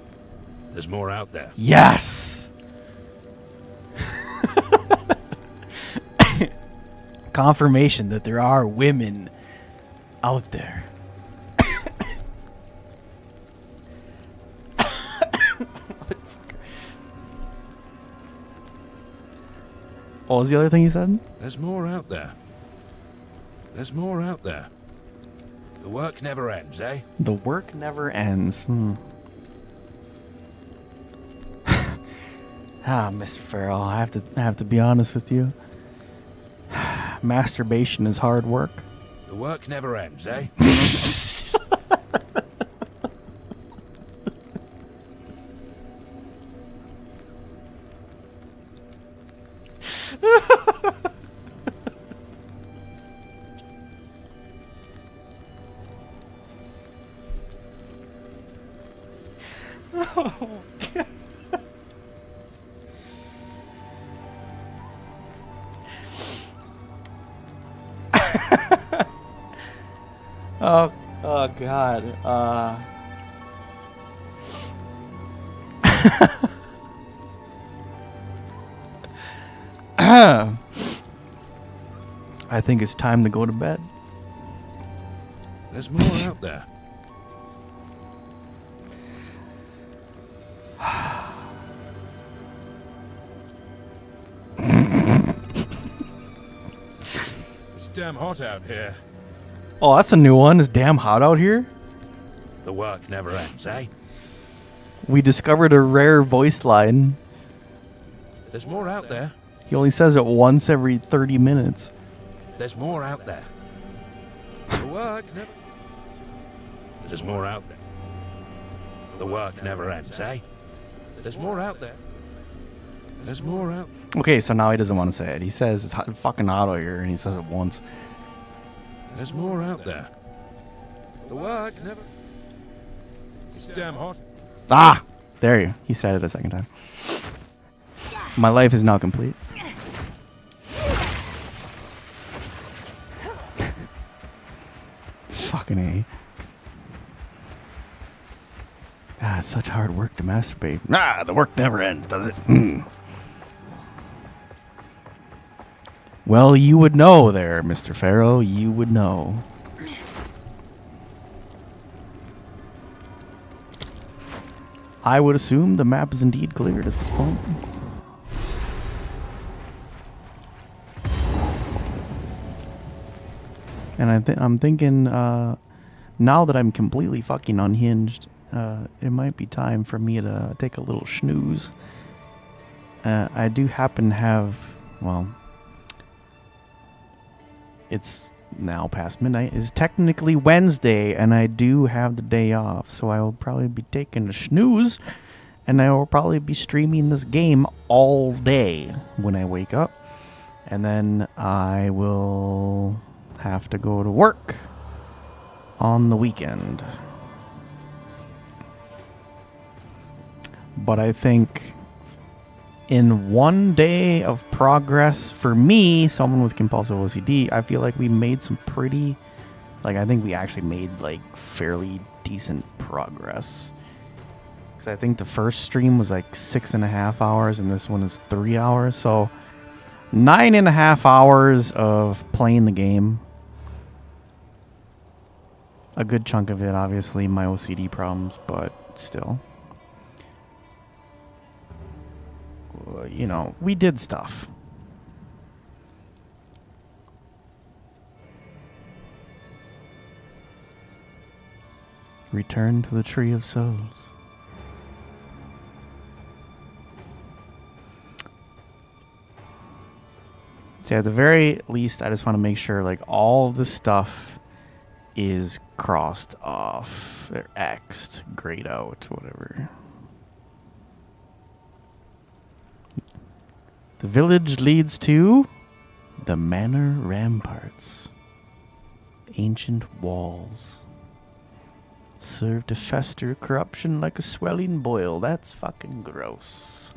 There's more out there. Yes! Confirmation that there are women out there. What was the other thing you said? There's more out there. There's more out there. The work never ends, eh? The work never ends. Mr. Farrell, I have to be honest with you. Masturbation is hard work. The work never ends, eh? Oh God. I think it's time to go to bed. There's more out there. It's damn hot out here. Oh, that's a new one. It's damn hot out here. The work never ends, eh? We discovered a rare voice line. There's more out there. He only says it once every 30 minutes. There's more out there. The work never... There's more out there. The work never ends, eh? There's more out there. There's more out... Okay, so now he doesn't want to say it. He says it's hot, fucking hot out here, and he says it once. There's more out there. The work never... It's damn hot. Ah! There you. He said it a second time. My life is now complete. Fucking A. Ah, it's such hard work to masturbate. Ah, the work never ends, does it? Well, you would know there, Mr. Pharaoh. You would know. I would assume the map is indeed cleared at this point. And I'm thinking, now that I'm completely fucking unhinged, it might be time for me to take a little snooze. I do happen to have, well, it's now past midnight. It's technically Wednesday, and I do have the day off, so I will probably be taking a snooze, and I will probably be streaming this game all day when I wake up, and then I will have to go to work on the weekend. But I think in one day of progress for me, someone with compulsive OCD, I feel like we made some pretty, like, I think we actually made like fairly decent progress. Because I think the first stream was like 6.5 hours and this one is 3 hours. So 9.5 hours of playing the game. A good chunk of it, obviously, my OCD problems, but still. You know, we did stuff. Return to the Tree of Souls. So at the very least, I just want to make sure, like, all of the stuff is crossed off, or X'd, grayed out, whatever. The village leads to the manor ramparts. Ancient walls. Serve to fester corruption like a swelling boil. That's fucking gross.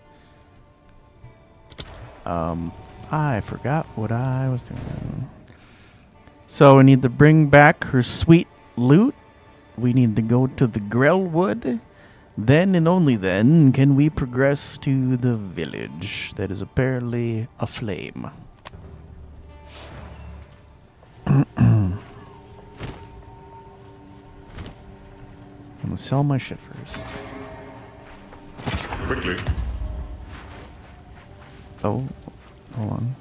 I forgot what I was doing. So we need to bring back her sweet loot. We need to go to the Grellwood. Then and only then can we progress to the village that is apparently aflame. I'm gonna sell my shit first. Quickly. Oh, hold on.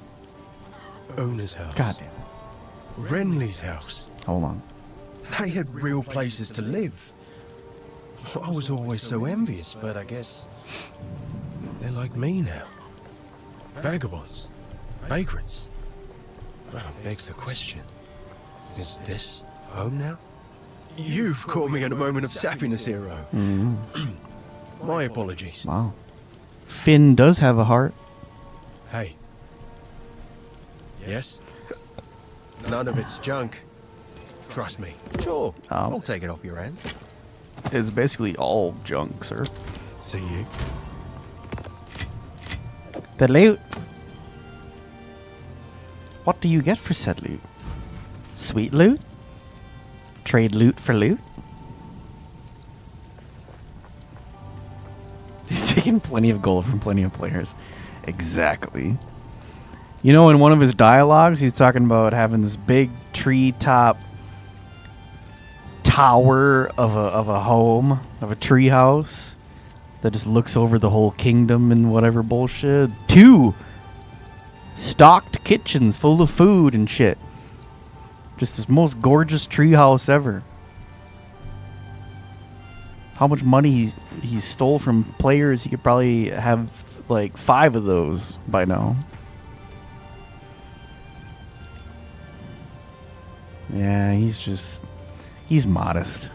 Owner's house. Goddamn. Renly's house. Hold on. They had real places to live. I was always so envious, but I guess they're like me now. Vagabonds. Vagrants. Well, begs the question. Is this home now? You've caught me in a moment of sappiness, hero. My apologies. Wow. Finn does have a heart. Hey. Yes? None of it's junk. Trust me. Sure. I'll take it off your hands. It's basically all junk, sir. See you. The loot. What do you get for said loot? Sweet loot? Trade loot for loot. He's taking plenty of gold from plenty of players. Exactly. You know, in one of his dialogues, he's talking about having this big treetop tower of a home, of a tree house that just looks over the whole kingdom and whatever bullshit. 2 stocked kitchens full of food and shit. Just this most gorgeous tree house ever. How much money he stole from players? He could probably have like 5 of those by now. Yeah, he's modest.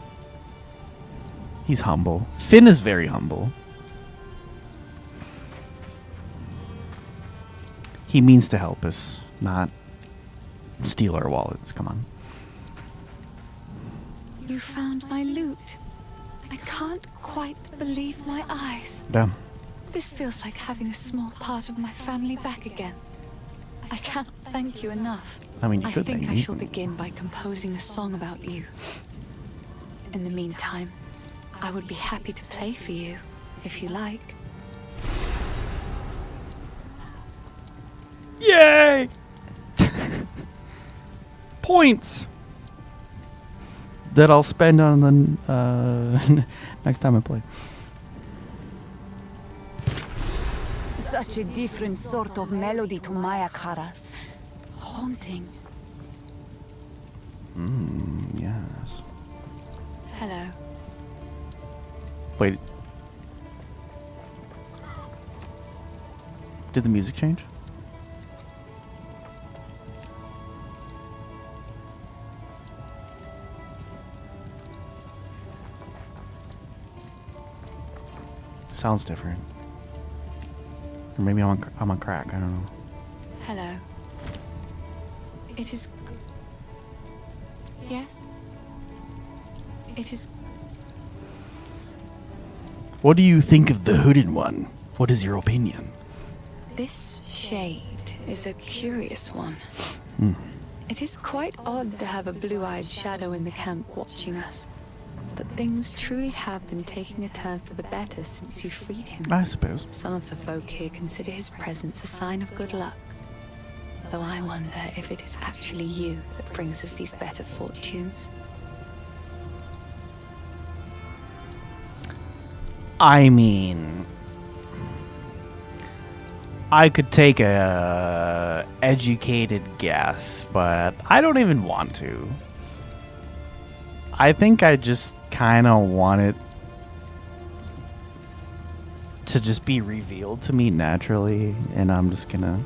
He's humble. Finn is very humble. He means to help us, not steal our wallets. Come on. You found my loot. I can't quite believe my eyes. Damn. This feels like having a small part of my family back again. I can't thank you enough. I mean, you I could think thank I me. shall begin by composing a song about you. In the meantime, I would be happy to play for you, if you like. Yay! Points that I'll spend on the next time I play. Such a different sort of melody to my Akaras. Haunting. Yes. Hello. Wait. Did the music change? Sounds different. Or maybe I'm on crack. I don't know. Hello. It is... Yes? It is... What do you think of the hooded one? What is your opinion? This shade is a curious one. It is quite odd to have a blue-eyed shadow in the camp watching us. But things truly have been taking a turn for the better since you freed him. I suppose. Some of the folk here consider his presence a sign of good luck. Though I wonder if it is actually you that brings us these better fortunes. I mean, I could take a educated guess, but I don't even want to. I think I just kind of want it to just be revealed to me naturally, and I'm just gonna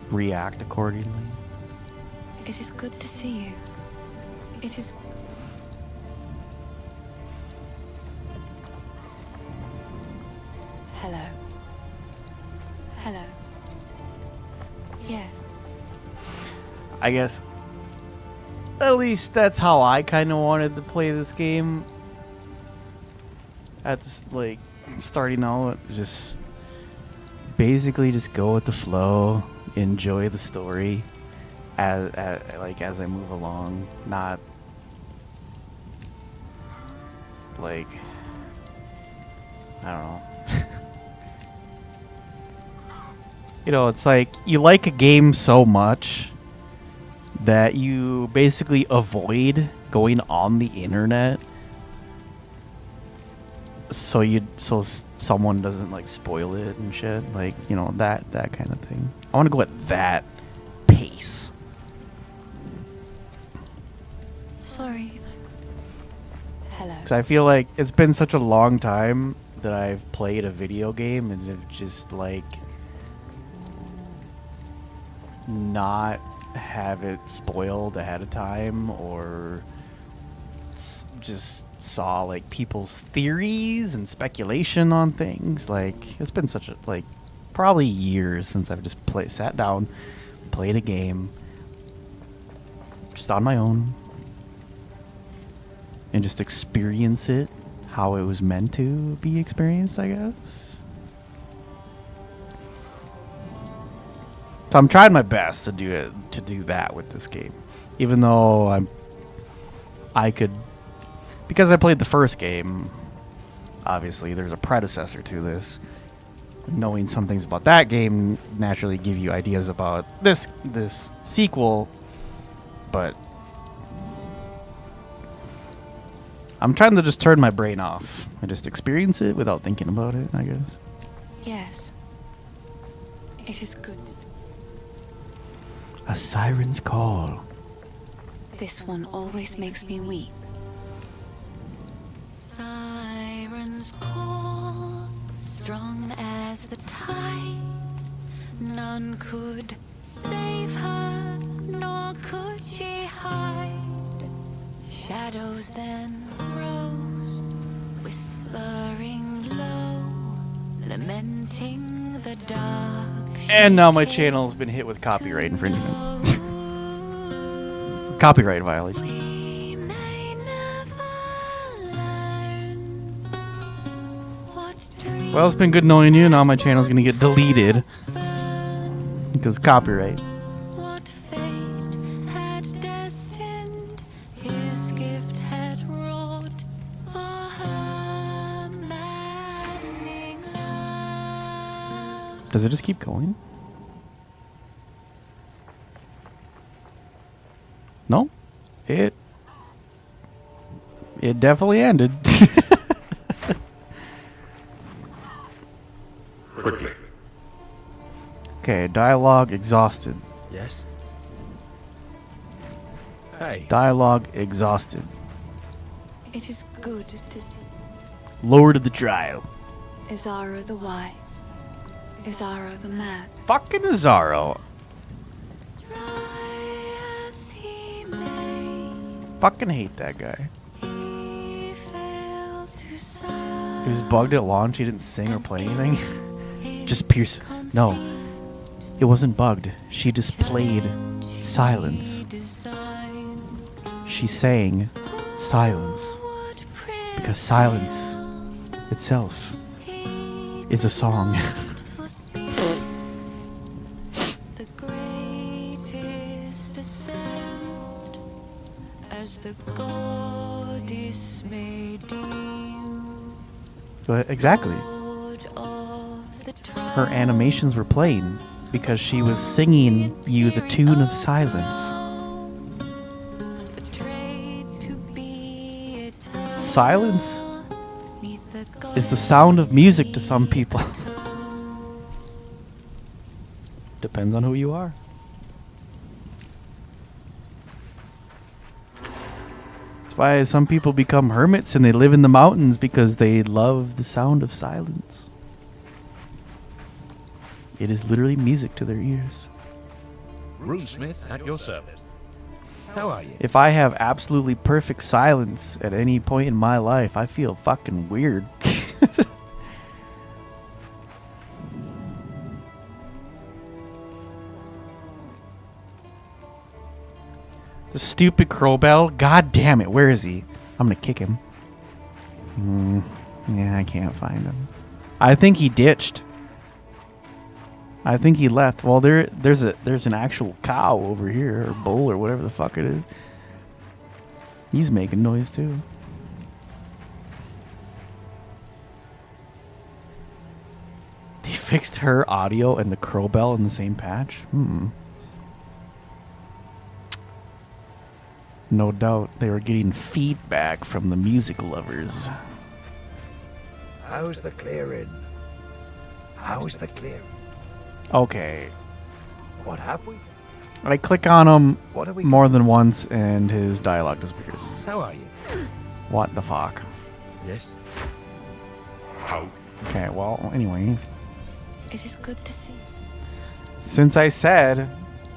react accordingly. It is good to see you. It is... Hello. Hello. Yes. I guess at least that's how I kind of wanted to play this game. At this, like, starting out, just basically just go with the flow, enjoy the story as I move along, not like, I don't know. You know, it's like you like a game so much that you basically avoid going on the internet so someone doesn't like spoil it and shit, like, you know, that kind of thing. I want to go at that pace. Sorry. Hello. 'Cause I feel like it's been such a long time that I've played a video game and have just like not have it spoiled ahead of time, or just saw like people's theories and speculation on things. Like, it's been such a, like, probably years since I've just sat down, played a game just on my own and just experience it how it was meant to be experienced, I guess. So I'm trying my best to do that with this game, even though I could, because I played the first game, obviously there's a predecessor to this. Knowing some things about that game naturally give you ideas about this sequel, but I'm trying to just turn my brain off and just experience it without thinking about it, I guess. Yes. It is good. A siren's call. This one always makes me weep. Sirens call, strong as the tide. None could save her, nor could she hide. Shadows then rose, whispering low, lamenting the dark. And now my channel's been hit with copyright infringement. Copyright violation. We may never learn what Well, it's been good knowing you. Now my channel's gonna get deleted because copyright. what fate had destined, his gift had wrought for her maddening love. Does it just keep going? No, it definitely ended. Quickly. Okay, dialogue exhausted. Yes? Hey. Dialogue exhausted. It is good to see Lord of the trial. Izaro the wise, Izaro the mad. Fucking Azaro. Try as he may, Fucking hate that guy. he failed to serve. He was bugged at launch. He didn't sing or play anything. Just pierce. No, it wasn't bugged. She just played silence. She sang silence because silence itself is a song. The greatest descent, as the goddess may deem. Exactly. Lord of the Her animations were playing because she was singing you the tune of silence. betrayed to be eternal. Silence Neath the is the sound of music to some people. Depends on who you are. That's why some people become hermits and they live in the mountains because they love the sound of silence. It is literally music to their ears. Runesmith at your service. How are you? If I have absolutely perfect silence at any point in my life, I feel fucking weird. The stupid Crowbell. God damn it. Where is he? I'm going to kick him. Yeah, I can't find him. I think he ditched. I think he left. Well, there's an actual cow over here, or bull, or whatever the fuck it is. He's making noise too. They fixed her audio and the Crowbell in the same patch? No doubt they were getting feedback from the music lovers. How's the clearing? How's the clearing? Okay. What have we? I click on him What are we more than once and his dialogue disappears. How are you? What the fuck? Yes? How? Okay, well, anyway. It is good to see. Since I said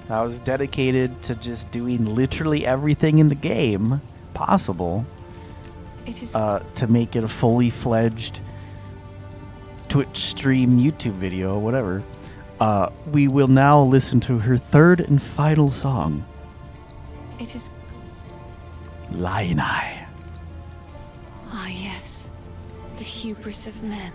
I was dedicated to just doing literally everything in the game possible It is to make it a fully fledged Twitch stream, YouTube video, whatever, we will now listen to her third and final song, It is. Lion Eye. Ah, yes. The hubris of men.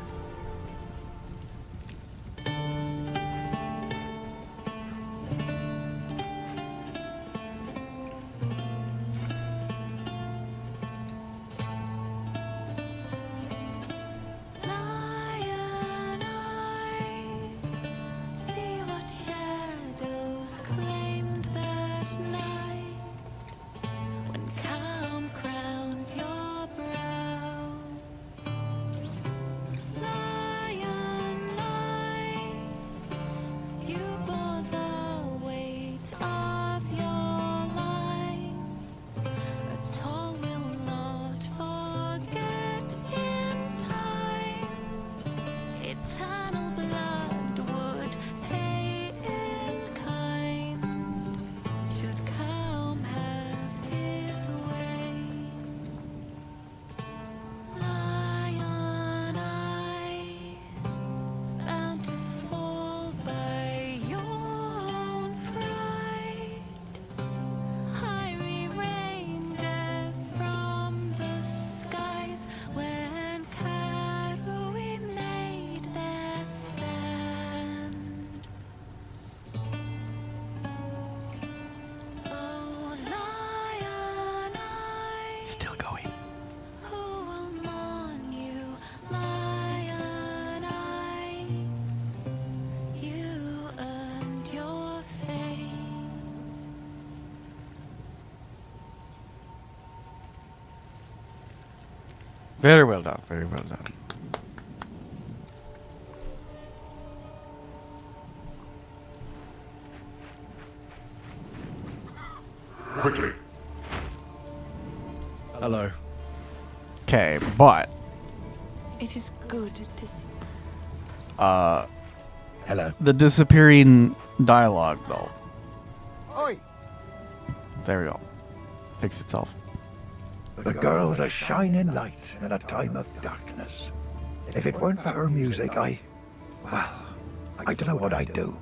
Very well done. Very well done. Quickly. Hello. Okay, but It is good to see. Hello. the disappearing dialogue, though. Oi! There we go. Fix itself. The girl's a shining light in a time of darkness. If it weren't for her music, I don't know what I'd do.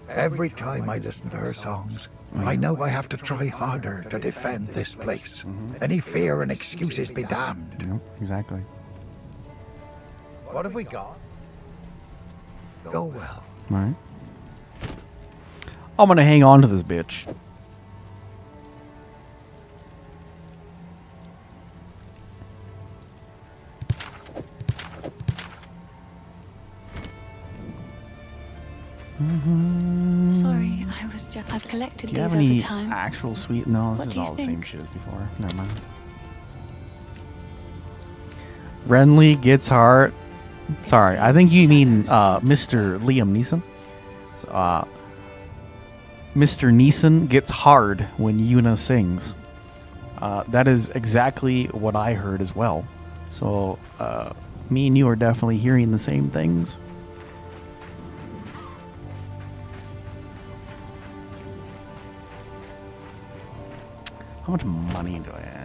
Every time I listen to her songs, I know I have to try harder to defend this place. Any fear and excuses be damned. Yep, exactly. What have we got? Go well. All right. I'm gonna hang on to this bitch. Sorry, I was just. I've collected Do you have these over any time. actual sweet? No, What this is do you all the same think? shit as before. Never mind. Renly gets heart. Sorry, I think you mean Mr. Liam Neeson. So, Mr. Neeson gets hard when Yuna sings. That is exactly what I heard as well. So, me and you are definitely hearing the same things. How much money do I have?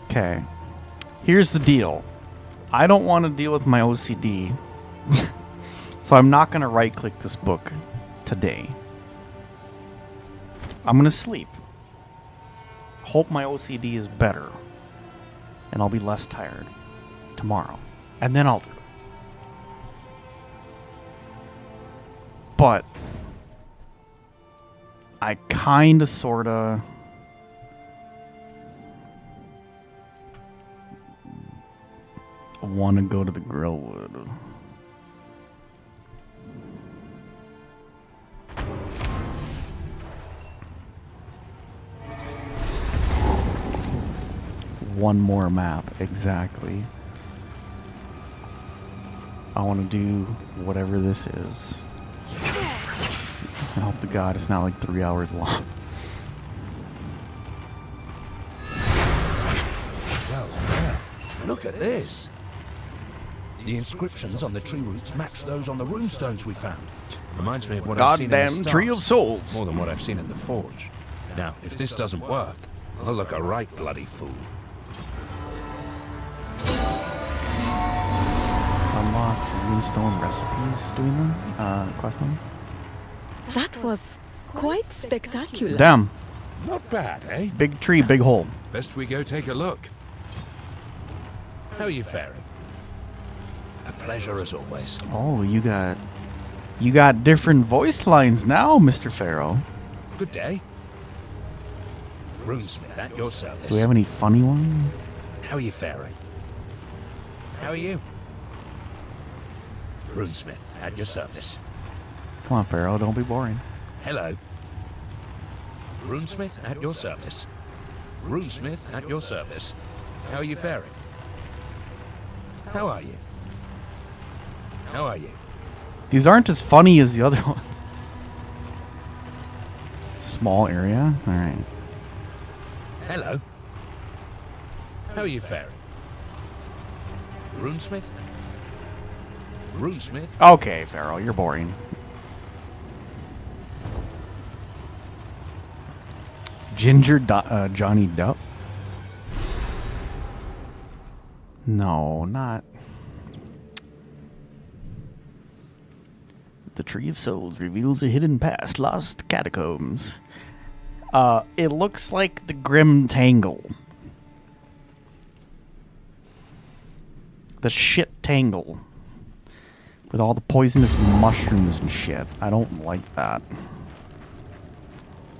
Okay. Here's the deal. I don't want to deal with my OCD. So I'm not going to right-click this book today. I'm going to sleep. Hope my OCD is better. And I'll be less tired tomorrow. And then I'll do it. But I kinda sorta wanna go to the Grillwood. One more map, exactly. I wanna do whatever this is. I hope to God it's not like 3 hours long. Well, look at this. The inscriptions on the tree roots match those on the runestones we found. Reminds me of what I've seen in the Goddamn Tree of stars. Souls. More than what I've seen in the forge. Now, if this doesn't work, I'll look a right bloody fool. Unlocks runestone recipes doing them? Quest them? That was quite spectacular. Damn. Not bad, eh? Big tree, big hole. Best we go take a look. How are you faring? A pleasure as always. Oh, you got different voice lines now, Mr. Pharaoh. Good day. Runesmith at your service. Do we have any funny ones? How are you faring? How are you? Runesmith at your service. Come on, Pharaoh, don't be boring. Hello. Runesmith at your service. Runesmith at your service. How are you faring? How are you? How are you? These aren't as funny as the other ones. Small area? Alright. Hello. How are you faring? Runesmith? Runesmith? Okay, Pharaoh, you're boring. Ginger Johnny Depp? No, not. The Tree of Souls reveals a hidden past, lost catacombs. It looks like the Grim Tangle. The shit tangle. With all the poisonous mushrooms and shit. I don't like that.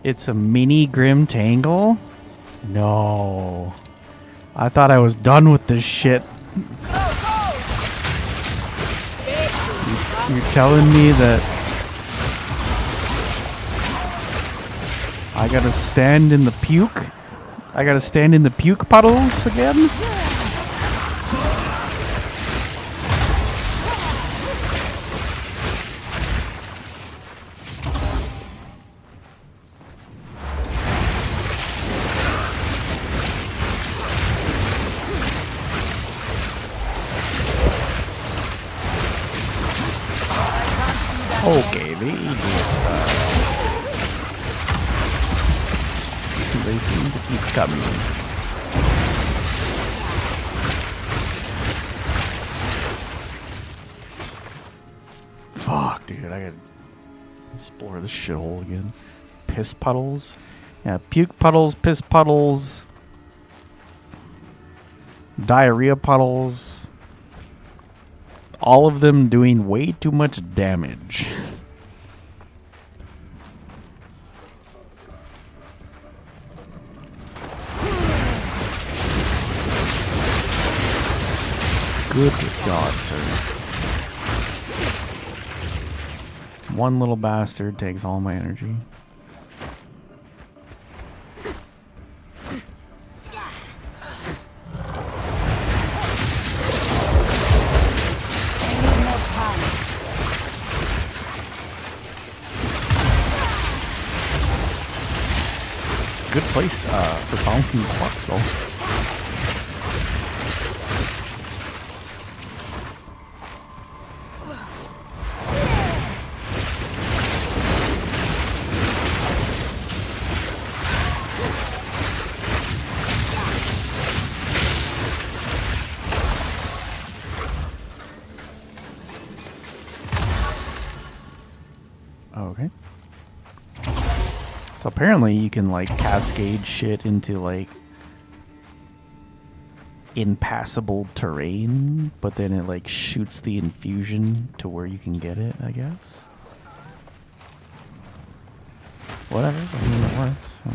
It's a mini Grim Tangle? No. I thought I was done with this shit. You're telling me that I gotta stand in the puke. I gotta stand in the puke puddles again. Okay, they seem to keep coming. Fuck, dude, I gotta explore this shithole again. Piss puddles? Yeah, puke puddles, piss puddles, diarrhea puddles. All of them doing way too much damage. Good God, sir. One little bastard takes all my energy. Good place for bouncing sparks, though. Okay. So apparently you can like cascade shit into like impassable terrain, but then it like shoots the infusion to where you can get it, I guess. Whatever, I mean it works. So.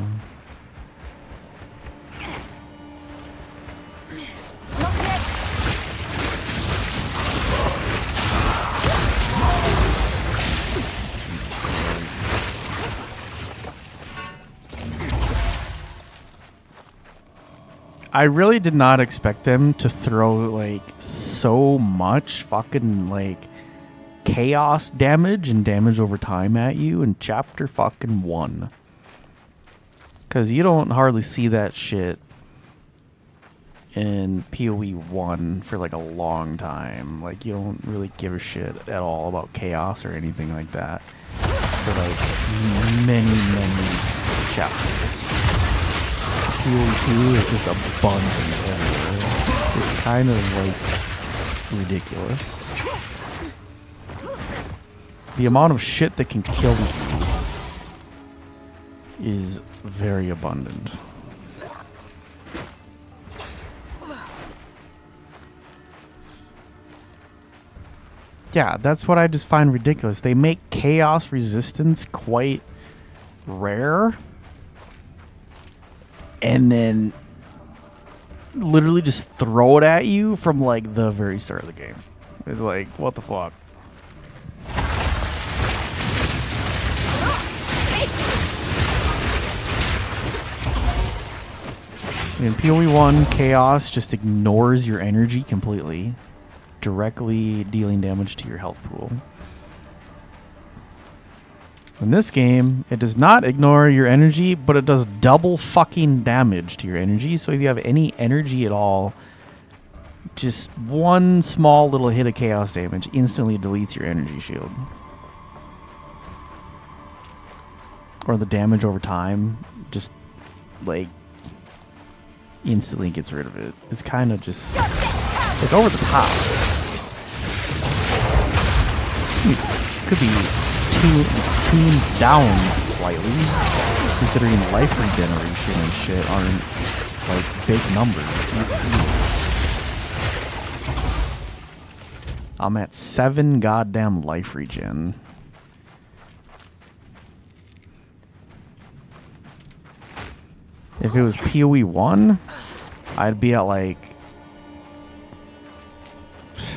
I really did not expect them to throw like so much fucking like chaos damage and damage over time at you in chapter fucking 1. Cause you don't hardly see that shit in PoE 1 for like a long time. Like you don't really give a shit at all about chaos or anything like that for like many chapters. PoE 2 is just abundant everywhere. It's kind of like ridiculous. The amount of shit that can kill you is very abundant. Yeah, that's what I just find ridiculous. They make chaos resistance quite rare. And then literally just throw it at you from like the very start of the game. It's like, what the fuck? In PoE 1, chaos just ignores your energy completely, directly dealing damage to your health pool. In this game, it does not ignore your energy, but it does double fucking damage to your energy. So if you have any energy at all, just one small little hit of chaos damage instantly deletes your energy shield. Or the damage over time just, like, instantly gets rid of it. It's kind of just... it's over the top. Could be tuned down slightly, considering life regeneration and shit aren't like big numbers. I'm at 7 goddamn life regen. If it was PoE 1, I'd be at like,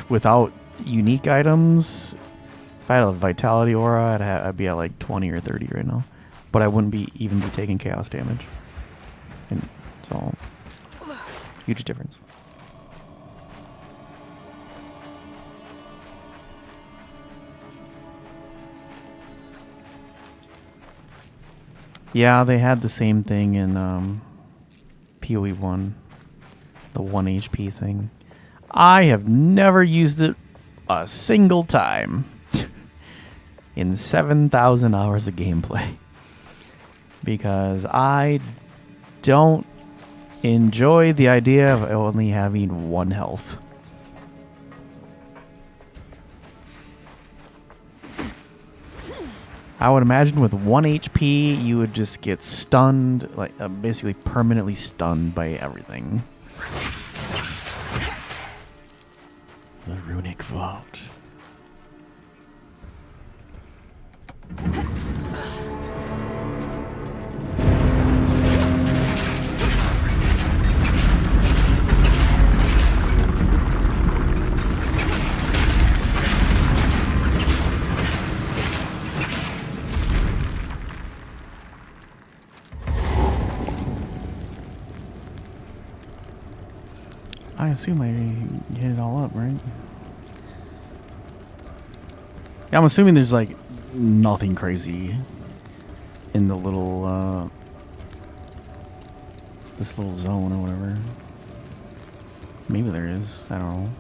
without unique items, if I had a vitality aura, I'd be at like 20 or 30 right now. but I wouldn't even be taking chaos damage. And so, huge difference. Yeah, they had the same thing in PoE 1, the 1 HP thing. I have never used it a single time in 7,000 hours of gameplay because I don't enjoy the idea of only having 1 health. I would imagine with 1 HP, you would just get stunned, like basically permanently stunned by everything. The Runic Vault. I assume I hit it all up, right? Yeah, I'm assuming there's like nothing crazy in the little this little zone or whatever. Maybe there is. I don't know.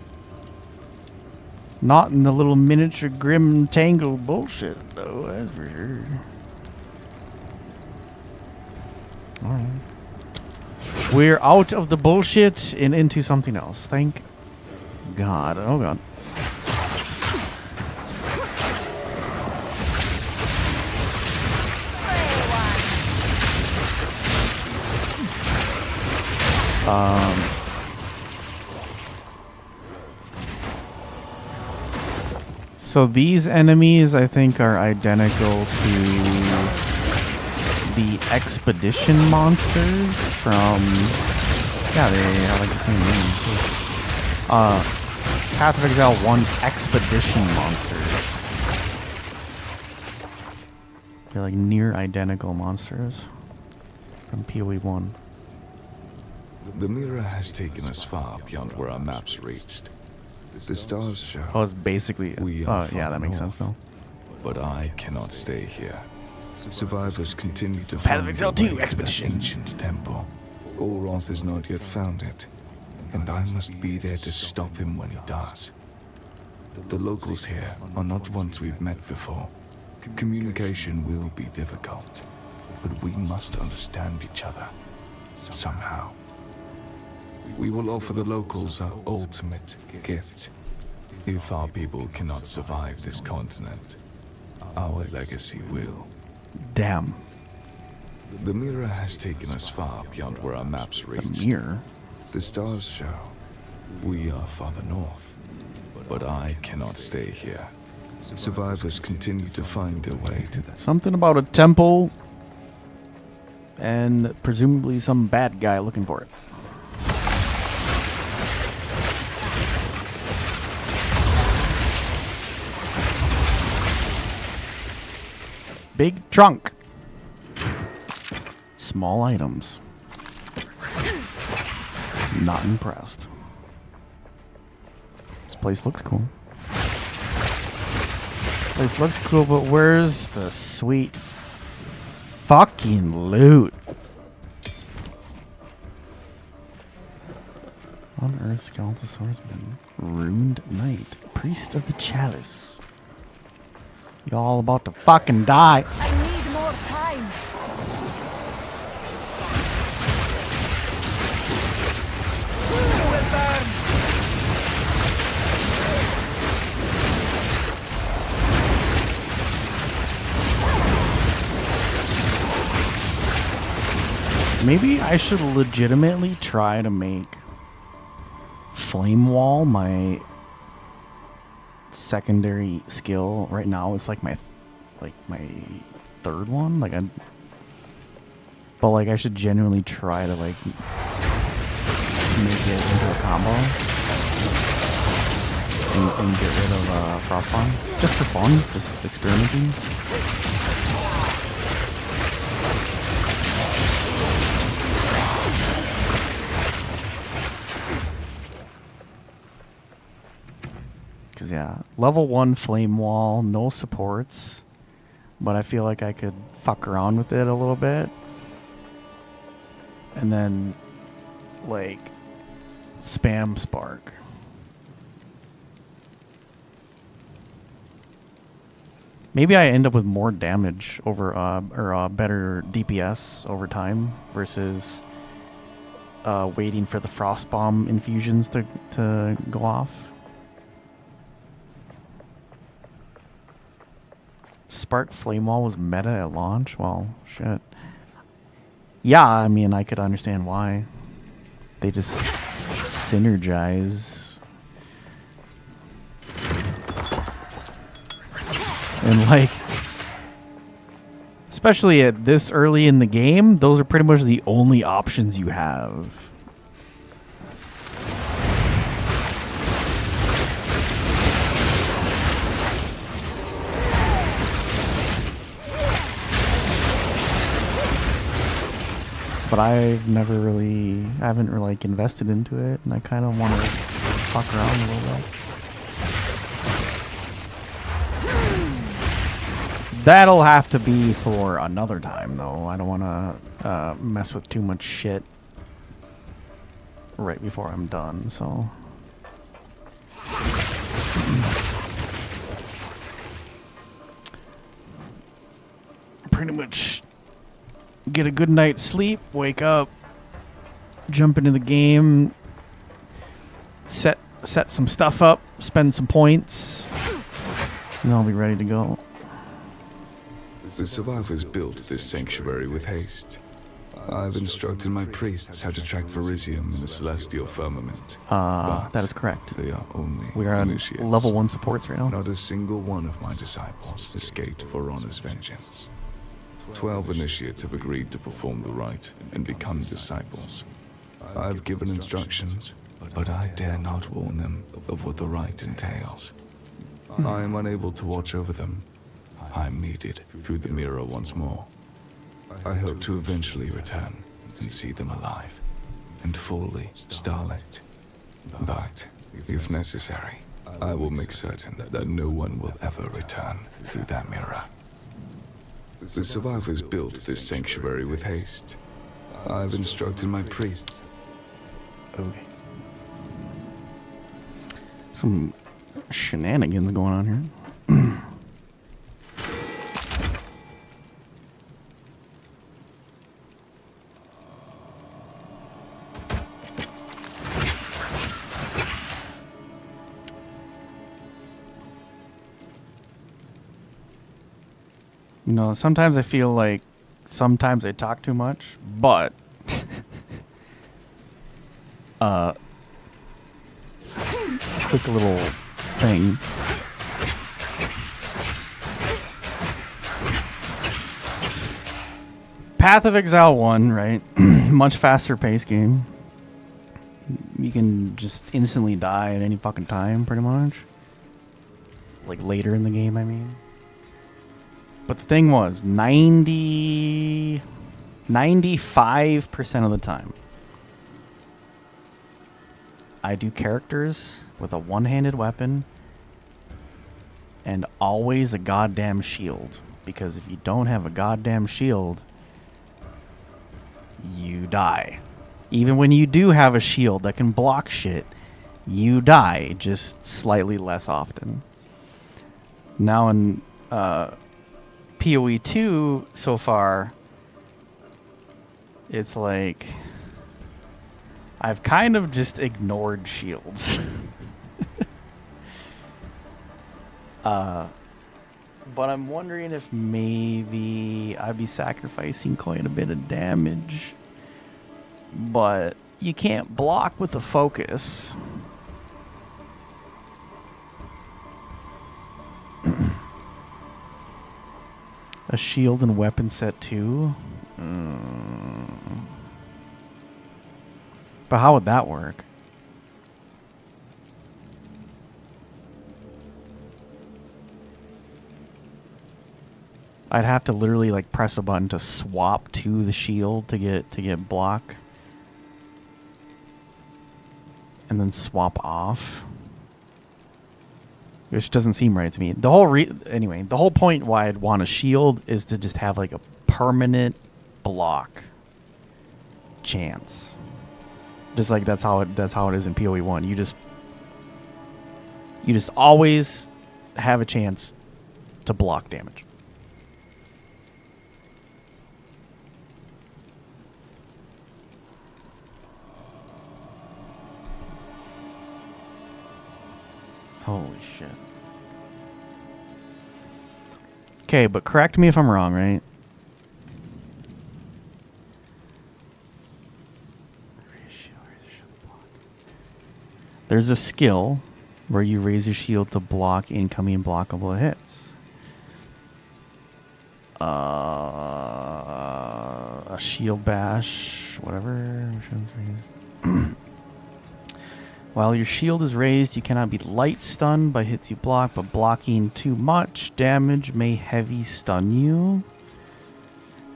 Not in the little miniature grim tangle bullshit though, that's for sure. Alright. We're out of the bullshit and into something else. Thank God. Oh God. So these enemies, I think, are identical to the expedition monsters from... Yeah, they have like the same name too. Path of Exile 1 expedition monsters. They're like near identical monsters from PoE 1. The mirror has taken us far beyond where our maps reached. The stars show. Oh, it's basically... Oh, yeah, that makes sense though. But I cannot stay here. Survivors continue to Path of find Exile their 2 way to that expedition. ancient temple. Ulroth has not yet found it, and I must be there to stop him when he does. The locals here are not ones we've met before. Communication will be difficult, but we must understand each other somehow. We will offer the locals our ultimate gift. If our people cannot survive this continent, our legacy will. Damn. The mirror has taken us far beyond where our maps reached. The mirror? The stars show we are farther north, but I cannot stay here. Survivors continue to find their way to the... Something about a temple and presumably some bad guy looking for it. Big trunk. Small items. Not impressed. This place looks cool. Place looks cool, but where's the sweet fucking loot? Unearthed skeletal swordsman. Ruined knight. Priest of the chalice. Y'all about to fucking die. I need more time. Maybe I should legitimately try to make Flame Wall my secondary skill. Right now it's like my third one. Like I should genuinely try to like make it into a combo and get rid of Frostbomb just for fun, just experimenting. because, yeah, level 1 flame wall, no supports. But I feel like I could fuck around with it a little bit. And then, like, spam spark. Maybe I end up with more damage over, or better DPS over time versus waiting for the frost bomb infusions to go off. Spark Flame Wall was meta at launch? Well, shit. Yeah, I mean, I could understand why. They just synergize. And, like, especially at this early in the game, those are pretty much the only options you have. But I haven't really, like, invested into it, and I kind of want to fuck around a little bit. That'll have to be for another time, though. I don't want to mess with too much shit right before I'm done, so. Pretty much get a good night's sleep, wake up, jump into the game, set some stuff up, spend some points, and I'll be ready to go. The survivors built this sanctuary with haste. I've instructed my priests how to track Verisium in the celestial firmament. That is correct. They are only We are on initiates. level 1 supports right now. Not a single one of my disciples escaped For Honor's vengeance. 12 initiates have agreed to perform the rite and become disciples. I've given instructions, but I dare not warn them of what the rite entails. I am unable to watch over them. I am needed through the mirror once more. I hope to eventually return and see them alive and fully starlit. But, if necessary, I will make certain that no one will ever return through that mirror. The survivors built this sanctuary with haste. I've instructed my priests. Okay. Some shenanigans going on here. You know, sometimes I feel like sometimes I talk too much, but quick little thing. Path of Exile 1, right? Much faster pace game. You can just instantly die at any fucking time, pretty much. Like later in the game, I mean. But the thing was, 95% of the time, I do characters with a one-handed weapon and always a goddamn shield. Because if you don't have a goddamn shield, you die. Even when you do have a shield that can block shit, you die, just slightly less often. Now in PoE 2 so far, it's like I've kind of just ignored shields. But I'm wondering if maybe I'd be sacrificing quite a bit of damage. But you can't block with a focus. A shield and weapon set too? But how would that work? I'd have to literally like press a button to swap to the shield to get block. And then swap off. which doesn't seem right to me. The whole anyway, the whole point why I'd want a shield is to just have like a permanent block chance. Just like that's how it is in PoE 1. You just always have a chance to block damage. Holy shit. Okay, but correct me if I'm wrong, right? There's a skill where you raise your shield to block incoming blockable hits. A shield bash, whatever. While your shield is raised, you cannot be light stunned by hits you block, but blocking too much damage may heavy stun you.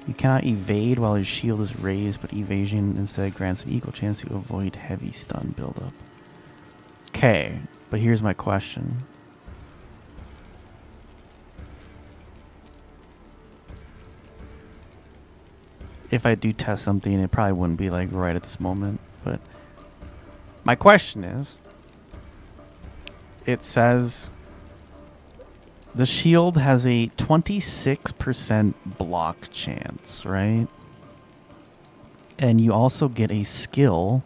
You cannot evade while your shield is raised, but evasion instead grants an equal chance to avoid heavy stun buildup. Okay, but here's my question. If I do test something, it probably wouldn't be like right at this moment, but my question is, it says the shield has a 26% block chance, right? And you also get a skill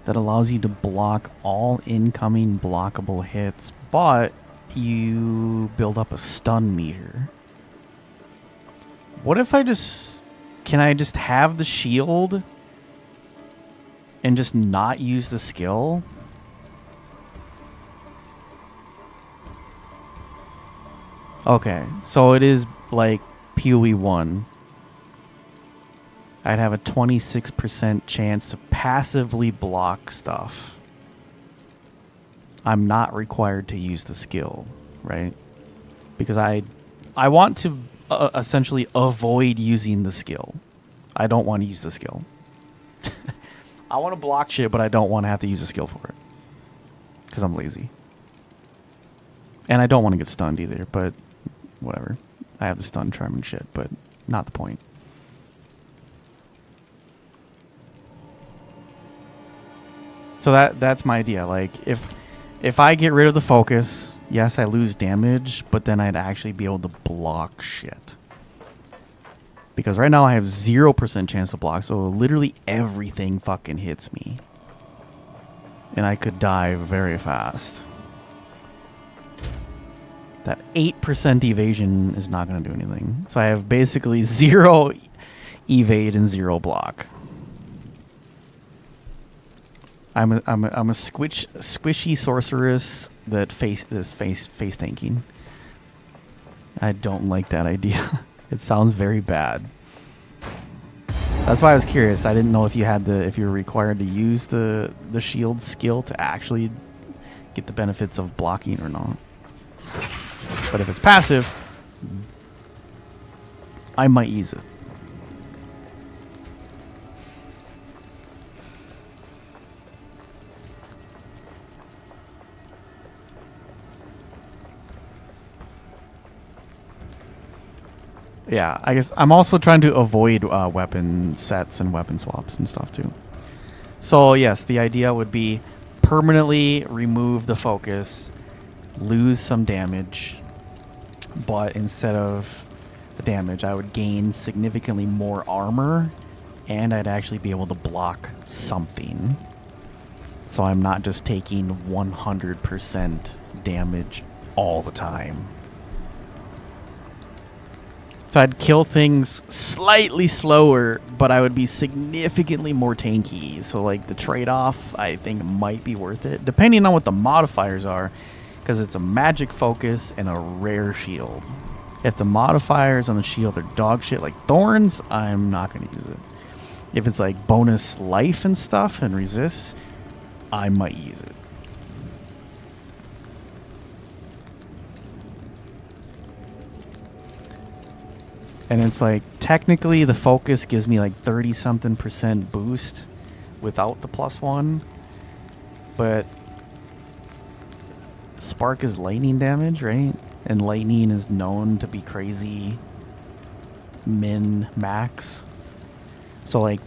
that allows you to block all incoming blockable hits, but you build up a stun meter. What if can I just have the shield and just not use the skill? Okay, so it is like PoE 1. I'd have a 26% chance to passively block stuff. I'm not required to use the skill, right? Because I want to essentially avoid using the skill. I don't want to use the skill. I want to block shit, but I don't want to have to use a skill for it. Because I'm lazy. And I don't want to get stunned either, but whatever. I have the stun charm and shit, but not the point. So that's my idea. Like, if I get rid of the focus, yes, I lose damage, but then I'd actually be able to block shit. Because right now I have 0% chance to block, so literally everything fucking hits me. And I could die very fast. That 8% evasion is not going to do anything. So I have basically 0 evade and 0 block. I'm a squishy sorceress that is face tanking. I don't like that idea. It sounds very bad. That's why I was curious. I didn't know if you were required to use the shield skill to actually get the benefits of blocking or not. But if it's passive, I might use it. Yeah, I guess I'm also trying to avoid weapon sets and weapon swaps and stuff too. So yes, the idea would be permanently remove the focus, lose some damage, but instead of the damage, I would gain significantly more armor, and I'd actually be able to block something. So I'm not just taking 100% damage all the time. So I'd kill things slightly slower, but I would be significantly more tanky. So like the trade-off, I think, might be worth it, depending on what the modifiers are, because it's a magic focus and a rare shield. If the modifiers on the shield are dog shit like thorns, I'm not going to use it. If it's like bonus life and stuff and resists, I might use it. And it's like, technically the focus gives me like 30-something% boost without the +1. But spark is lightning damage, right? And lightning is known to be crazy min max. So like,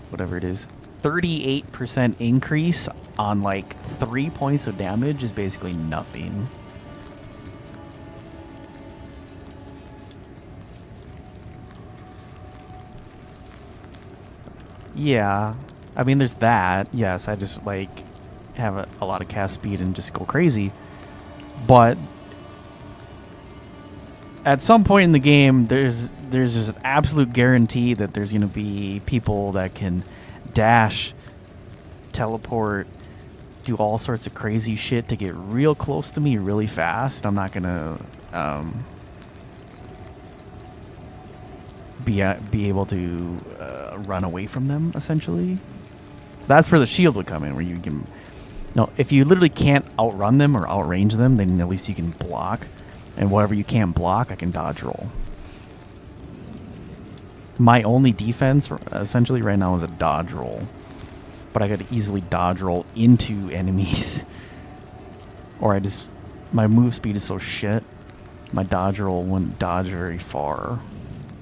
whatever it is, 38% increase on like 3 points of damage is basically nothing. Yeah, I mean there's that. Yes, I just like have a lot of cast speed and just go crazy. But at some point in the game, there's just an absolute guarantee that there's going to be people that can dash, teleport, do all sorts of crazy shit to get real close to me really fast. I'm not going to be able to run away from them, essentially. So that's where the shield would come in, where you can... No, if you literally can't outrun them or outrange them, then at least you can block. And whatever you can't block, I can dodge roll. My only defense, essentially, right now is a dodge roll. But I could easily dodge roll into enemies. Or I just... My move speed is so shit, my dodge roll wouldn't dodge very far,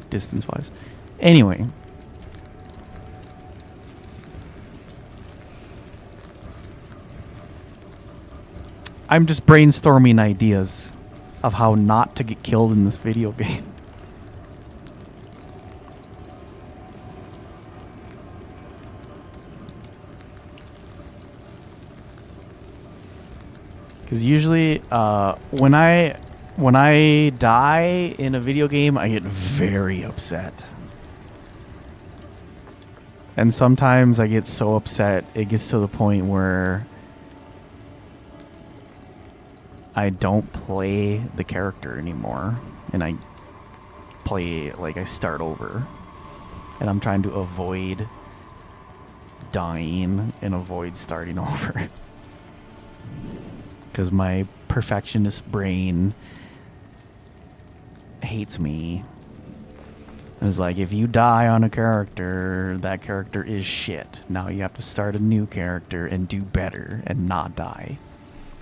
distance-wise. Anyway. I'm just brainstorming ideas of how not to get killed in this video game. Because usually, when I die in a video game, I get very upset. And sometimes I get so upset, it gets to the point where I don't play the character anymore, and I play, like, I start over. And I'm trying to avoid dying and avoid starting over. Because my perfectionist brain hates me. It's like, if you die on a character, that character is shit. Now you have to start a new character and do better and not die.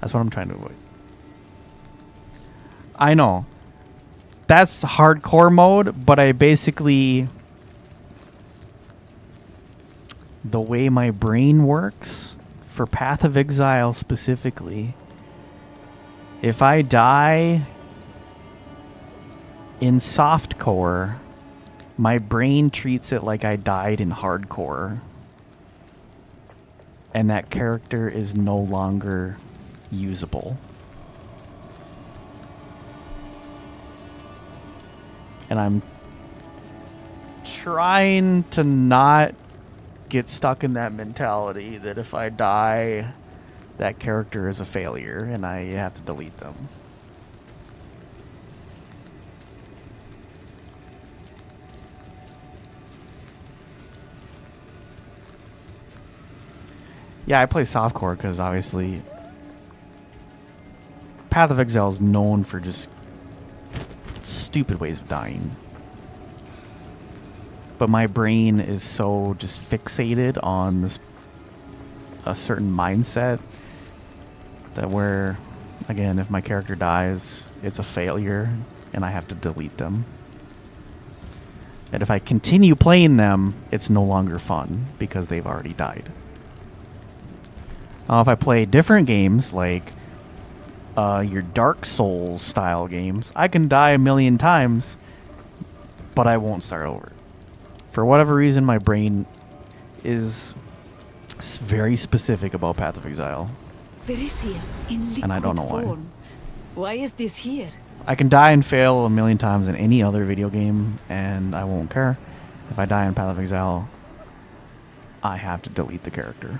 That's what I'm trying to avoid. I know. That's hardcore mode, but I basically... The way my brain works, for Path of Exile specifically, if I die in softcore, my brain treats it like I died in hardcore. And that character is no longer usable. And I'm trying to not get stuck in that mentality that if I die, that character is a failure and I have to delete them. Yeah, I play softcore because obviously Path of Exile is known for just stupid ways of dying. But my brain is so just fixated on this a certain mindset that where, again, if my character dies, it's a failure and I have to delete them. And if I continue playing them, it's no longer fun because they've already died. If I play different games like your Dark Souls style games, I can die a million times, but I won't start over. For whatever reason, my brain is very specific about Path of Exile. Berisia, in liquid And I don't know why. form. Why is this here? I can die and fail a million times in any other video game, and I won't care. If I die in Path of Exile, I have to delete the character.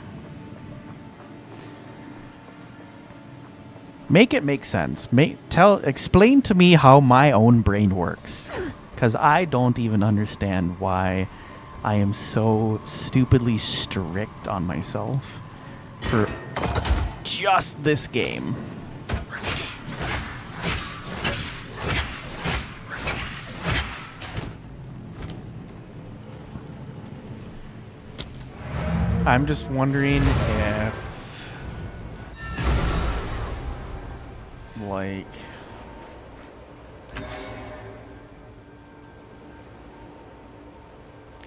Make it make sense. Explain to me how my own brain works. Because I don't even understand why I am so stupidly strict on myself for just this game. I'm just wondering if like...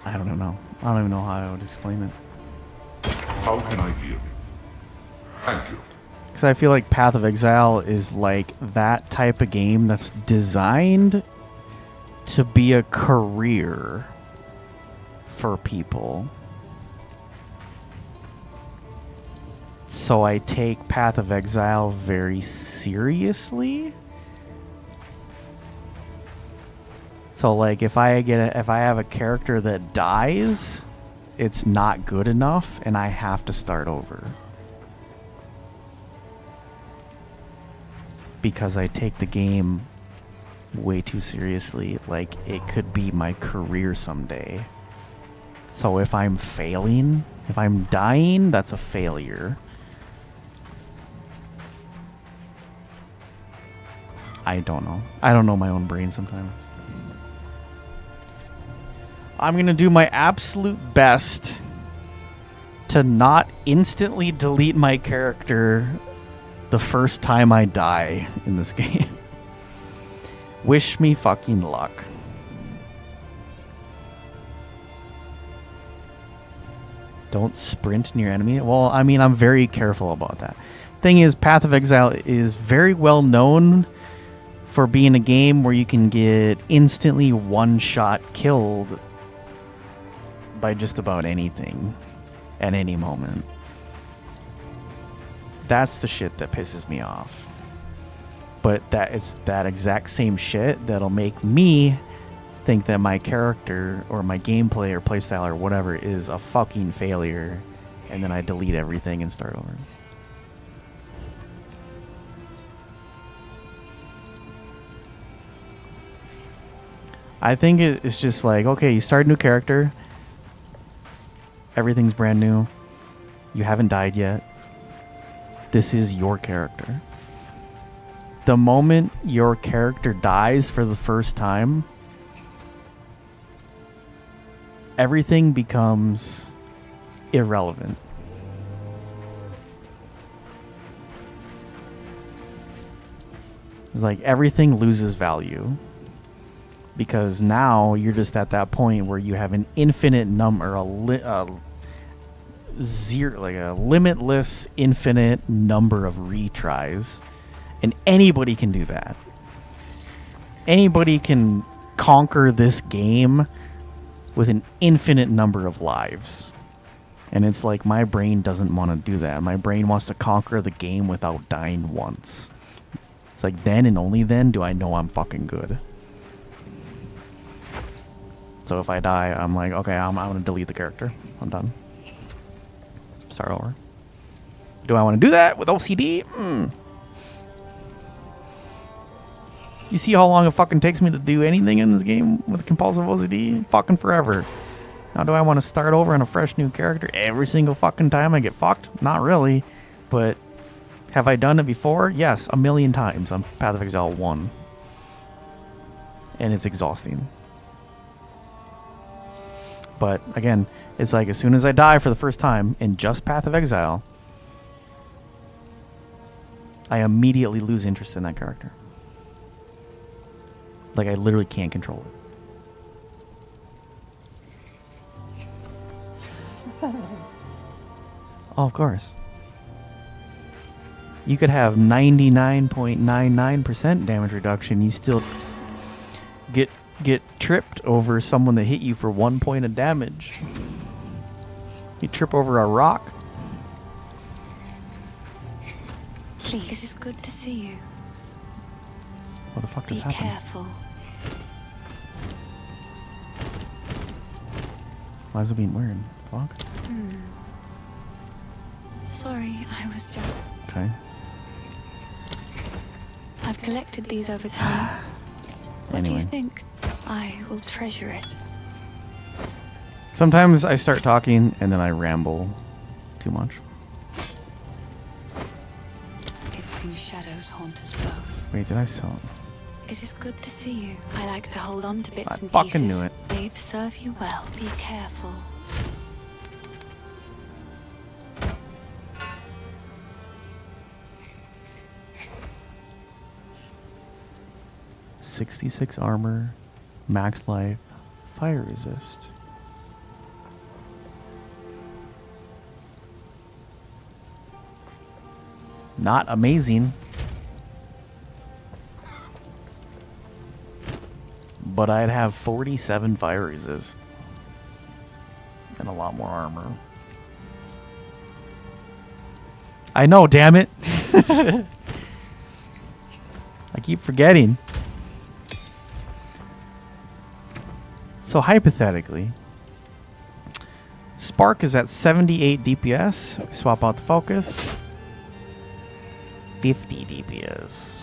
I don't know. I don't even know how I would explain it. How can I hear you? Thank you. Because I feel like Path of Exile is like that type of game that's designed to be a career for people. So I take Path of Exile very seriously. So like if I have a character that dies, it's not good enough and I have to start over. Because I take the game way too seriously. Like it could be my career someday. So if I'm failing, if I'm dying, that's a failure. I don't know. I don't know my own brain sometimes. I'm going to do my absolute best to not instantly delete my character the first time I die in this game. Wish me fucking luck. Don't sprint near enemy. Well, I mean, I'm very careful about that. Thing is, Path of Exile is very well known for being a game where you can get instantly one-shot killed by just about anything at any moment. That's the shit that pisses me off. But it's that exact same shit that'll make me think that my character or my gameplay or playstyle or whatever is a fucking failure, and then I delete everything and start over. I think it's just like, okay, you start a new character, everything's brand new, you haven't died yet, this is your character. The moment your character dies for the first time, everything becomes irrelevant. It's like everything loses value. Because now you're just at that point where you have an infinite number, a limitless, infinite number of retries. And anybody can do that. Anybody can conquer this game with an infinite number of lives. And it's like my brain doesn't want to do that. My brain wants to conquer the game without dying once. It's like then and only then do I know I'm fucking good. So if I die, I'm like, okay, I'm going to delete the character. I'm done. Start over. Do I want to do that with OCD? You see how long it fucking takes me to do anything in this game with compulsive OCD? Fucking forever. Now do I want to start over on a fresh new character every single fucking time I get fucked? Not really. But have I done it before? Yes, 1,000,000 times on Path of Exile 1. And it's exhausting. But again, it's like as soon as I die for the first time in just Path of Exile, I immediately lose interest in that character. Like I literally can't control it. Oh, of course. You could have 99.99% damage reduction. You still get tripped over someone that hit you for 1 point of damage. You trip over a rock. Please. It is good to see you. What the fuck just happened? Be careful. Why is it being weird? Fuck. Sorry, I was just... Okay. I've collected these over time. What do you Anyway. think? I will treasure it. Sometimes I start talking and then I ramble too much. It seems shadows haunt us both. Wait, did I sell it? It is good to see you. I like to hold on to bits I and fucking pieces. knew it. They serve you well. Be careful. 66 armor, max life, fire resist. Not amazing. But I'd have 47 fire resist. And a lot more armor. I know, damn it. I keep forgetting. So hypothetically, Spark is at 78 DPS. Swap out the focus. 50 DPS.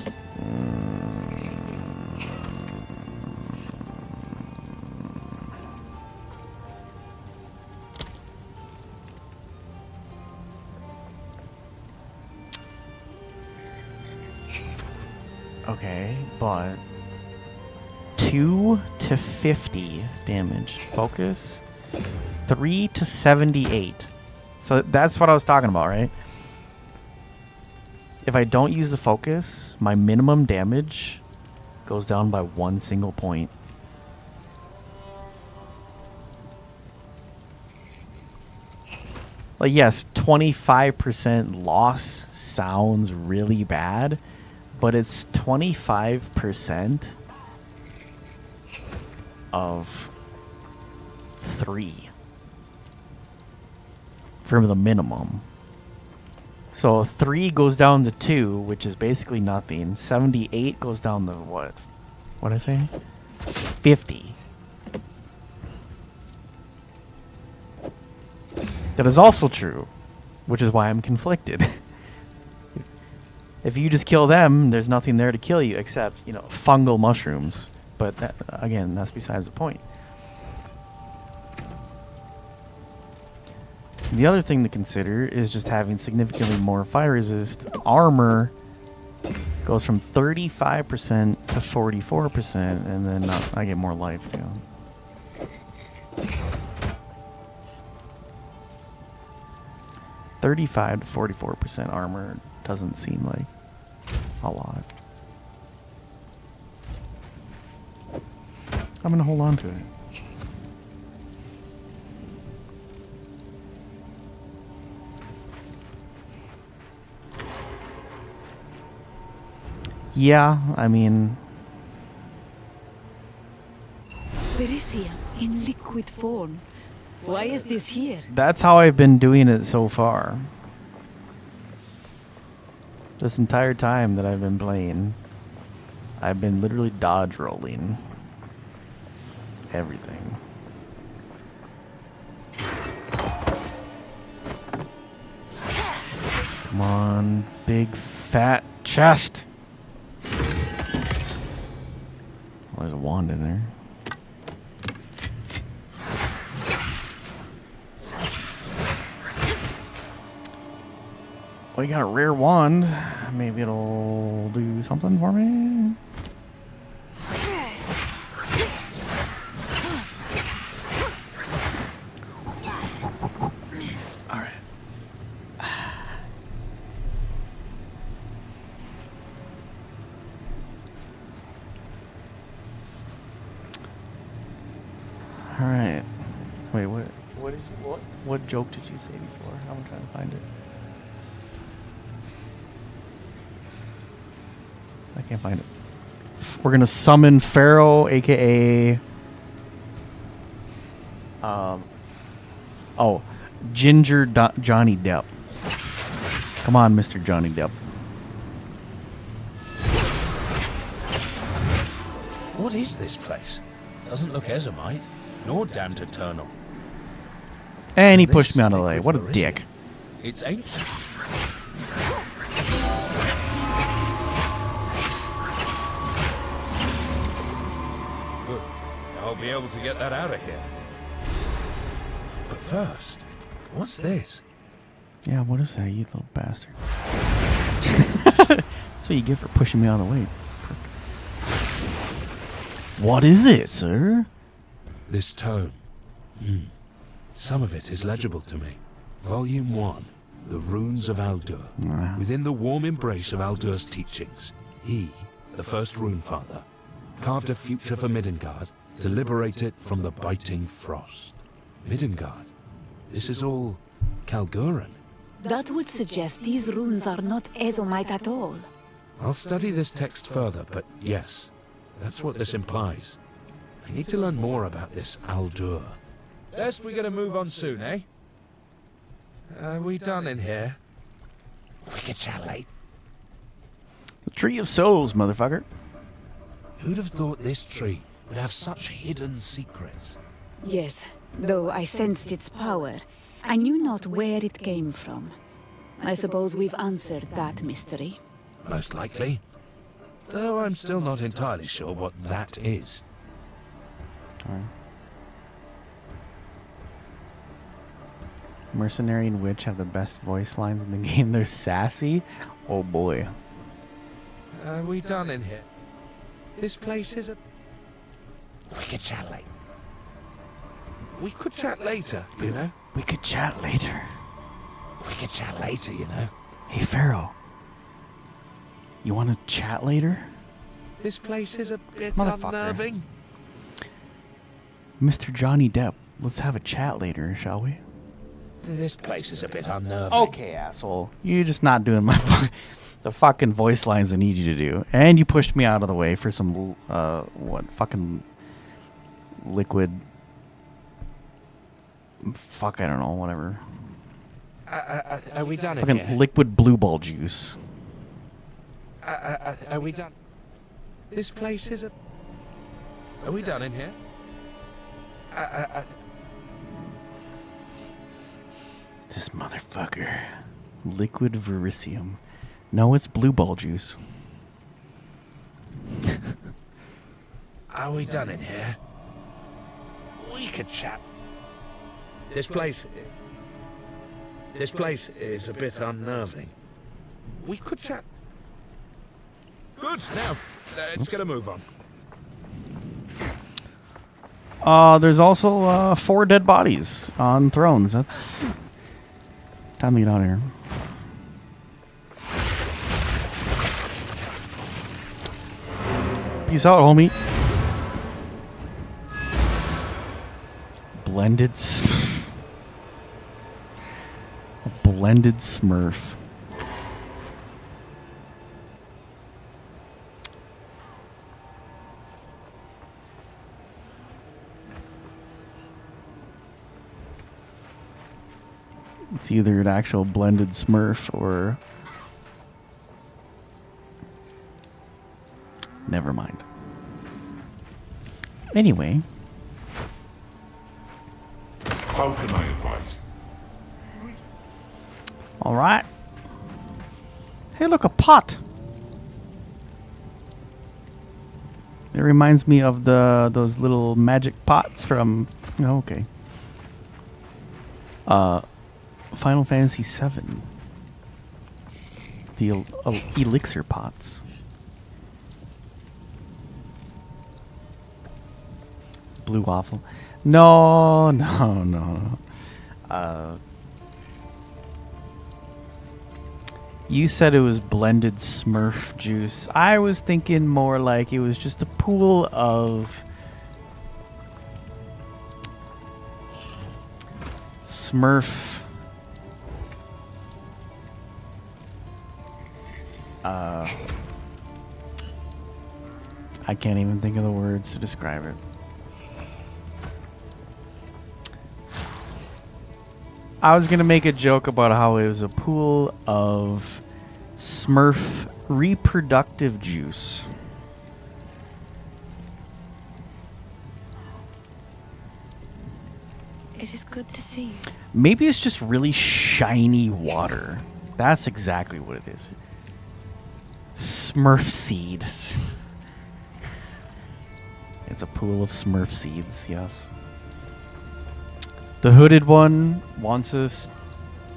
Okay, but 2 to 50 damage. Focus. 3 to 78. So that's what I was talking about, right? If I don't use the focus, my minimum damage goes down by 1 single point. Like, yes, 25% loss sounds really bad, but it's 25% of 3 from the minimum. So 3 goes down to 2, which is basically nothing. 78 goes down to what? What did I say? 50. That is also true, which is why I'm conflicted. If you just kill them, there's nothing there to kill you except, you know, fungal mushrooms. But that, again, that's besides the point. The other thing to consider is just having significantly more fire resist. Armor goes from 35% to 44%, and then I get more life too. $35 to 44% armor doesn't seem like a lot. I'm gonna hold on to it. Yeah, I mean... Berisium in liquid form. Why is this here? That's how I've been doing it so far. This entire time that I've been playing, I've been literally dodge rolling everything. Come on, big fat chest. Oh, there's a wand in there. We got a rare wand. Maybe it'll do something for me. All right. All right. Wait, what joke did you say before? I'm trying to find it. I can't find it. We're gonna summon Pharaoh, aka Ginger Johnny Depp. Come on, Mr. Johnny Depp. What is this place? Doesn't look Ezomyte, nor damned eternal. And he pushed me out of the way. What a dick. It's ancient. Good. I'll be able to get that out of here. But first, what's this? Yeah, what is that, you little bastard? That's what you get for pushing me out of the way. What is it, sir? This tome. Some of it is legible to me. Volume 1, The Runes of Aldur. Within the warm embrace of Aldur's teachings, he, the first rune father, carved a future for Midgard to liberate it from the biting frost. Midgard? This is all Kalguran. That would suggest these runes are not Ezomyte at all. I'll study this text further, but yes, that's what this implies. I need to learn more about this Aldur. Best we gotta move on soon, eh? Are we done in here? We could chat late. The Tree of Souls, motherfucker. Who'd have thought this tree would have such hidden secrets? Yes, though I sensed its power, I knew not where it came from. I suppose we've answered that mystery. Most likely. Though I'm still not entirely sure what that is. Mercenary and Witch have the best voice lines in the game. They're sassy. Oh boy. Are we done in here? This place is a... We could chat later. We could chat later, you know? We could chat later. We could chat later, you know? Hey, Pharaoh. You want to chat later? This place is a bit Motherfucker. unnerving. Mr. Johnny Depp, let's have a chat later, shall we? This place is a bit unnerving. Okay, asshole. You're just not doing the fucking voice lines I need you to do. And you pushed me out of the way for some, fucking liquid... Fuck, I don't know, whatever. Are we done in Fucking here? liquid blue ball juice. Are we done? This place is a... Are we done in here? This motherfucker. Liquid vericium. No, it's blue ball juice. Are we done in here? We could chat. This place is a bit unnerving. We could chat. Good. Now, let's get a move on. There's also 4 dead bodies on thrones. That's time to get out of here. Peace out, homie. A blended smurf. It's either an actual blended smurf or... Never mind. Anyway. How can I advise? Alright. Hey, look, a pot. It reminds me of those little magic pots from... Oh, okay. Final Fantasy VII. The elixir pots. Blue waffle. No. You said it was blended smurf juice. I was thinking more like it was just a pool of smurf I can't even think of the words to describe it. I was going to make a joke about how it was a pool of smurf reproductive juice. It is good to see you. Maybe it's just really shiny water. That's exactly what it is. Smurf seed. It's a pool of smurf seeds, yes. The hooded one wants us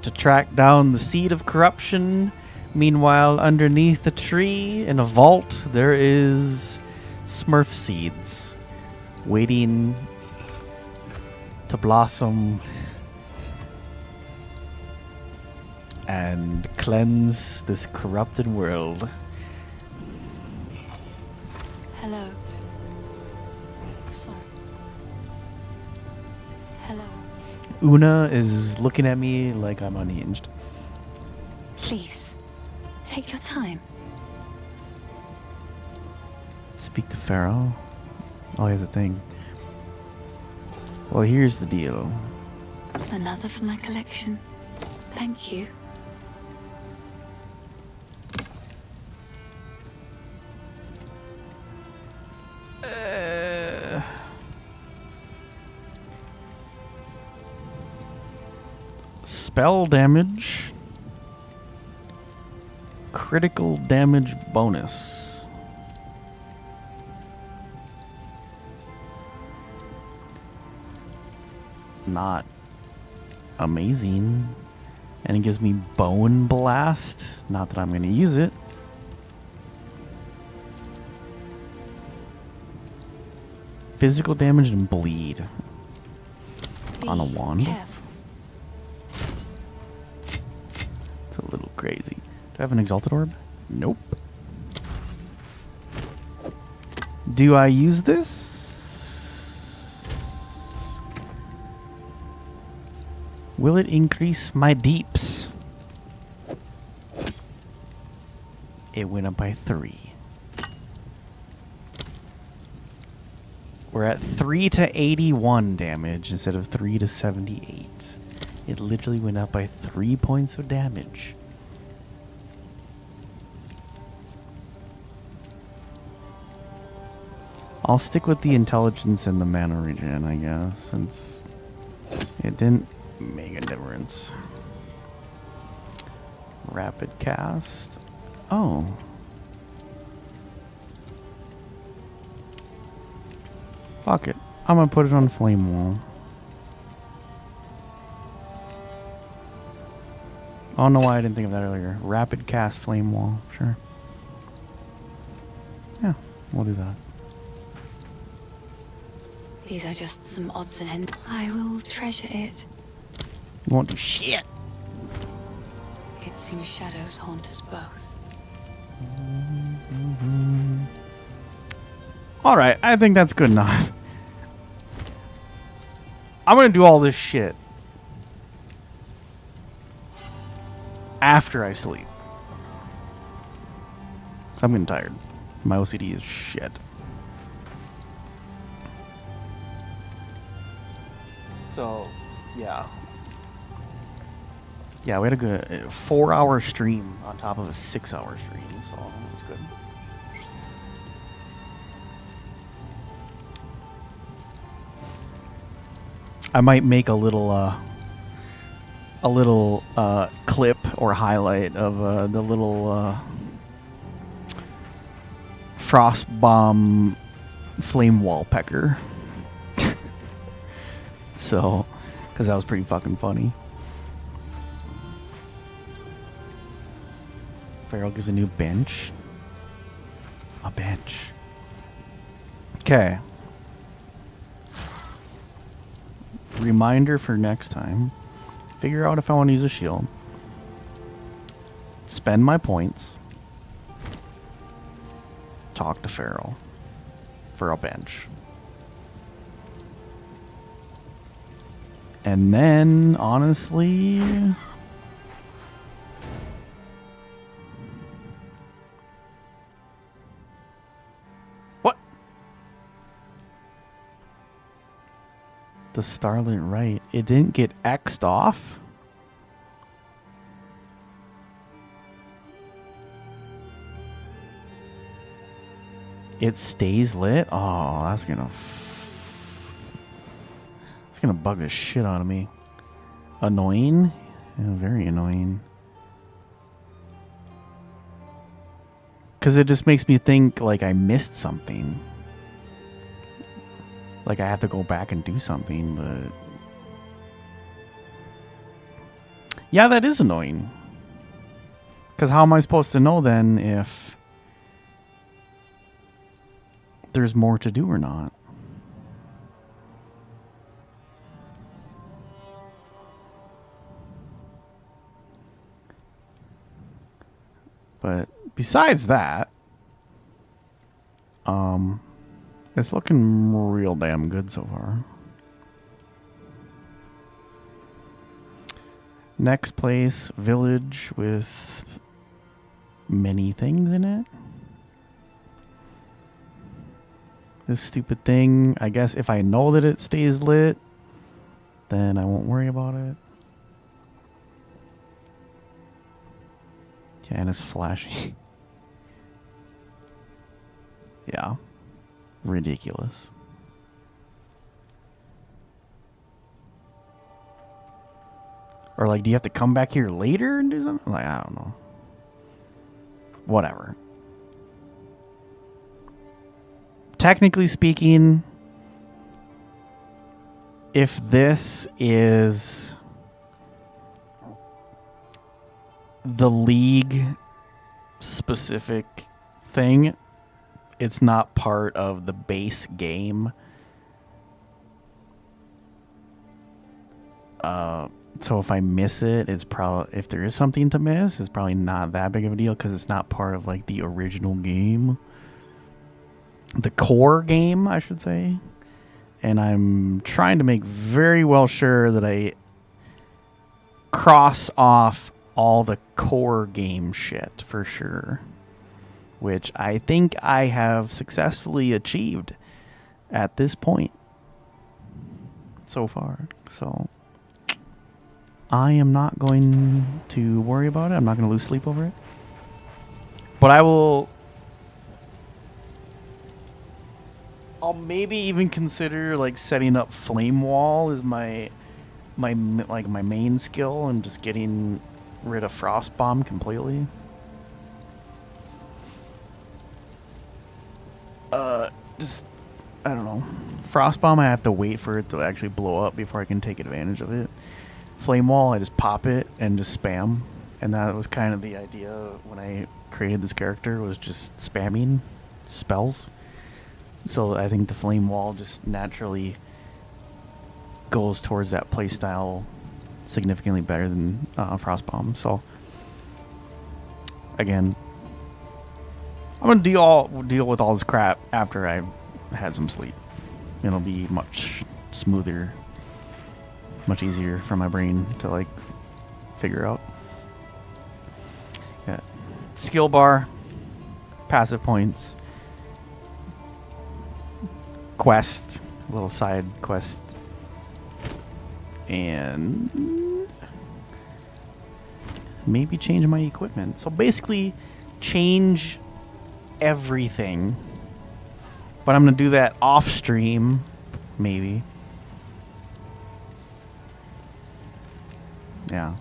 to track down the seed of corruption. Meanwhile, underneath the tree in a vault, there is smurf seeds waiting to blossom and cleanse this corrupted world. Hello. Sorry. Hello. Una is looking at me like I'm unhinged. Please, take your time. Speak to Pharaoh? Oh, he has a thing. Well, here's the deal. Another for my collection. Thank you. Spell damage. Critical damage bonus. Not amazing. And it gives me Bone Blast. Not that I'm going to use it. Physical damage and bleed. On a wand. Careful. It's a little crazy. Do I have an Exalted Orb? Nope. Do I use this? Will it increase my deeps? It went up by 3. We're at 3 to 81 damage instead of 3 to 78. It literally went up by 3 points of damage. I'll stick with the intelligence and the mana regen, I guess, since it didn't make a difference. Rapid cast. Oh. Fuck it. I'm gonna put it on Flame Wall. I don't know why I didn't think of that earlier. Rapid cast Flame Wall. Sure. Yeah, we'll do that. These are just some odds and ends. I will treasure it. You won't do shit. It seems shadows haunt us both. Alright, I think that's good enough. I'm gonna do all this shit after I sleep. I'm getting tired. My OCD is shit. So, yeah. Yeah, we had a good 4-hour stream on top of a 6-hour stream, so that was good. I might make a little clip or highlight of the little frost bomb flame wall pecker. So, because that was pretty fucking funny. Pharaoh gives a new bench. A bench. Okay. Reminder for next time. Figure out if I want to use a shield. Spend my points. Talk to Pharaoh for a bench. And then, honestly... What? The Starlit Rite. It didn't get X'd off? It stays lit? Oh, that's gonna... It's gonna bug the shit out of me. Annoying? Yeah, very annoying. Because it just makes me think like I missed something. Like I have to go back and do something, but... Yeah, that is annoying. Because how am I supposed to know then if there's more to do or not? But besides that, It's looking real damn good so far. Next place, village with many things in it. This stupid thing, I guess if I know that it stays lit, then I won't worry about it. Yeah, and it's flashy. Yeah. Ridiculous. Or like, do you have to come back here later and do something? Like, I don't know. Whatever. Technically speaking, if this is the League specific thing, it's not part of the base game. So if I miss it, it's probably, if there is something to miss, it's probably not that big of a deal because it's not part of like the original game. The core game, I should say. And I'm trying to make very well sure that I cross off all the core game shit for sure. Which I think I have successfully achieved at this point so far. So I am not going to worry about it. I'm not going to lose sleep over it. But I'll maybe even consider like setting up Flame Wall as my main skill and just getting rid of Frost Bomb completely. I don't know. Frost Bomb, I have to wait for it to actually blow up before I can take advantage of it. Flame Wall, I just pop it and just spam. And that was kind of the idea when I created this character, was just spamming spells. So I think the Flame Wall just naturally goes towards that playstyle significantly better than Frost Bomb. So again, I'm gonna deal with all this crap after I've had some sleep. It'll be much smoother, much easier for my brain to like figure out. Yeah. Skill bar, passive points, quest, little side quest, and maybe change my equipment. So basically change everything, but I'm gonna do that off stream, maybe. Yeah,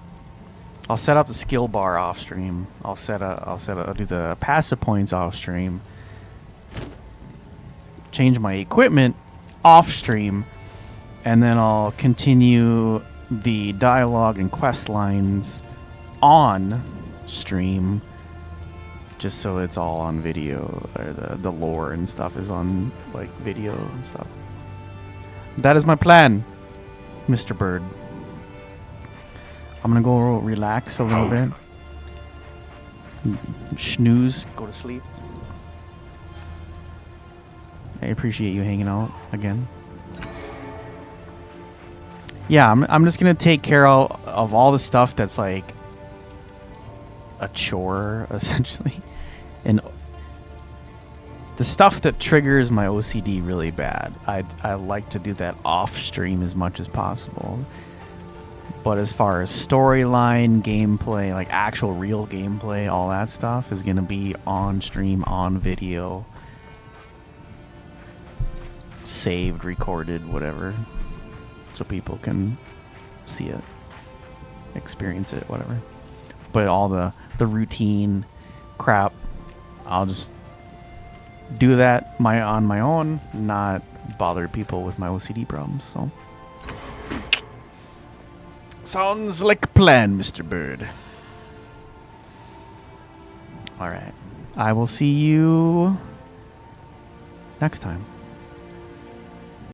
I'll set up the skill bar off stream. I'll do the passive points off stream. Change my equipment off stream, and then I'll continue the dialogue and quest lines on stream, just so it's all on video, or the lore and stuff is on like video and stuff. That is my plan, Mr. Bird. I'm gonna go relax a little bit, snooze, go to sleep. I appreciate you hanging out again. Yeah, I'm just gonna take care of all the stuff that's like a chore, essentially. And the stuff that triggers my OCD really bad, I like to do that off stream as much as possible. But as far as storyline, gameplay, like actual real gameplay, all that stuff is gonna be on stream, on video, saved, recorded, whatever, so people can see it, experience it, whatever. But all the routine crap, I'll just do that on my own, not bother people with my OCD problems. So sounds like a plan, Mr. Bird. All right, I will see you next time.